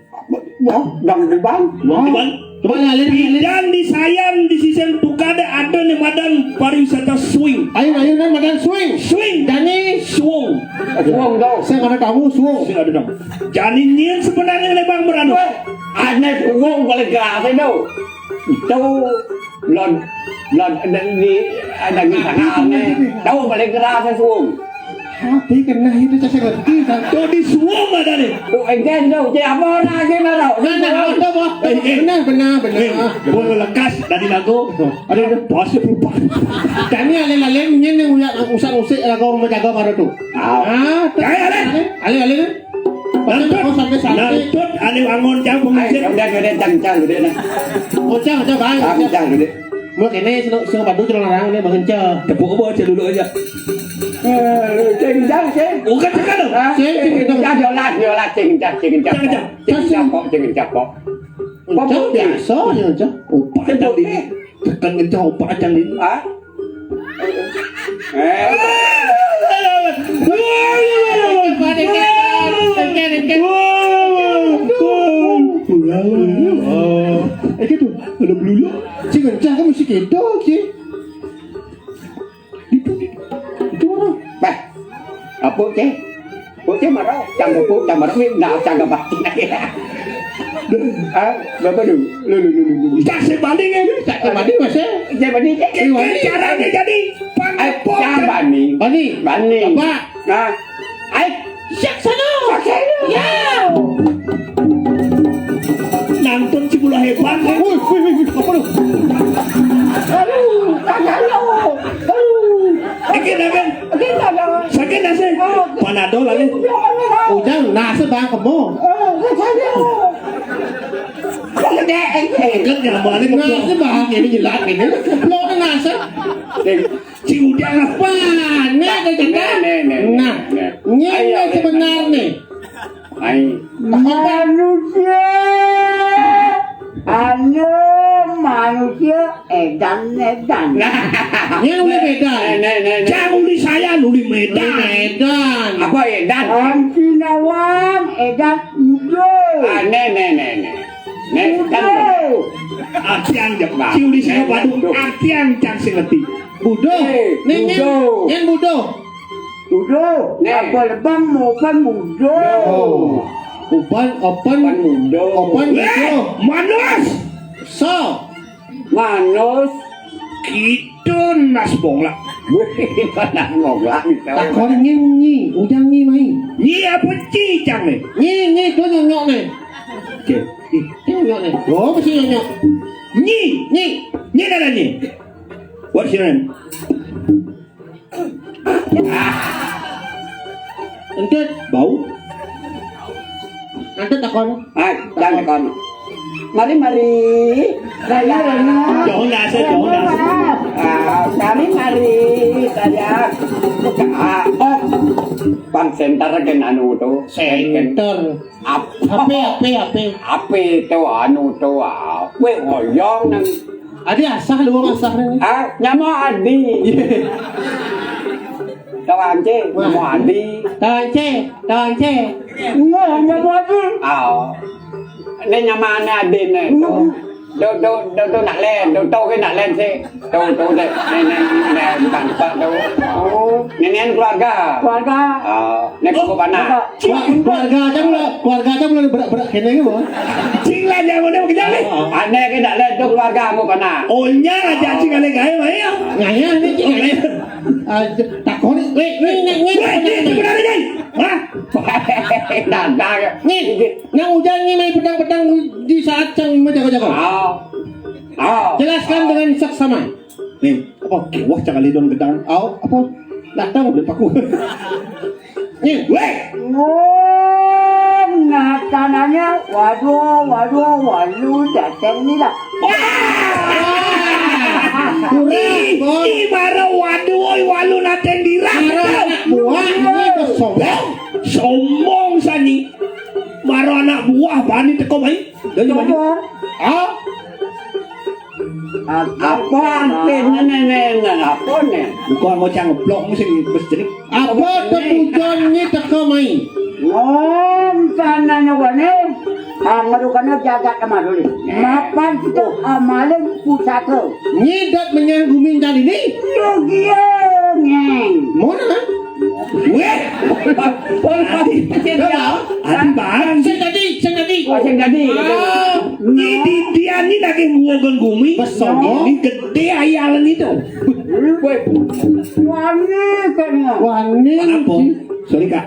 Dang di bang. Coba alih. Dan di sayang di sisi tukade ada nih madan pariwisata swing. Ayo kan makan swing. Dani swing. Uang dong. Saya mana kamu swing. Sing ada dong. Jadi nyen sebenarnya ngelepang merano. Aneh tunggu boleh gerak saya đâu. Itu lon di ada di tangannya. Đâu boleh gerak saya suung. Tapi kena itu saya ngerti kan. Tuh di semua ada nih. Tụi anh ghen đâu, chị ám ơn ai ghen đâu. Benar. Boleh lekas dari lagu. Ada pasti lupa. Kami alih-alih nyen yang usah-usik lagu menjaga baru tu. Alih-alih. Pasal kau sampai-sampai. Nantut ada bangun jam Ai, pengusir. udah cang gede nah. Oh, jangan bang. Cang gede. Mua cái này sing badu celana larang ni bangun cha. Tepuk apa aja dulu aja. Cing cang cing. Bukan tekan dong. Cing cang violat cing cang kok. Cha biasa je cha. Opa acang ini. Tekan ngecah opa acang ini. Hah? Cái tu ada belula. Cik kencang kan mesti kedok je. Itu mana? Bah. Apa cing? Bocah marah, cang marah ni nak cang apa này. Berapa dulu? Lu. Tak sebanding ini. Tak mandi masa. Jadi bani cing. Caranya jadi. Cang bani. Bani. Apa? Nah. Ai, Syak sana. ya. Nantun si bola hebat. Woi, apa tu? Aduh, kagak lo. Sakit kan? Sakit nasi. Panadol lagi. Ujang nasi bang kamu. Kan jangan balik. Nasi bang ini jelas ini. Lo kan nasi. Si ujang apa? Ni ada janda. Nah, ni sebenar ni. Ai. Manusia edan. Ni boleh beda. Jangan uli saya, uli Medan. Medan. Apa edan? Antinawang edan udo. Kan. Artian jam. Si uli saya Bandung. Artian jam singerti. Budo. Ni budo. Udo. Apa lebam mopan mudo. Open mudo. Manus. So. Manus. Itu nas bongla. Nak ngolak ni tahu. Tak kau ni, ujang ni mai. Ni apa cicang ni? Ni tu nyok ni. Okey. Nyok ni. Oh, mesti nyok. Ni ada ni. What your name? Entut Bau. Entut tak kau. Ai, jangan kan. Mari. Saya Jangan nasi, jangan nasi. kami mari saya pan center ke anu tu Center. Apa? tu anu tu we hoyong nang Ada asah luar asah ni. nyamo adi tawang je nyamo adi Tawang ce. nyamo adi ne nyama na adi ne đâu nặng lên đâu cái nặng lên sih đâu deh bukan pak đâu nenek keluarga nek kau mana Keluarga jam lu berak kene ke boh. Cinglah jangan mana kerja ni. nek cái nặng lên tu keluarga mu kana Oh nya aja cing ada gaya mai ya. Ngaya ni cik. Tak kau ni. Ni. Benar ni. Hah? dah Ni. Nang ujang ni main pedang-pedang di saat cang menjaga-jaga. Jelaskan dengan saksama. Ni, apa wah cakap lidon gedang. Apa? Tak tahu dia paku. Ni. Weh. Natananya waduh datang ni lah. Ini baru walu naten dirang. Anak buah ni sombong. Sombong sani. Baru anak buah bani teko mai. Dari mana? apa nenek apa nih Bukan mau cang blok mesti berjenik. Apa tujuan ni tak kau main? Tananya wane. Ngarukannya jaga kemana dulu. Mapan tu amalin pusaka. Ni dak menyanggumin tadi ni. Yogianya. Mana? Weh. Adi bang. Sen tadi jadi. Sing jadi. Ini dia nih lagi nguagon gumi. Besar. Ini gede ayalan itu. Wani kan. Wani. Apa? Sorry kak.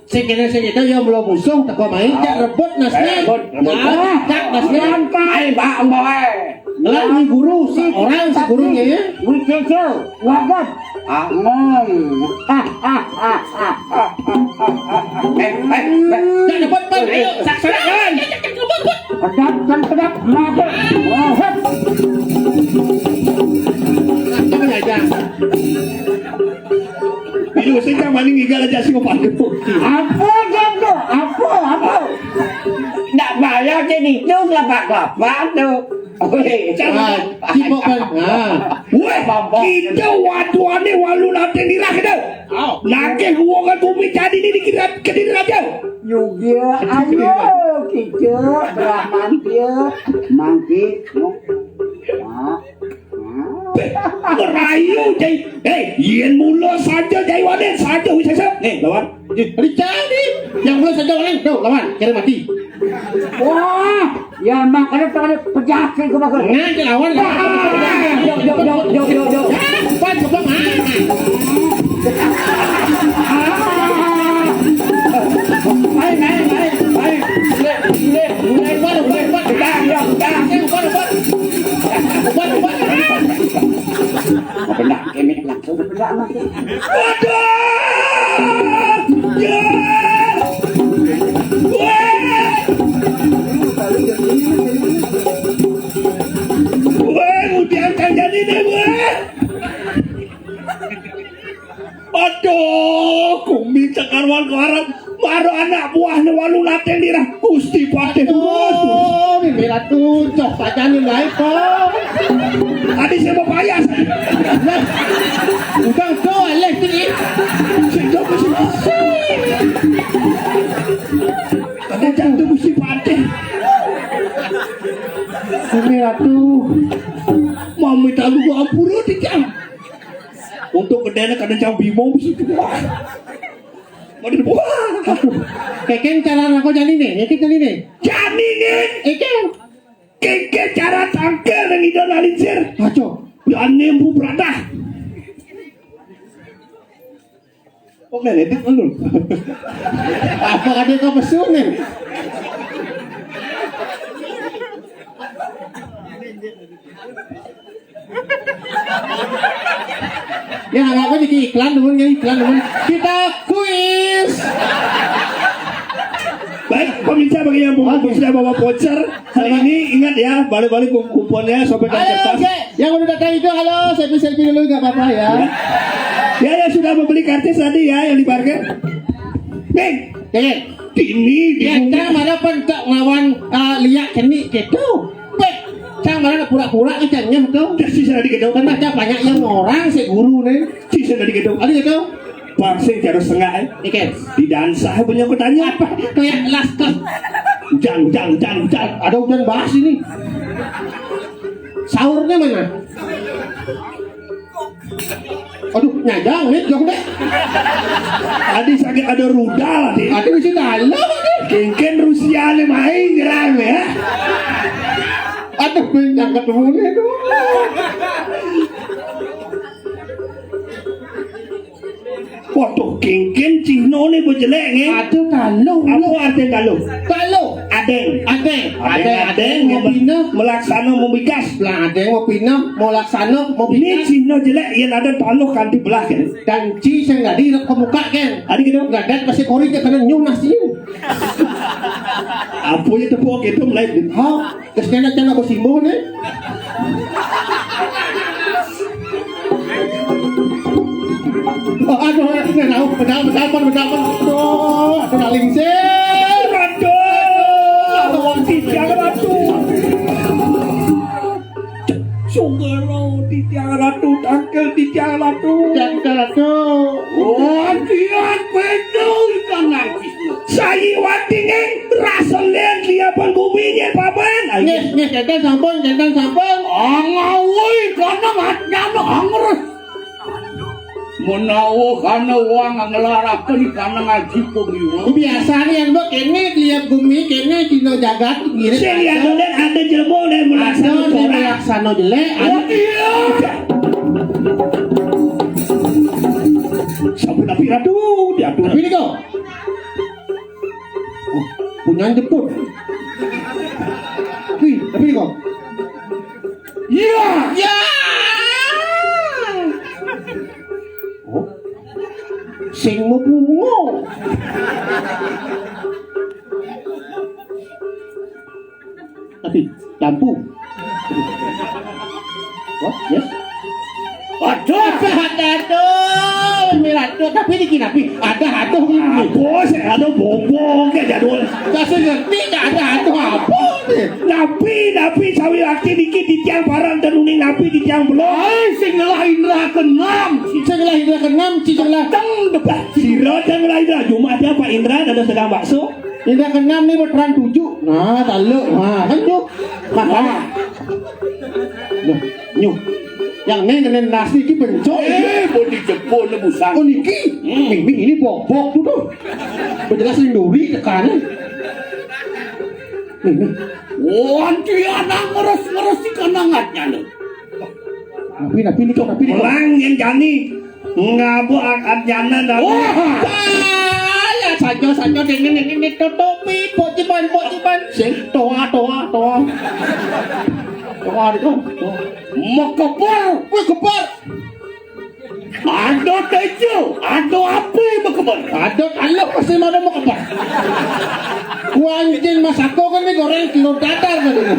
Sing kene sing itu yang belum musuh teko main cak rebut nasnya. Cak nasnya. Ai ba mboe. Lah ni guru seorang si gurunya ya. Wih kecil, wagat. Angong. Cak rebut pan. Ayo saksana kawan. Pedap kan pedap mati. Apa aja. Bilo saya kan maning igal aja sih ngopan itu. Apa gitu? Apa? Nggak bayar jadi itu kelapa tuh. Oke, Cipok pan. Weh, kita waduane walu nate dirah itu. Nake nguagon gumi jadi ini dikira kediri aja. Juga ayo kita Brahman dia mangki. Merayu jai. Yen mula saja jai waden saja wis sesep. Lawan. Jadi yang belum saja orang tuh lawan kira mati. Wah, ya makanya tadi pejakin ke bakal. Ngan lawan. Yo. Pan sebelum Ya. Weh, udah kan jadi deh, weh. Aduh, kumi cekarwan kelarang. Baru anak buahnya walu laten dirah. Gusti pate bos. Oh, mimira tuh cok pacanin baik kok. Tadi saya mau payas. Bukan kau elek sini. Sejauh masih ada jantung gusti pate. Mimira tuh. Mami tak lu ampura di jam. Untuk kedana kadang jam bimong situ. Mau di bawah. Keken cara aku jadi nih, jadi jadi nih. Janinin. Ikan. Keke cara tangkel dan idon alisir. Aco. Dan nembu berada. Kok meledek lu? Apa ada kau pesun nih? Ya nggak apa jadi iklan dulu ya iklan dulu. Kita kuis. Baik, pemirsa bagi yang sudah bawa voucher hari ini ingat ya balik-balik kuponnya sobek dan Halo, kertas. oke. Yang udah datang itu halo, selfie dulu nggak apa-apa ya. Ya yang sudah membeli kartis tadi ya yang di parkir. Nih, Oke. ini Ya, di cara mana pentak lawan liak keni gitu. Pek, cara mana pura-pura kecangnya betul. sisa di gedung Karena ada banyak yang orang si guru nih. sisa di gedung. Ada gitu. Pangsing cara setengah Ikan. di dansa punya pertanyaan apa? Kayak laskar. Hujan. Ada hujan bahas ini. Sahurnya mana? Aduh, nyajang nih, jauh deh. Tadi sakit ada rudal tadi. Ada di sini dalam nih. Kengken Rusia main nyerang ya. Aduh, yang ketemu nih tuh. Waduh, kengken Cino nih jelek nih. Aduh, kalau. Apa artinya kalau? Adeng. Adeng mau pindah. melaksana memikas. Lah, adeng mau pindah, mau laksana, mau Ini pindah. Cino jelek yang ada taluh kan di belah kan. Dan ci saya nggak direk ke muka kan. Ada gitu. Nggak ada pasti koriknya karena nyung nasi. Apa ya tepuk itu mulai. Oh, kesana cina bersimbol nih. Oh, aduh, nggak tahu, bedapan. Oh, aduh, naling sih. Aduh, tiang ratu. Sungguh di tiang ratu, tangkel di tiang ratu. Jangan tuh. Oh, tiang penuh ikan nangis. Saya watingin rasa lian dia pengguminya papan. Nih, jangan sampun. Angawui karena matnya angres. menawa kana wong ngelaraken kana ngaji pemiwa. Biasanya yang mbok kene lihat bumi kene dino jagat ngire. Saya lihat dan ada jelmo dan Ada melaksanakan di orang. melaksano jelek, ada Iya. Sampun api ratu, diatur. tapi ini kok. Oh, punya jemput. Tapi ini kok. Iya. Ya. Oh. Sing mo bungo. Tapi lampu. Oh, yes. Aduh. Aduh, miratu. Tapi ini kinapi ada aduh ini. Bos, ada bobong ke jadul. Kasih ngerti ada aduh apa nih? Napi sawi laki dikit di tiang barang tenuning napi di tiang belum. Ai sing lain ra kenam. Saya lahir ke-6, cicing lah. Teng depan. Siro dan lain dah. Jumatnya Pak Indra ada sedang bakso. Ini ke-6 nih berperan 7. Nah, taluk. Nah, kan yuk. Makan. Nah, nyuk. Yang neng nasi ki bencok. Mau dijemput le busang. Oh niki. Ming ini bobok tuh tuh. Berjelas linduri tekan. Nih. Wanti anak ngeres si kanangatnya lo. Napi ini kok napi ini. Orang yang jani ngabu akad jana dah. Wah. Ya sajo dengan ini tutupi pocipan. Sing toa. Toa itu. Makepar. Wih kepar. Ada tejo. Ada api makepar. Ada kalau pasti mana mau kepar. Kuanjin masako kan nih goreng kilo dadar kan ini.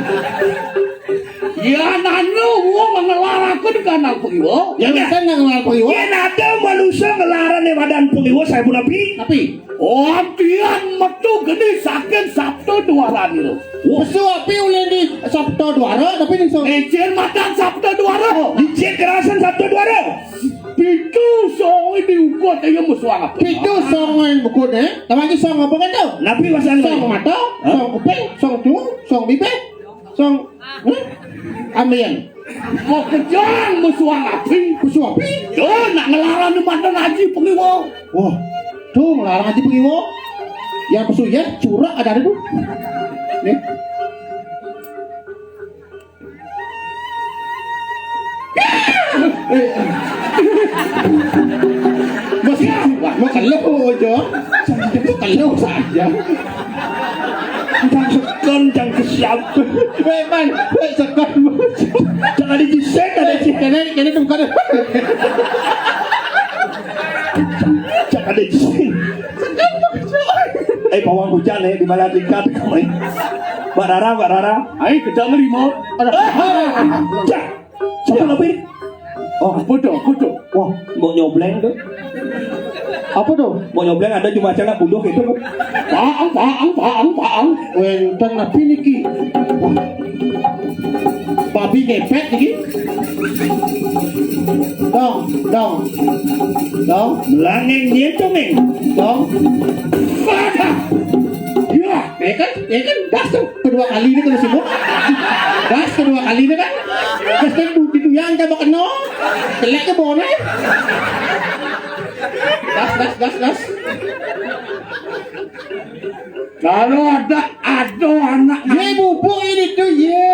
Ya nanu wong ngelarakeun kana pemiwa. Yang kan nggak ngelar pengiwa. Yang ada manusia ngelaran di badan pengiwa saya pun api. Tapi Wantian metu gede sakit Sabtu duaran itu. pesu api uleh di Sabtu Dwara tapi ini so. Ejen makan Sabtu duaran. Dicek kerasan satu dua ro. Pitu song diukut aja musuh apa? Itu songan buku deh. Tapi song apa kan tuh? Napi masalah. Song mata, song kuping, song cung, song bibir, song ambian. Mau kejang musuh api. Pesu api. Yo nak ngelarang di badan haji pengiwa. Wah, tuh melarang aja pengiwo. Yang pesu ya curah ada tuh. Nih. Mau kalau aja, itu kalau saja. Jangan kesiap. Memang, sekat. Jangan dicek ada cek. Kena tuh bukan. Jangan dicek. Pawang hujan di mana tingkat kemarin. Mbak Rara. Ayo kejang lima. Cak. Siapa napi? Oh, apa tuh? Wah, mau nyobleng tuh. Apa tuh? Mau nyobleng ada cuma cina budok itu. Paang. Wentang napi niki. Babi ngepet niki. Dong. Melangeng dia tuh neng. Dong. Ya kan? Das tuh kedua kali ini kena sibuk. Das kedua kali ini kan. Das kan itu yang coba kena. Telek ke boleh. Das. kalau ada anak. Ye bubuk ini tuh ye.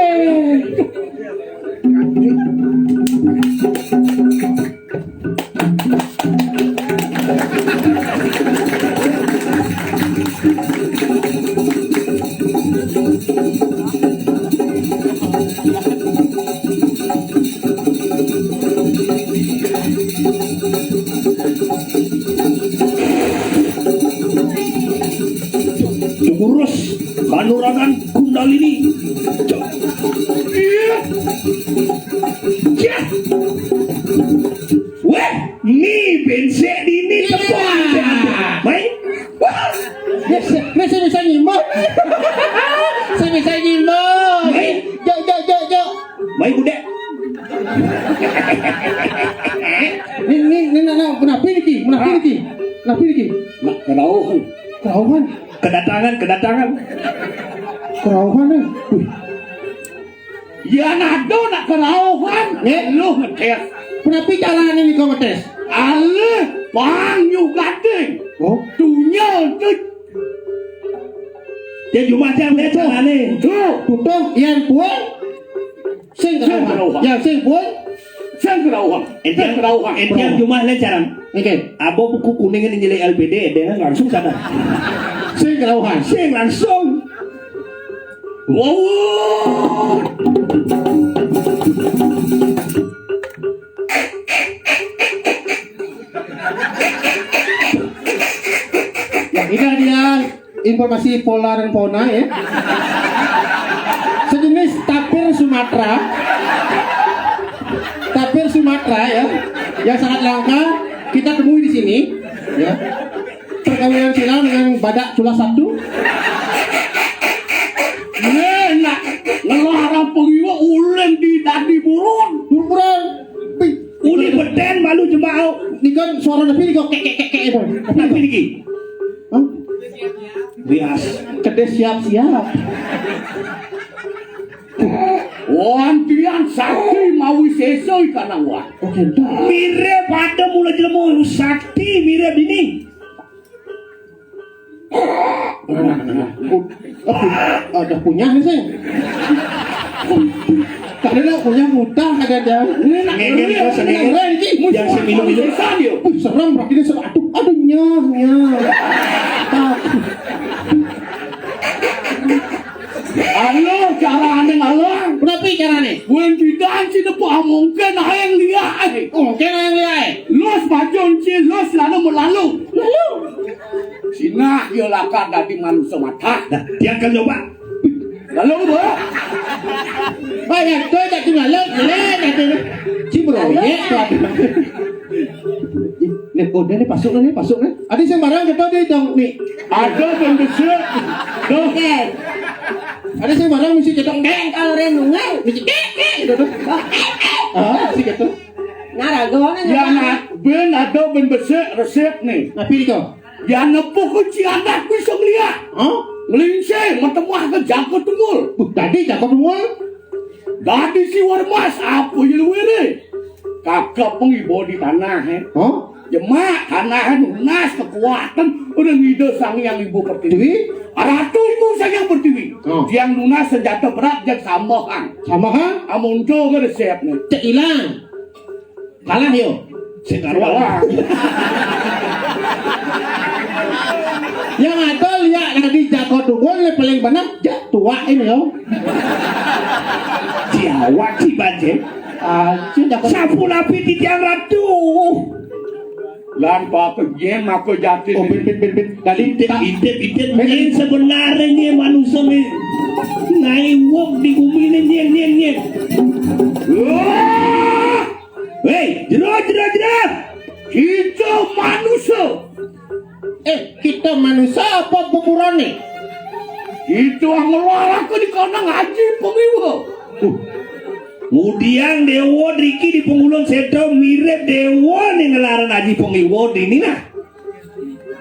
Curus kanuragan kundalini. Iya. Cak. Weh, ni bensek ini tepuan. Baik. Saya bisa nyimak. Baik. Jok. Baik budak. Ini kenapa niki? Nak kerauhan. Kedatangan. Kerauhan nih. Ya nado nak kerauhan. Lu ngetes. Kenapa jalan ini kau ngetes? Ale bang yu gading. Oh, Dunya tu Dia cuma carane carane. tu. tutung yang puan. Sing kerauhan. Yang sing puan. Sen kerauhan. Sen kerauhan. Entiang cuma le caran. Oke. Abo buku kuning ini nilai LPD dia langsung sana. Sing kerauhan. Sing langsung. Wow. Ini dia informasi pola dan fauna ya. Sejenis tapir Sumatera. Tapir Sumatera ya, yang sangat langka kita temui di sini. Ya. Perkawinan silang dengan badak cula satu. Enak. Ngelarang pengiwa ulen di dadi burung. Burburan. Uli beden malu jembau. Ini kan suara tapi ini kok kek itu. Tapi lagi. Hah? Bias. Kedes siap-siap. Wantian sakti mawi sesoi kana wa. Oke, dah. Mire pada mula jelemu sakti mire bini. Ada punya nih sih. Kadang punya mudah kadang. Ngegel kau sendiri. Yang seminum-minum. Serem berarti dia serem. Aduh nyah. Alo cara aneh alang. Berapa caranya? Buen bidan si depa mungkin ayang lihat. Oh, kena yang lain. Los bajon si los lalu melalu. Sina dia lakar dadi manusia mata. Nah, dia akan coba. Lalu apa? Banyak tuh tak cuma le cibro ya tuh. Nih udah nih pasuk nih. Ada yang barang kita di dong nih. Ada pembesar. Tuh. Oke. Ada yang barang mesti cetok deng. Kalau renungan, Mesti gitu tuh. Ah, sih gitu. naragona Ya nak ben ada pembesar resep nih. Tapi kau. Ya nepuk kunci anak bisa ngeliat. Hah? Ngelingsing metemah ke jangkut tumul. Tadi cakap semua. Dadi si warmas apa yang lu ini? Kakak pengibo di tanah Hah? Jemak tanah lunas kekuatan udah ngide sang yang ibu pertiwi. Ratu ibu sang yang pertiwi. Oh. Yang lunas senjata berat yang sambokan. Sama kan? Amunco ke resep nih. Cek hilang. Kalah yo. Sekarang. Yang ada lihat lagi jago tunggu paling benar tua ini yo. Jawa si banjir. Aja jago. Sapu napi di tiang ratu. Lan pak jem aku jati. Oh bin. Tadi Intip ini sebenarnya manusia ni naiwok di bumi ni nyen. Hei, jerah. Kita manusia. Kita manusia apa kuburan nih? Itu yang ngeluar aku di kona ngaji pengiwa. Kemudian dewa Riki di pengulun sedo mirip dewa nih ngelaran aji pengiwo ini nah.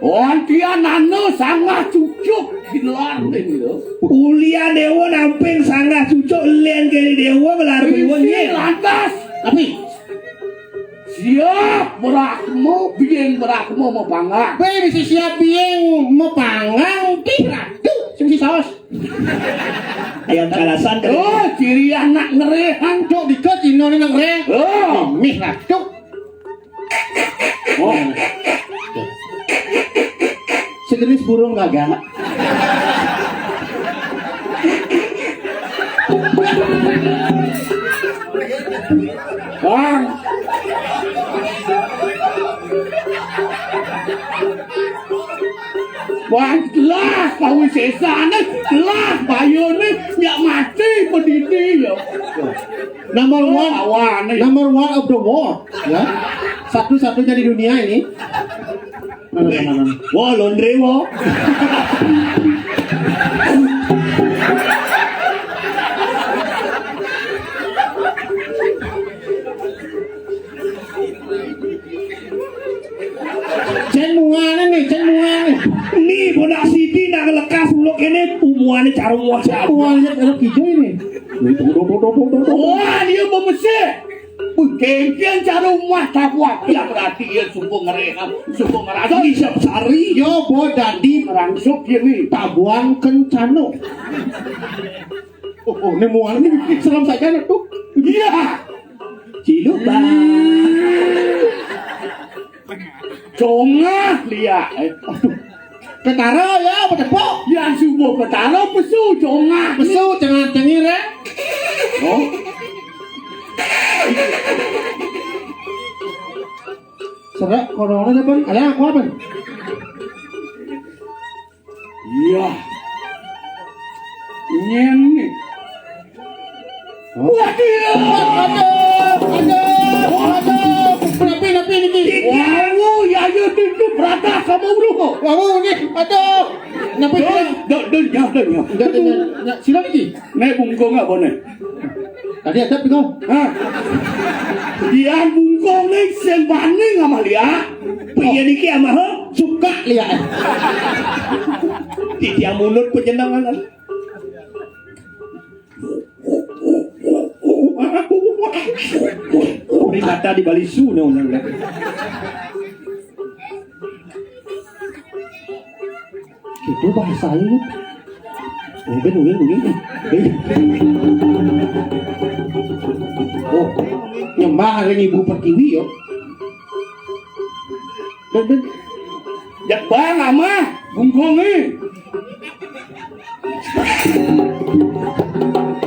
Wantian nano sangat cucuk di luar ini loh. Kuliah dewa namping sangat cucuk lian kali dewa ngelaran pengiwo Isi nyen. lantas. Tapi Siap berakmu, biang berakmu mau panggang. bisa siap yang mau panggang pira tuh sing saus. Ayam kalasan kan. Oh, ciri anak ngerehan. Cok dikat ini nang re. Oh, Mih lah cok. oh. Sejenis burung gagak. Bang. Bang, telah kau sesana, telah bayu ni nyak mati pendidi ya. Number Awan ni. one of the world, ya. Satu-satunya di dunia ini. Mana. Wah, laundry wah. Cenungan nih. Ni budak Siti nak lekas muluk kene umuane cara muat siapa. Tuanya ada hijau ini. Wah, dia pemesir. Kengkian cara rumah tabuak ya berarti ya sumbu ngereham, sumbu ngerasa isap sari. Yo bo dadi Rangsuk ya nih. tabuan kencano. Oh, ini mual ini seram saja tuh. Iya. Ciluk bang. Congah lihat. Ketara ya, bertepuk. Yang sumbu ketara pesu congah. Pesu jangan cengir ya. Oh. Serak corona depan, ada aku apa? Iya. Nyeng nih. Kenapa ini? Wow, ya itu berata kamu bro. Wow, nih, aduh. Kenapa ini? Dah. Sila lagi. Naik bungkong nggak boleh? Tadi ada pikau. Hah? Yang bungkong nih sembanding sama dia. Piye niki ama ho? Suka lihat. Di tiang mulut penjenengan. Ori mata di balisu nih orang. Itu bahasanya. Mungkin. Oh, nyembah hari ibu pertiwi yo. Dan Jak bang ama bungkong nih.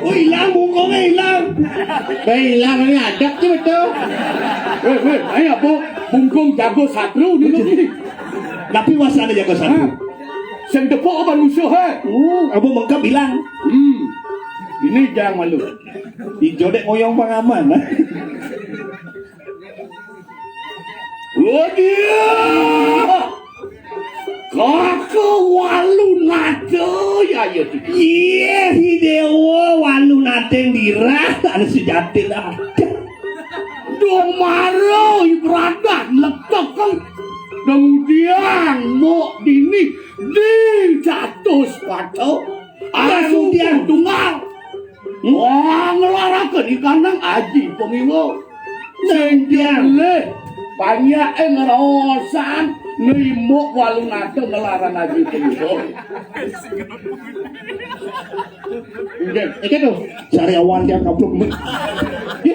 Oh hilang bungkongnya hilang. hilang ini ada sih betul. Ayo apa? Bungkong jago satru di sini. Tapi wasana jago satu. Sing tepuk apa musuh he? Abu mengkap bilang. Ini jangan malu. Dijodek moyong pengaman. Oh dia. Kakak walu nado ya ya. Iya Hidewo walu naten dirah ada sejati lah. Domaro ibadah letak kan. Kemudian mau dini di jatuh sepatu. Kemudian tunggal. Wah ngelarakan di kandang aji pengiwo. Sengdian le banyak ngerosan nimuk walu nado ngelarang aji pengiwo. Ikan tuh. Cari awan dia kapluk.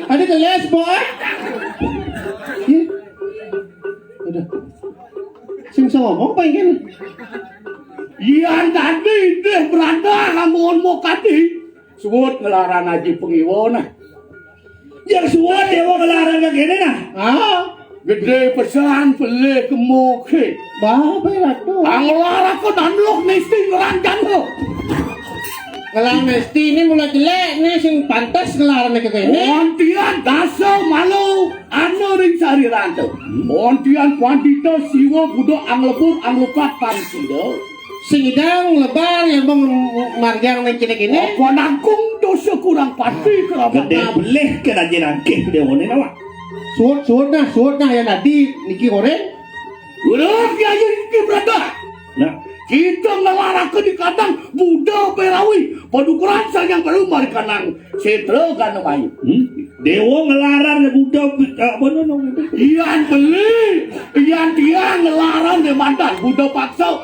Ada kelas boy. Udah. Sing ngomong apa ini? Yang tadi deh berada kamu mau kati. Suwut ngelarang aji pengiwo nah. Yang suat dia mau kelarang ke gini nah. Gede pesan beli kemuke. Bapak ratu. Anglara ko danlok mesti ngeranjang lo. Ngelarang mesti ini mulai jelek nih sing pantas ngelarang kayak gini. Ontian daso malu anu ring sari ranto. Ontian pandita siwa budo anglebur anglukat pansido. Sing idang lebar yang bang margang nih gini. Apa nangkung dosa kurang pati kerabat Gede boleh kerajian angkeh dia mau nawa. Suut nah yang tadi niki goreng. Udah dia ini berada. Nah, Kita ngelarakan di kandang Buddha Perawi padukuran yang baru mari kanang setra kan mayu. Dewa ngelarang Buddha apa nong itu? Iyan beli, iyan dia ngelarang di mantan Buddha paksa.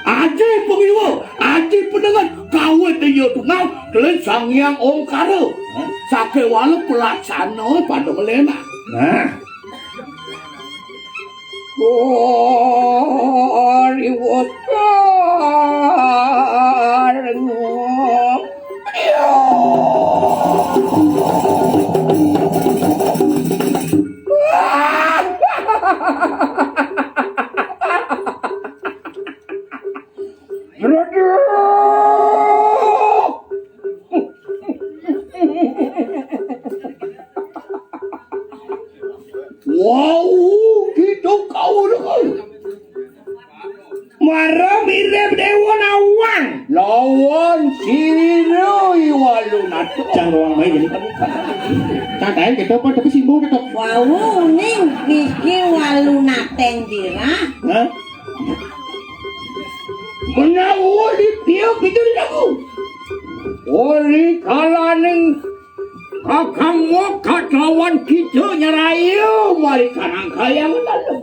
Aji pengiwo, aji pendengar kawet dia tunggal kalian sang yang ongkara. Sake walau pelaksana pada melena. Nah, Riwot wow, gitu kau dah. marah mirip Dewa Nawang. Lawan siro iwalunat. Jangan ruang main jadi kan. Cantain kita apa tapi simbol tetap. Wow, ning iki walunaten dira. Hah? Menawa di tiap itu aku. Oli kalaning Kakang Wok lawan kita nyerayu mari kanang kayang dalam.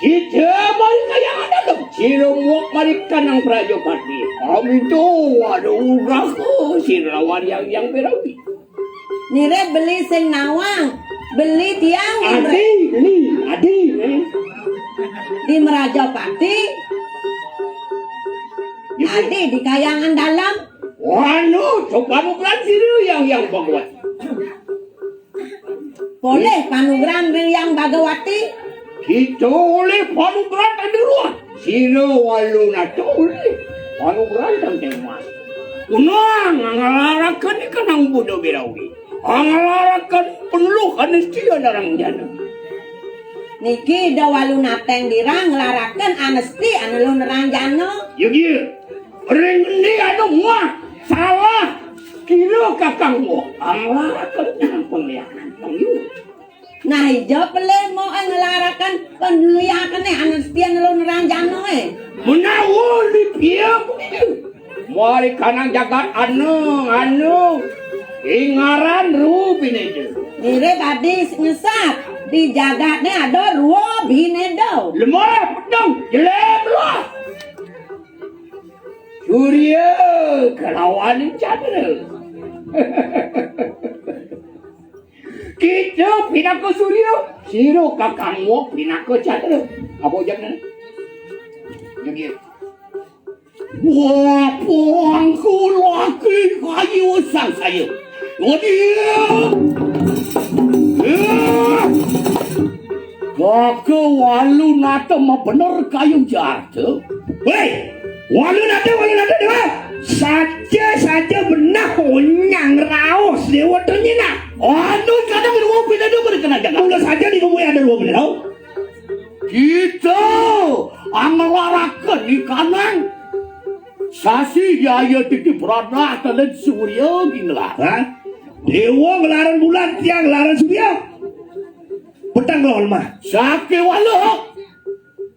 Kita mari kayang dalam. Siro Wok mari kanang Prajopati. Kami tu ada uraku sirawan yang berawi. Nire beli sing nawang, beli tiang Adi. di Merajapati, Adi di Kayangan Dalam. Wanu, coba bukan sini yang bagus. Boleh panugrah yang Bagawati. Kita oleh panugrah tadi ruang. Sino walu na oleh panugrah tadi mas. Unang ngalarakan ikan ang budo birawi. Ngalarakan penuh anestia darang jana. Niki dawalu nateng dirang ngelarakan anesti anu nerang jano. Yugi, ring ini ada muah salah. Kira kakang mo ngalarakan yang pengliharan pengiu. Nah hijau pele mau ngelarakan penlihakan anesti anu nerang jano Menawul di pihak begitu. Mari kanang jagat anu ingaran rubin itu. Nire tadi ngesat di jagatnya ada ruo binedo. Lemah pedang jelek lah. Surya kelawan cadra. Kita pindah ke Surya, siro kakangmu pindah ke cadra. Apa jangan? Jadi. Wah, puangku laki kayu sang saya. Kaka walu nata mah bener kayu jatuh. Wei, walu nata dewa. Saja benar onyang raos dewa ternyina. Anu kadang dua pindah dua berkena jaga. Ulah saja di rumah ada dua pindah. Kita angelarakan di kanan. Sasi yaya tiki berada kalian Surya ginilah. Dewa ngelaran bulan, tiang ngelaran Surya. Petang lawan mah. Sake walau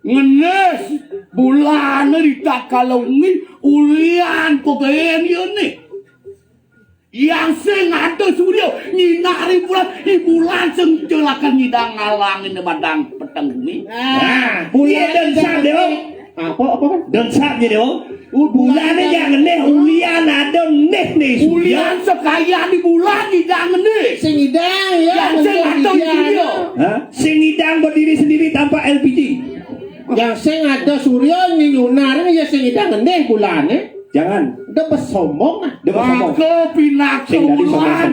ngenes bulan di takalungi ulian poten ini. Yang sing ada Surya nyinari bulan, di bulan sing celakan nyidang ngalangin di badang petang bumi. Bulan dan sak dewa. Apa kan? Dan saknya dewa. Bulannya jangan deh, ulian ada nih. Ulian sekaya di bulan jangan deh. Singidang ya. Yang sing ada Surya. Singidang berdiri sendiri tanpa LPG. Yang sing ada Surya nyunar ya singidang deh bulannya. Jangan. Udah bersombong ah. Maka pinak bulan.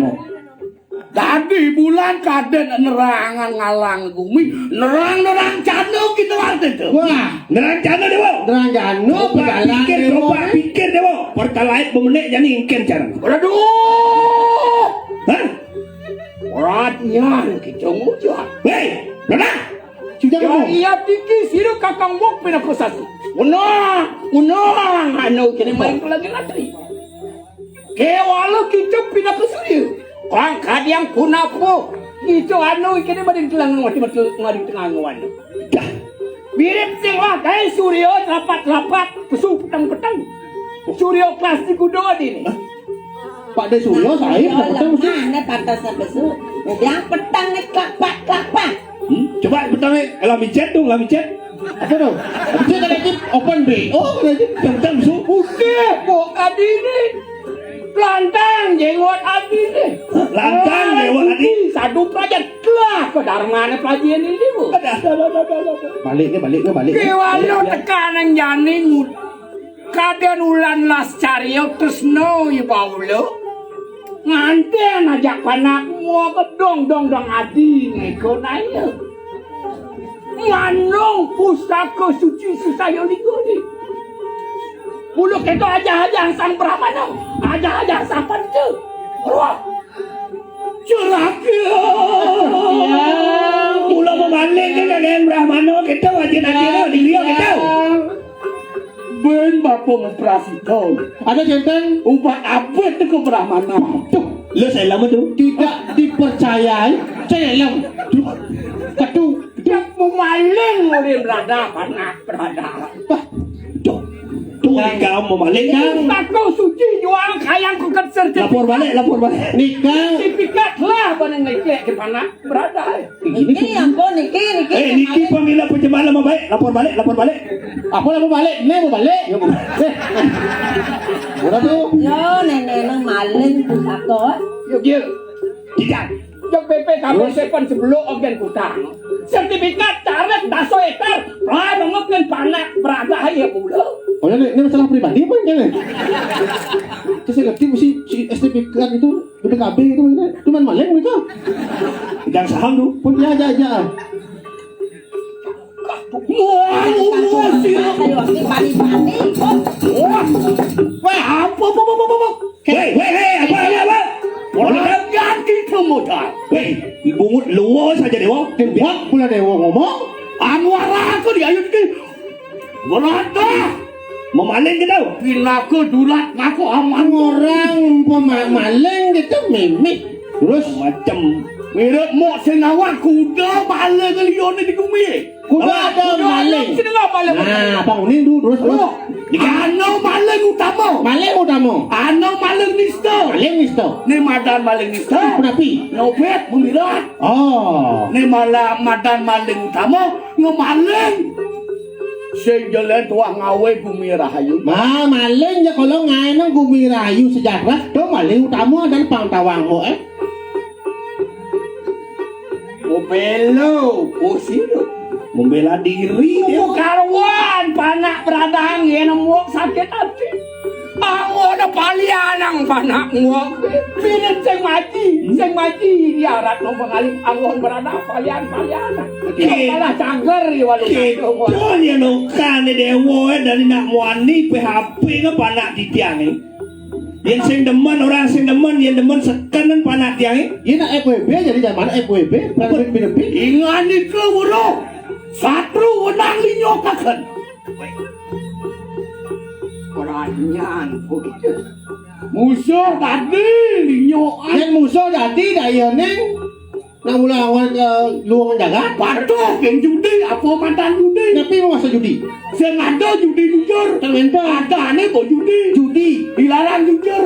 Tadi bulan kaden nerangan ngalang bumi, nerang cano kita warta itu. Wah, nerang cano dewa. nerang jano Coba pikir dewa. Pertalait pemenek jadi ingken cara. Waduh. Hah? Beratnya kita mujah. Hei, nana. sudah ngomong. Iya tiki siru kakang Wok pindah ke satu. Unang, anu kini main lagi lagi. Kewala kita pindah ke Surya. Orang kadang kunapo gitu anu kini badin telang ngadi tengah ngawan. Dah. Mirip sing lah kae Surya rapat pesu petang. Surya plastik kudo ini. Pak De Surya saya Dalam mana batasnya besu? Yang petang nih klapak. Coba petangnya lami chat. apa dong? Bisa lagi open BO lagi Tentang su. Udah, kok adi ini. Lantang jenggot adi ini. Lantang jenggot adi. Sadu pelajar kelah ke darmane pelajian ini bu. balik. Kewalo tekanan janing kaden ulan las cariok tresno ya Paulo. Nganten ajak panak mua kedong adi neko nayo. Manong pustaka suci susaya ligoni. Bulu keto aja sang Brahmana. Aja sang panca. Wah. Celaka. Mula membalik ke kalian Brahmana kita wajib akhirnya di dia kita. Ben bapak memperasi kau. ada jantan Ubat abad itu ke Brahmana. tuh Lu saya lama tu. tidak dipercayai celem katu Yang memaling oleh berada panak berada. Bah, Tu kau mau balik kang. Takau suci jual kayang ku kat Lapor balik. Nikah. sertifikat lah barang lek ke mana berada. Niki ampun niki. Niki pamila penjemalah mau baik. Lapor balik. Apa lah mau balik? Nih mau balik. Udah tuh. Yo nenek nang maling pusaka. Yo. Tidak. Jok BPKB sepan sebelum organ kutang. Sertifikat tarik daso ekar. Lah nongokkan panak berada ya pula. Oh ini masalah pribadi apa ini? Terus saya ngerti si STPK itu BPKB itu cuman maling itu. Jangan saham tu. Punya aja. Wah, Waktu bali-bali kok. wah, apa? Hei, apa? Orang ganti kemudian. Hei, bungut luas saja dewa. Wah pula dewa ngomong. Anwar aku diayun ke berada. Memaling ke tau? Pinaku dulat ngaku aman. Orang maling gitu mimik. Terus Macam Mirip mau senawar kuda maling lion di bumi. kuda ada maling. Senawar maling. Nah, bangunin dulu terus. Ano maling utama. Maling utama. Ano maling nisto. Maling nisto. Ni madan maling nisto. Kenapi? Nobet bumirat. Oh. Ni malah madan maling utama ngemaling. Sing jalan tua ngawe bumi rahayu. Maling ya kalau ngai nang Bumi Rahayu sejarah, do maling utama dan pangtawang mo Obelo, posiro. membela diri dia. Karwan panak beradang yang muak sakit hati. Aku ada palian ang panak muak. Pilih sing mati diarat no pengalih angon berada palian. Malah cager walau Kita yang nukan dewa dari nak muani PHP ke panak di tiang ni. Yang sing demen orang sing demen yang demen sekanan panak tiang ni. Ini nak FWB jadi zaman FWB, bukan lebih. Ingat itu bro. Satu wenang linyokakan. Peranyan begitu. Musuh tadi linyokan. Yang musuh jadi daya neng, nak mula awal luang jaga. Patuh yang judi apa mantan judi. Tapi mau masa judi. Sing ada judi jujur. Ternyata Ada aneh kok judi. judi. Dilarang jujur.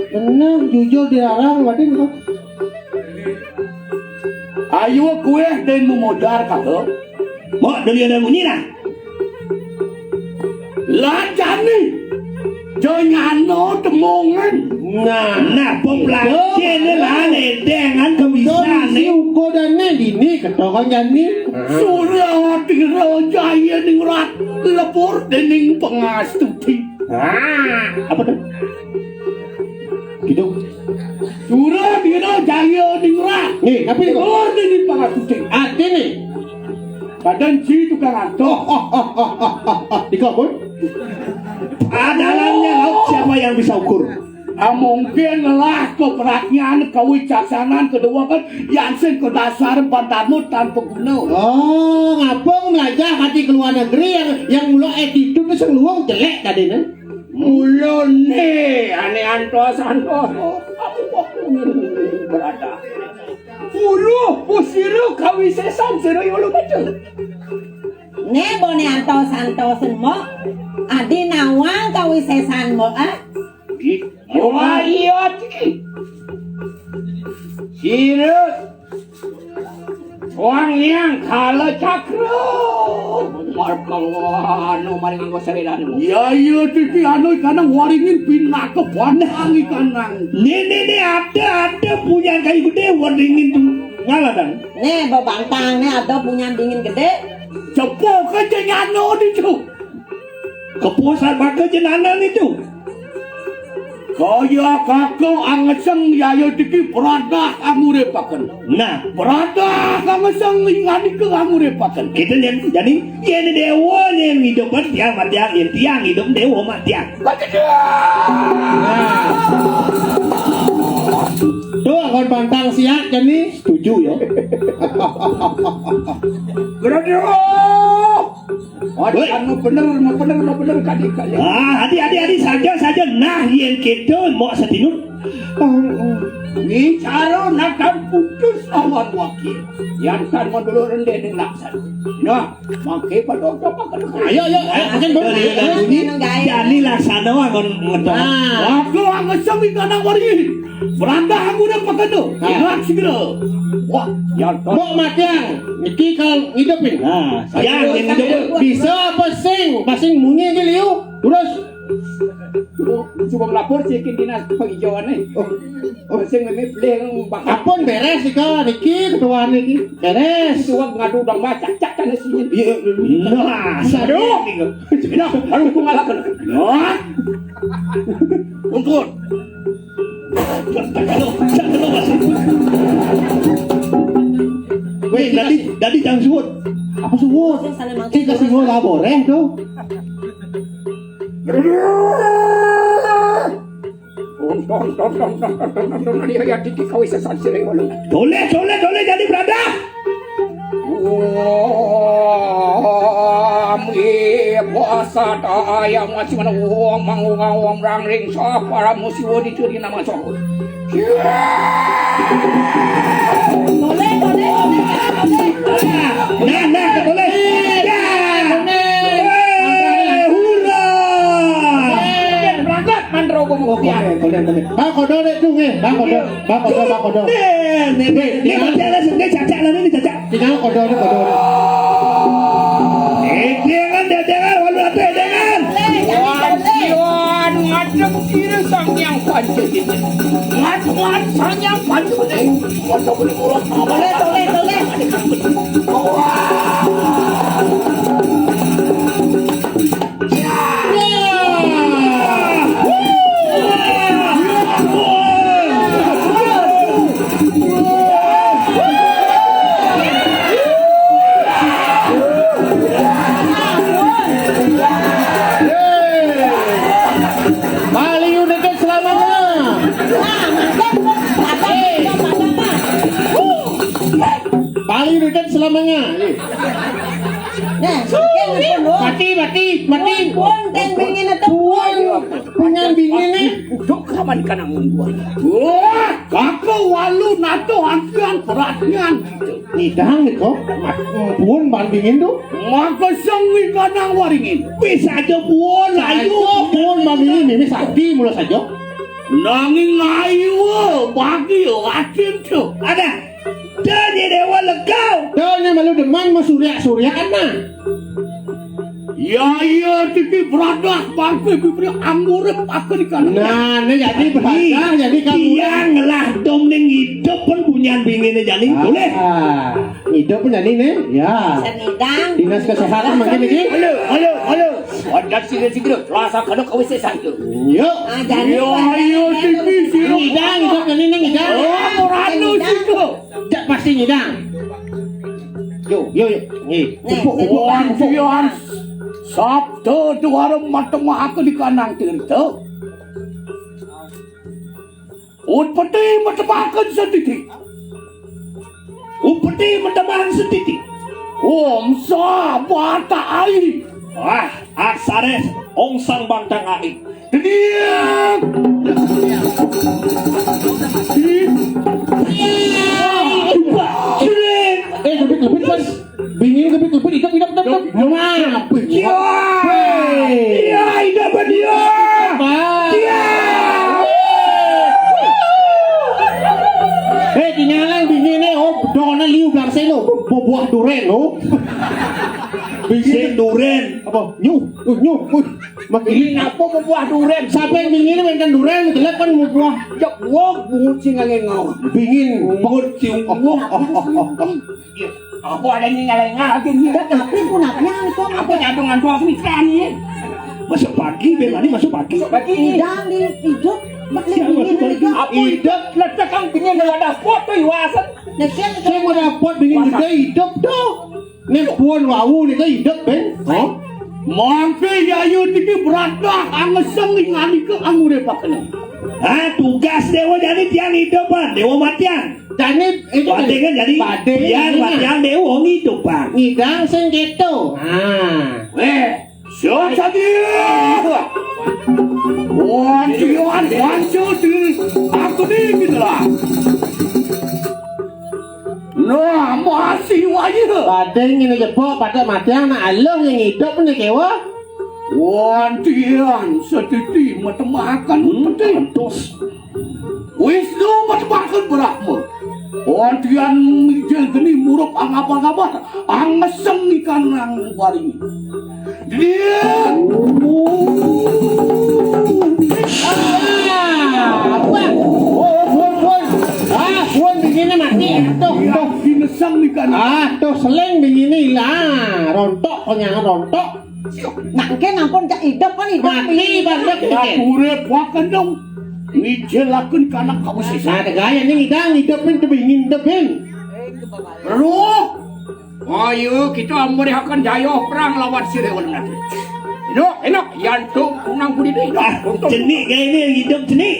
Benar jujur dilarang berarti kok. Ayo kue dan memodar kata. Mau dari ada bunyi lah. Lancar nih. Jangan no temongan. Nah populasi ni lah ni dengan kebiasaan ni. Si uko dan dini ketokan jani. Surah tira jaya ning rat lepur dening pengastuti. Apa tu? Gitu. Surah tira jaya ning rat Nih, tapi ni kok. lepur dening pengastuti. Arti ni. Badan si tukang antok. Dikau pun. Dalamnya laut siapa yang bisa ukur? Mungkin lah keperhatian kewicaksanaan kedua kan yang sen ke dasar bantarmu tanpa guna. Oh, ngapa belajar hati ke luar negeri yang mula attitude tu seluang jelek tadi ni? Mulon ni ane antos. Berada. Puluh pusiru kawisesan seru yang lu baca. Ne bone antos mo. Adi nawang kawisesan mo Ayat Sirut Wang yang kala cakra Marpang maring anggo seredan ya titi kanang waringin pinak ke pandang ikanang Ni ada punya kayu gede waringin tu ngalah dan. Ne bebantang ne ada punya dingin gede. Cepo ke jengano itu Kepuasan maka jenana ni tu. Kaya kakak angeseng yaya tiki berada amurepakan Nah, berada angeseng ingani ke amurepakan kita lihat jadi yang dewa yang hidup tiang matiang yang tiang hidup dewa matiang. Tu akan pantang siap jadi setuju ya. Berada Anu bener Hati saja. Nah yang kita mau setinut. Bicara nakan putus awan wakil. Yang kan mandulu rendah dengan laksan. Nah, makai pada apa kan? Ayo makin bro. Jadi laksana wa kon ngedong. Aku angesam ikan warin. Beranda aku dah pakai tu. Ingat segera. Wah, yang Mau matiang, niki kalau ngidupin. Nah, yang hidup Bisa basing bunyi aja liu. Terus Cuba melapor cikin dinas penghijauan ni. Oh, sing memi play bakal. apun beres ika niki ketuaan niki. Beres. Cuba ngadu dong baca cak kan sini. Nah, Aduh. Nah, aduh aku ngalah kan. Nah. Untuk. Weh, Jadi jangan suut. apa suwut? Kita semua laboreh tuh. Dia ya dikit kau isa sering walau. Toleh jadi berada. Puasa ayam macam mana uang mangung rangring sah para musiwo dicuri nama sahur. Nah, toleh. Hurra. Berangkat mandro kopian. Bang kodok deh tuh nih, bang kodok. Nih macam sudah cacak lah ni cacak. Tinggal kodok deh. Jangan, walau apa jangan. Wan ngadep kiri sang yang panjang. Ngad sang yang panjang. Waduh boleh urut. Boleh. Bali United selamanya. Bali United selamanya. Mati. Punya bini nih. Duk kaman kanang gua. Wah, kakak walu nato angkian peratnya. Nidang nih kok. Puan bandingin tuh. Maka sengi kanang waringin. Bisa aja buon Ayo puan bandingin mimi sakti mula saja. Nanging ayu bagi atin tu. Ada. Jadi dewa legau. Dahnya malu deman mau surya kan nah. Ya tiki beradak bangke bibri anggur pakai kan. Nah, ini jadi berharga jadi kamu. Yang lah dong ning hidup pun punya bingin jadi boleh. Hidup pun jadi nih. Ya. Senidang. Dinas kesehatan makin lagi. Halo. Wadah sigit rasa kada kau sesan tu. Yuk. Jadi Ayo tiki siro. Ngidang, hidup ini nih ngidang. Oh, ranu situ. Tak pasti ngidang. Yuk. Nih. Wansian Sabtu tu harum matema aku di kanang tirta. Utpati matemakan setiti. Upeti menteman setiti. Om sa bata ai. Aksares ongsang bantang ai. Dia. Lebih pas. Bingin lebih hidup. Nah, Iya, hidup dia. Tinggalan bingin nih, dona liu belang selo, buah duren, Bingin duren. apa? Makin Ini apa membuah duren? siapa yang bingin mainkan duren, jelek kan buah Jak wong bungut sing ngengau. bingin, bangun cium, Apa ada ni ngaleng-ngaleng ni? Tapi punaknya itu Apa nyadungan tuang ikan ni? Masuk pagi, Bemani masuk pagi. Bagi Senidang di hidup. apa hidup letak kang pingin ada foto iwasan. saya mau dapat bingin gede hidup tuh, nih puan wau nih kan hidup ben, Mangke yayu tiki beradak angeseng ngani ke angure pakena. Tugas dewa jadi tiang hidupan, dewa matian. jadi itu Badai kan jadi biar matian dewa hidupan. ngidang sing gitu, Siapa dia? Wah, Tian wancul di aku ni gitu lah. Nah, masih wajib. Badeng ini jebok pada matiang nak alung yang hidup ni kewa. Wan Tian setiti matemakan penting. Wisnu matemakan berapa? Wan Tian mijil geni murup angapa-ngapa angeseng ikan ang waring. Dia Puan begini mati. Tuh. ginesang ikan. Tuh seleng begini lah. Rontok penyangan rontok. Nangke nampun cak hidup kan hidup. Mati banget. Ya urip wakan dong. Mijelakeun kana kamu Nah, sesa. gaya ni hidang hidupin tebingin tebing. Ruh. Ayo kita amurihakan jayo perang lawan Sirewan nanti. Enak, yanto kunang budi deh. Jenik kayak ini hidup jenik.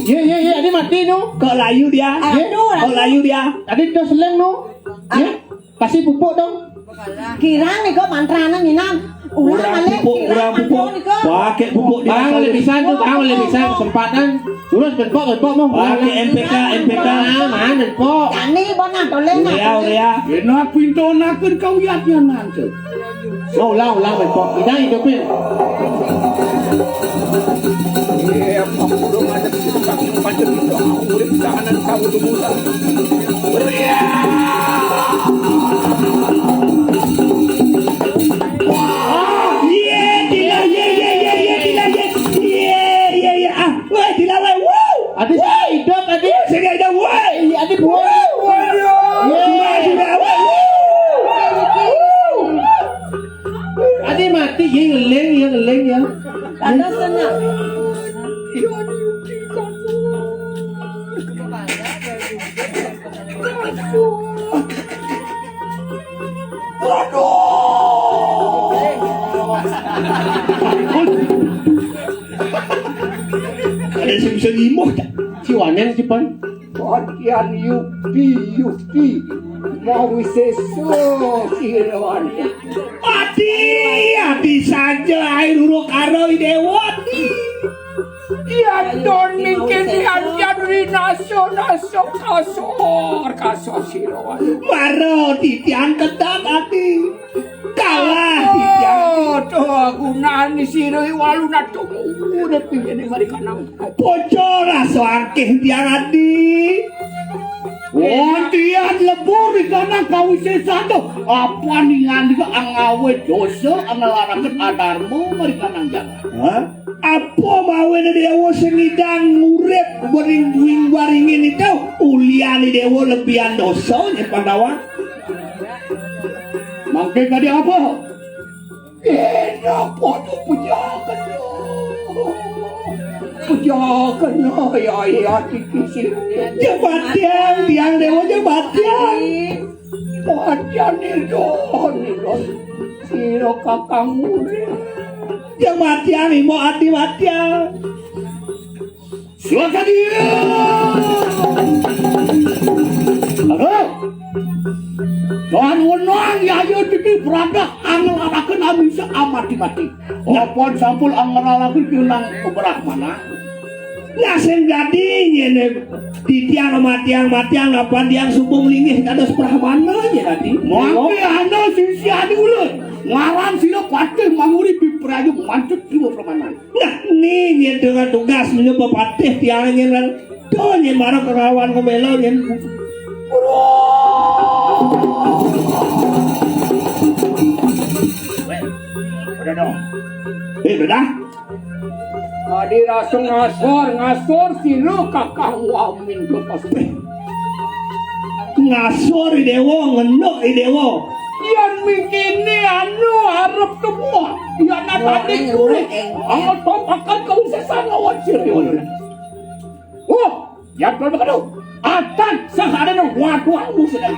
Ya, ini mati nu. Kok layu dia? Kok layu dia? Tadi dah seleng nu. Ya, kasih pupuk dong. Kirang ni kok mantrana minam. Ulah malek kirang pupuk. ni kok. Pakai pupuk dia. Bang boleh bisa tu, bang boleh bisa kesempatan. Terus benpok mau. Pakai MPK. Mana benpok? Jani bona toleng. Urea. Enak pintu nakeun kawiatnya nanti. Ulang benpok. Hidang hidupin. Belum ada pancen itu. Urip kanan kamu tu muda. Adi hidup adi. Adi buat. Adi mati ye ngeleng ya. Ada sana. Ada sing imuh tak? Si wanen si pan. Bagian Yukti mau sesu Sirewan. Ati saja air huruf karo Dewati. Ya don mungkin dianjar di nasional kasor Sirewan. Maro titian ketat ati. Kalah titian. Tuh gunaan di sini walu natung udah pilih di mereka nang. Bocor soangkeh tiang ati. Tian lebur di kanan kau sesa tuh. Apa nih ngandi ang awe dosa ang larangkan adarmu mereka nang jalan. Apa mawe na dewa sing idang urip waring waringin itu ulian dewa lebihan dosa nya Pandawa. Mangke kadi apa? Enak podo pujakan ya tikisi. Jebatian tiang dewa jebatian. Padian itu siro kakangmu. Jebatian imo ati matian. Silakan dia. Halo. Tuhan wenang ya yo dadi berada angelarakeun amisa amati-mati. Opon sampul angelarakeun keunang keberahmana. Lah sing jadi nyene di tiang matiang apa tiang subuh linggih kados brahmana nya tadi. Mangke ana sisi adi ulun. Ngaran sila patih manguri biprayu mancut jiwa permanan. Nah, ni nyen dengan tugas menyebab patih tiang nyen do nyen maro kerawan komelo nyen. Udah dong. Bedah. Adi rasa ngasor sila kakang wamin ke pasti. Ngasor dewa ngenok dewa. Yang mikini anu harap semua. Yang natani kulit. Ang top akan kau sesana wajir. Oh, yang kalau begitu. Atan sakada ng waduan mo sila.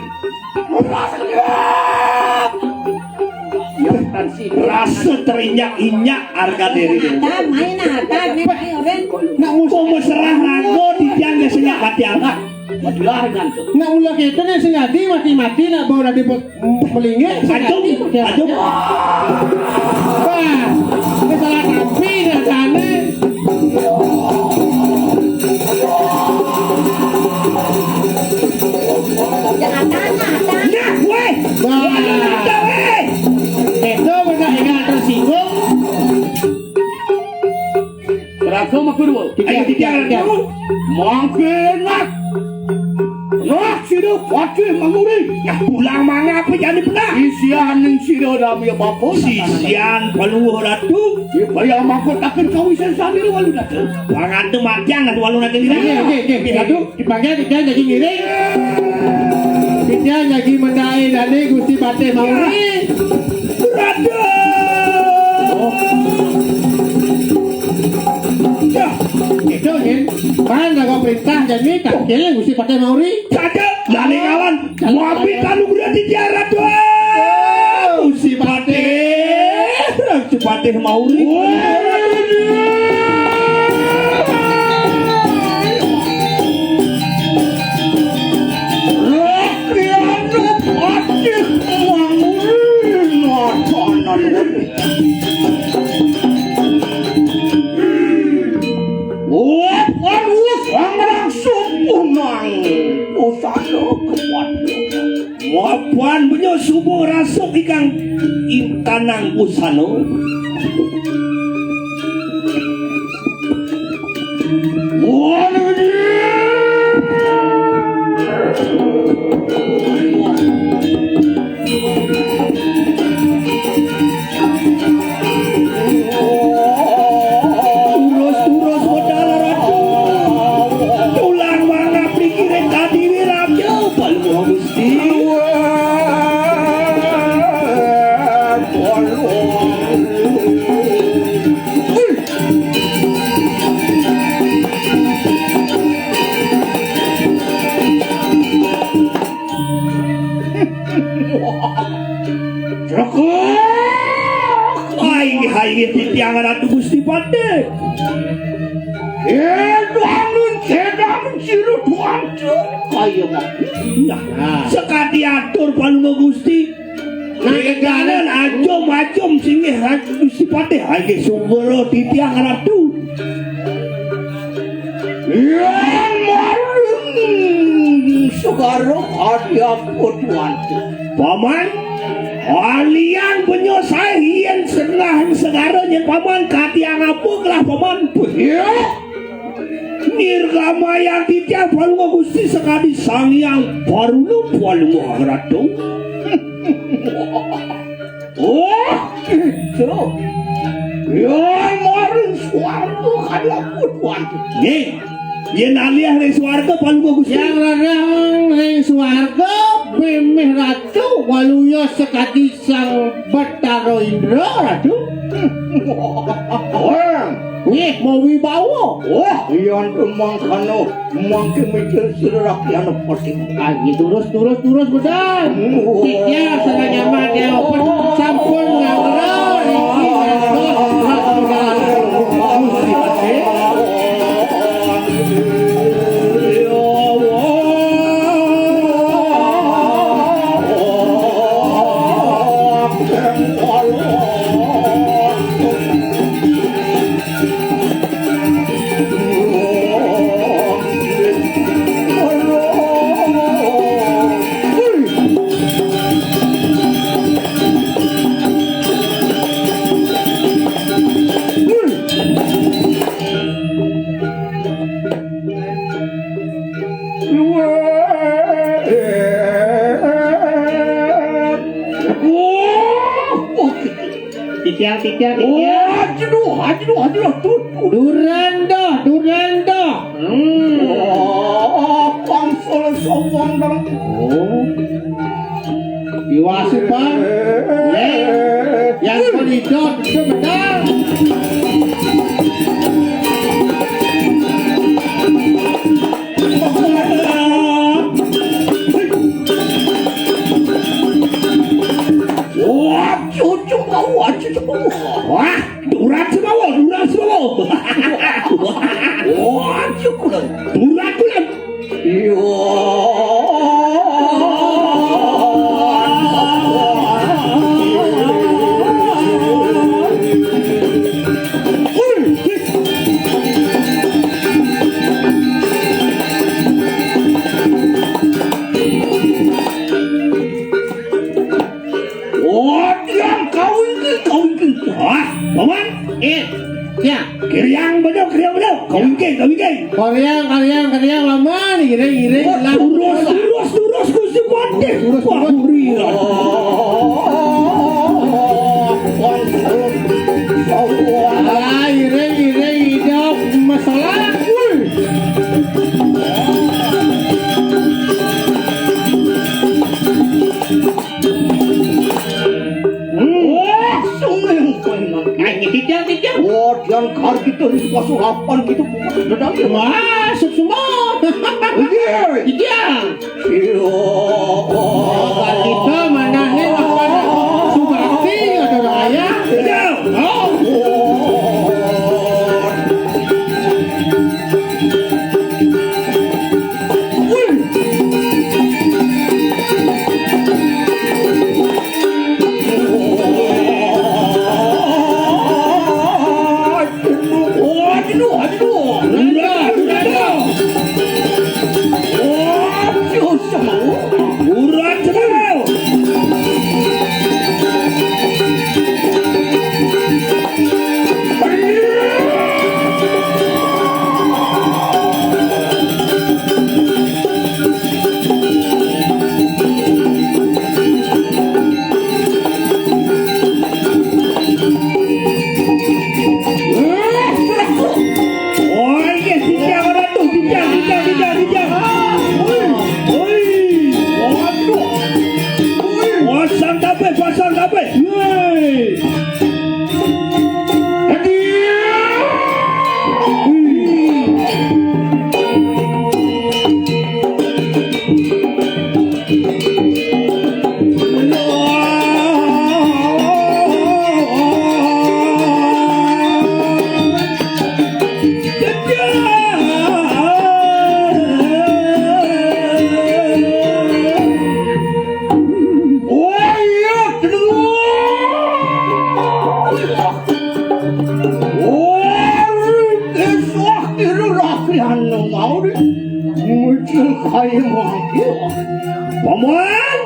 Rasa terinyak-inyak harga diri dia. Ada main ada nih ayo ren. Nak Kau mesra rago di tiang senyak hati anak. Madilahan ganto. nak ulah kita ni sengati mati-mati nak bawa di pelingin. Ajum, ajum. Wah, ini salah kapi dah sana. Jangan tanya, Nah, weh. Wah, Ada weh. itu benda ingat tersinggung. Raso makuru. Ayo di tiang rago. Mangkenak. Nak sida pati manguri. Nah, pulang mana apa jadi pernah? Isian ning sida dami bapo. Sisian paluh ratu. Supaya makot akan kawisan sambil walu datang. Pangan tu matiang dan walu nak Okey, okey. Satu dipanggil kita jadi ngiring. Kita jadi mendai dari Gusti Patih Mauri. Ratu. Ya, Itu kan, kan kau perintah jadi kakeknya Gusti Patih Mauri. saja lari kawan. Mobil kalu berarti dia ratu. Si Patih. Si Patih Mauri. Puan punya subuh rasuk ikang intanang usano. Urus modal ratu. Tulang mana pikirin tadi wirabnya paling mesti. Hai tiang ratu Gusti Patih. Edangun sedang jiru tuan kaya Nah, sekali atur palu Gusti. Naganan ajom singgih Gusti Patih. Hai sumber di tiang ratu. Yang maling sekarang ada tuan. Paman, kalian penyelesai yang senang sekarang yang paman katiang apa lah paman. Ya, Nirgama yang tidak palu Gusti sekali sang yang baru lu palu ratu. oh itu. Yang maling suara kaya tuan. Nih, yang alih dari suarga palu Gusti. Yang larang ring suarga bemeh ratu waluyo sekadi sang Bathara Indra ratu. Nih mau wibawa. Wah, yang memang kano mangke mikir sirah yang penting. Lagi terus bedan. Tiga sengaja mati open sampun ngawra iki Gusti Patih. Tiang. Aduh, Durando. Konsul sombong dalam. Iwasi Bang. Yang koridor itu benar. Wah, durat semua. Wah, cukup. Durat. Paman, Ya, keriang betul. Kau ingin. kalian lama nih, ire. Turus Gusti Pati. Turus. Wah, Ire hidup masalah. Tidak. Wah, yang kar gitu pasurapan gitu. Masuk semua. Tidak. Kita mana nih Subakti ada raya. Urat semua. Paman,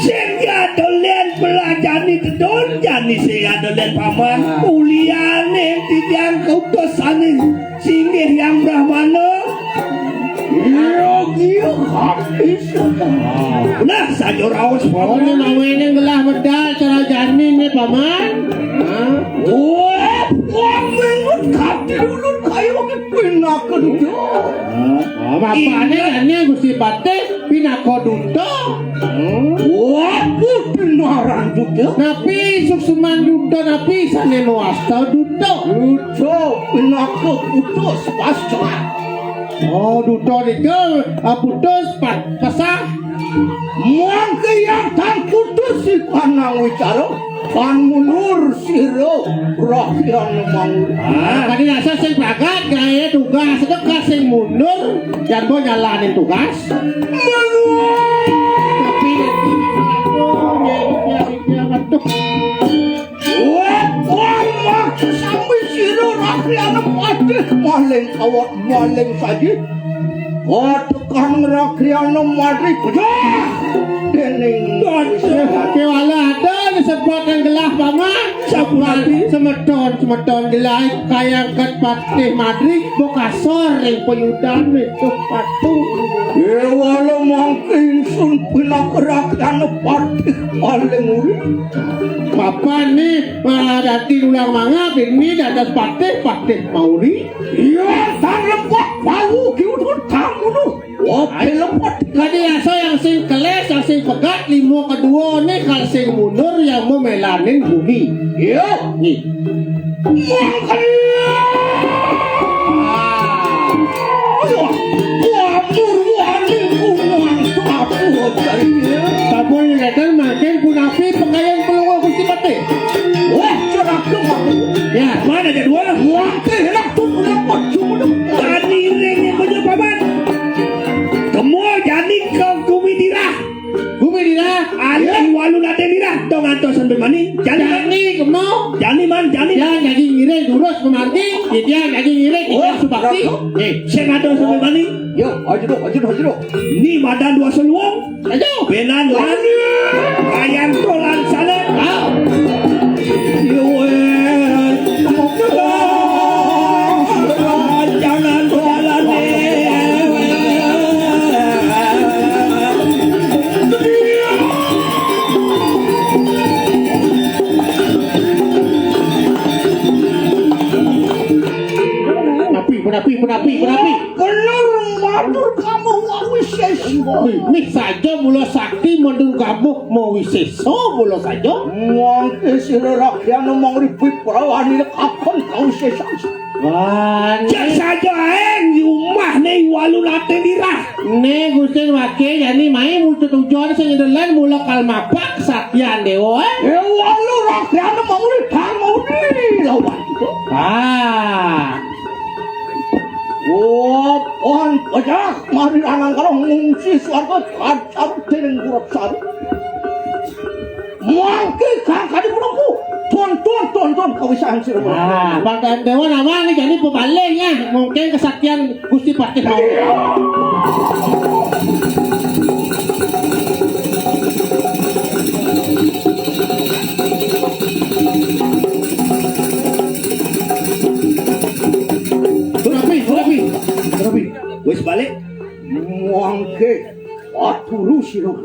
sehingga dolen pelajani kedon jani sehingga dolen paman kuliah nih tidak keutusanin singgih yang Brahmana. Iya habis. Nah, saja raus Pokoknya mau ini gelah medal cara janin nih paman. wah, mengut kaki dulu kayu pindah ke dunia. Bapaknya ini Gusti Pati pindah ke Duto. Wah, benaran dunia. Napi suksuman Duto napi sana mau astau Duto. Dunia pindah ke putus pasca. Oh Duto itu putus pasah. Mangke yang tan putus si panang wicara pan munur siro rakyat mangur. Tadi rasa sing bagat gaya tugas dekat sing mundur dan mau nyalanin tugas. Tapi aduh. Wah, sampai siro rakyat patih maling awak maling saja. Tekan rakyat mati pecah. Dening Kewala ada disebut yang gelah paman. Semeton gelah kayak kat patih madri bokasor yang peyudan itu patu. Kewala mungkin sun pindah rakyat patih maling urip. Papa nih dati ulang mangap ini dadas patih mauri. Iya, tan lempat bau kiutun tamu tu. Wah, lempat. Kadi aso yang sing keles, yang sing pegat limo kedua nih kalau sing mundur yang mau melanin bumi. Iya, Nih. makan. Wah, murwani kumang satu dari dia. Tapi yang datang makin punafi pengayaan pelunggu Gusti Pati. ke Gumidira. Gumidira. Ali walu nate dira dong anto sampai mani. Jani kemno. Jani man jani. Dia daging ngire durus kemarti. Dia daging ngire kita subakti. Saya ngato sampai mani. Yo, aja. Ni madan dua seluang. Ayo. Benan lan. Ayam tolan sana. Jangan jalan Penapi. Bener matur kamu mau wiseso. Nih saja mula sakti mendur kamu mau wiseso mula saja. Mangke sira rakyat ngomong ribut perawani kapan kau wiseso. Wah, Cek saja di rumah nih walu nate dirah. ne gusten wake yani mai multu tujuan sing ndelan mula kalmapak sakyan dewa. Ya walu rakyat ngomong ribut ni lawan itu. Oh, pohon pejak mari anak kalau ngungsi suarga kacau dengan kurap sari. Mangke kakak di pulau tuan kau bisa hancur. Bangkaan dewa nama ini jadi pebalenya mungkin kesaktian Gusti Patih mau. Terapi. Wes balik. Mangke aturu siro.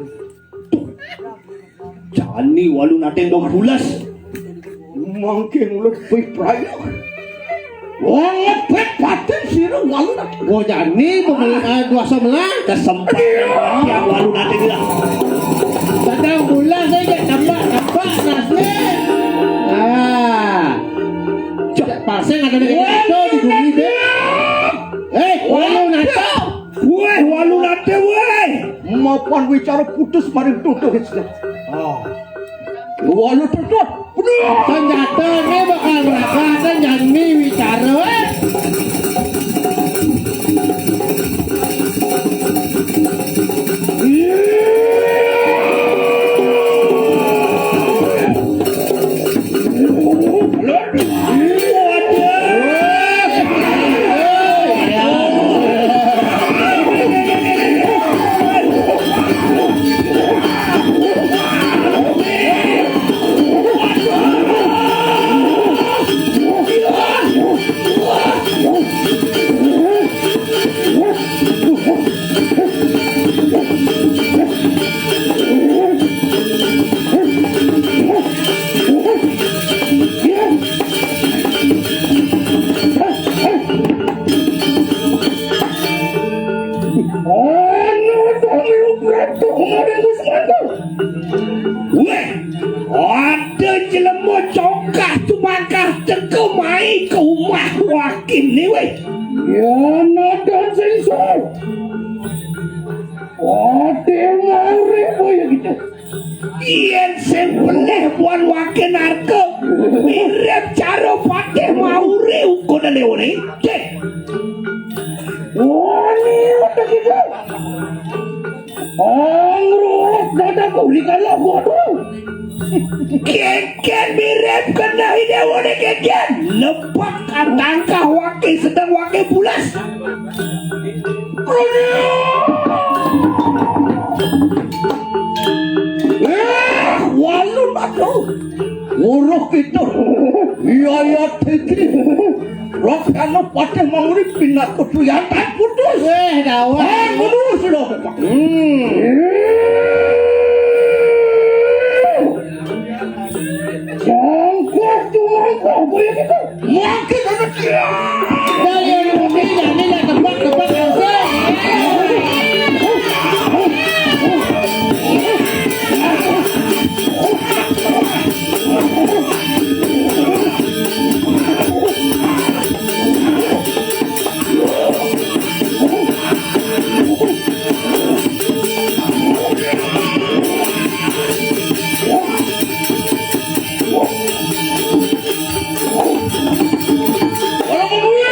Jani walu nate dong bulas. Mangke lebih prayo. Wong lebih paten siro walu nate. Oh jani dua sebelah Kesempatan yang walu nate dirah. sedang bulan saja tambah nasne. Pasang ada di itu di bumi deh. Walu nato. Weh walu nate weh. Mapan bicara putus mari tutup itu. Walu tutup. Senjata ini bakal merasakan jani bicara. Weh, ada jelema cokah tumakah teko mai ke rumah wakil ni weh. Ya nadan sensor. Ate ngare boy kita. Ien sempeleh buan wakil narko. Mirip cara patih mauri ukun leone. Cek. Wani otak kita. Angro dada kulikan lah bodoh. Keken mirip kena hidewane keken. Lepak katangkah wakil sedang wakil pulas. Walu nato. Uruh kita. Iya teki. Rok kano patih manguri pindah kutuyan tak putus. Dawa. Putus loh. Jangkau tuangkau boleh kita. Makin ada dia. Dari orang ini jani dah tempat elsa. Orang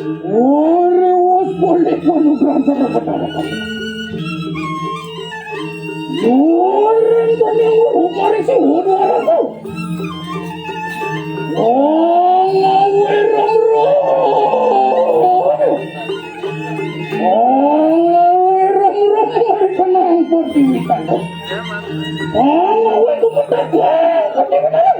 Ore was boleh panugrahan sarang petara kamu. Ore itu yang ngurukari si hodo orang kau. Oh, ngawe ramro. Oh, ngawe ramro. Kenang pertiwitan. Oh, ngawe itu petaklah. Pertiwitan.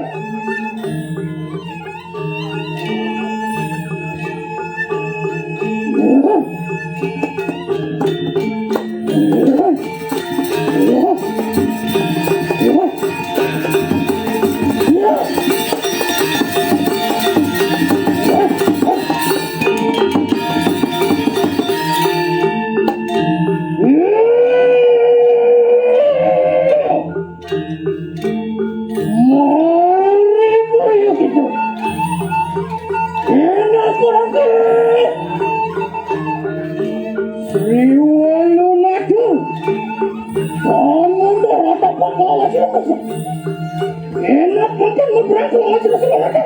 Enak makan ngebrangkul aja sebenarnya.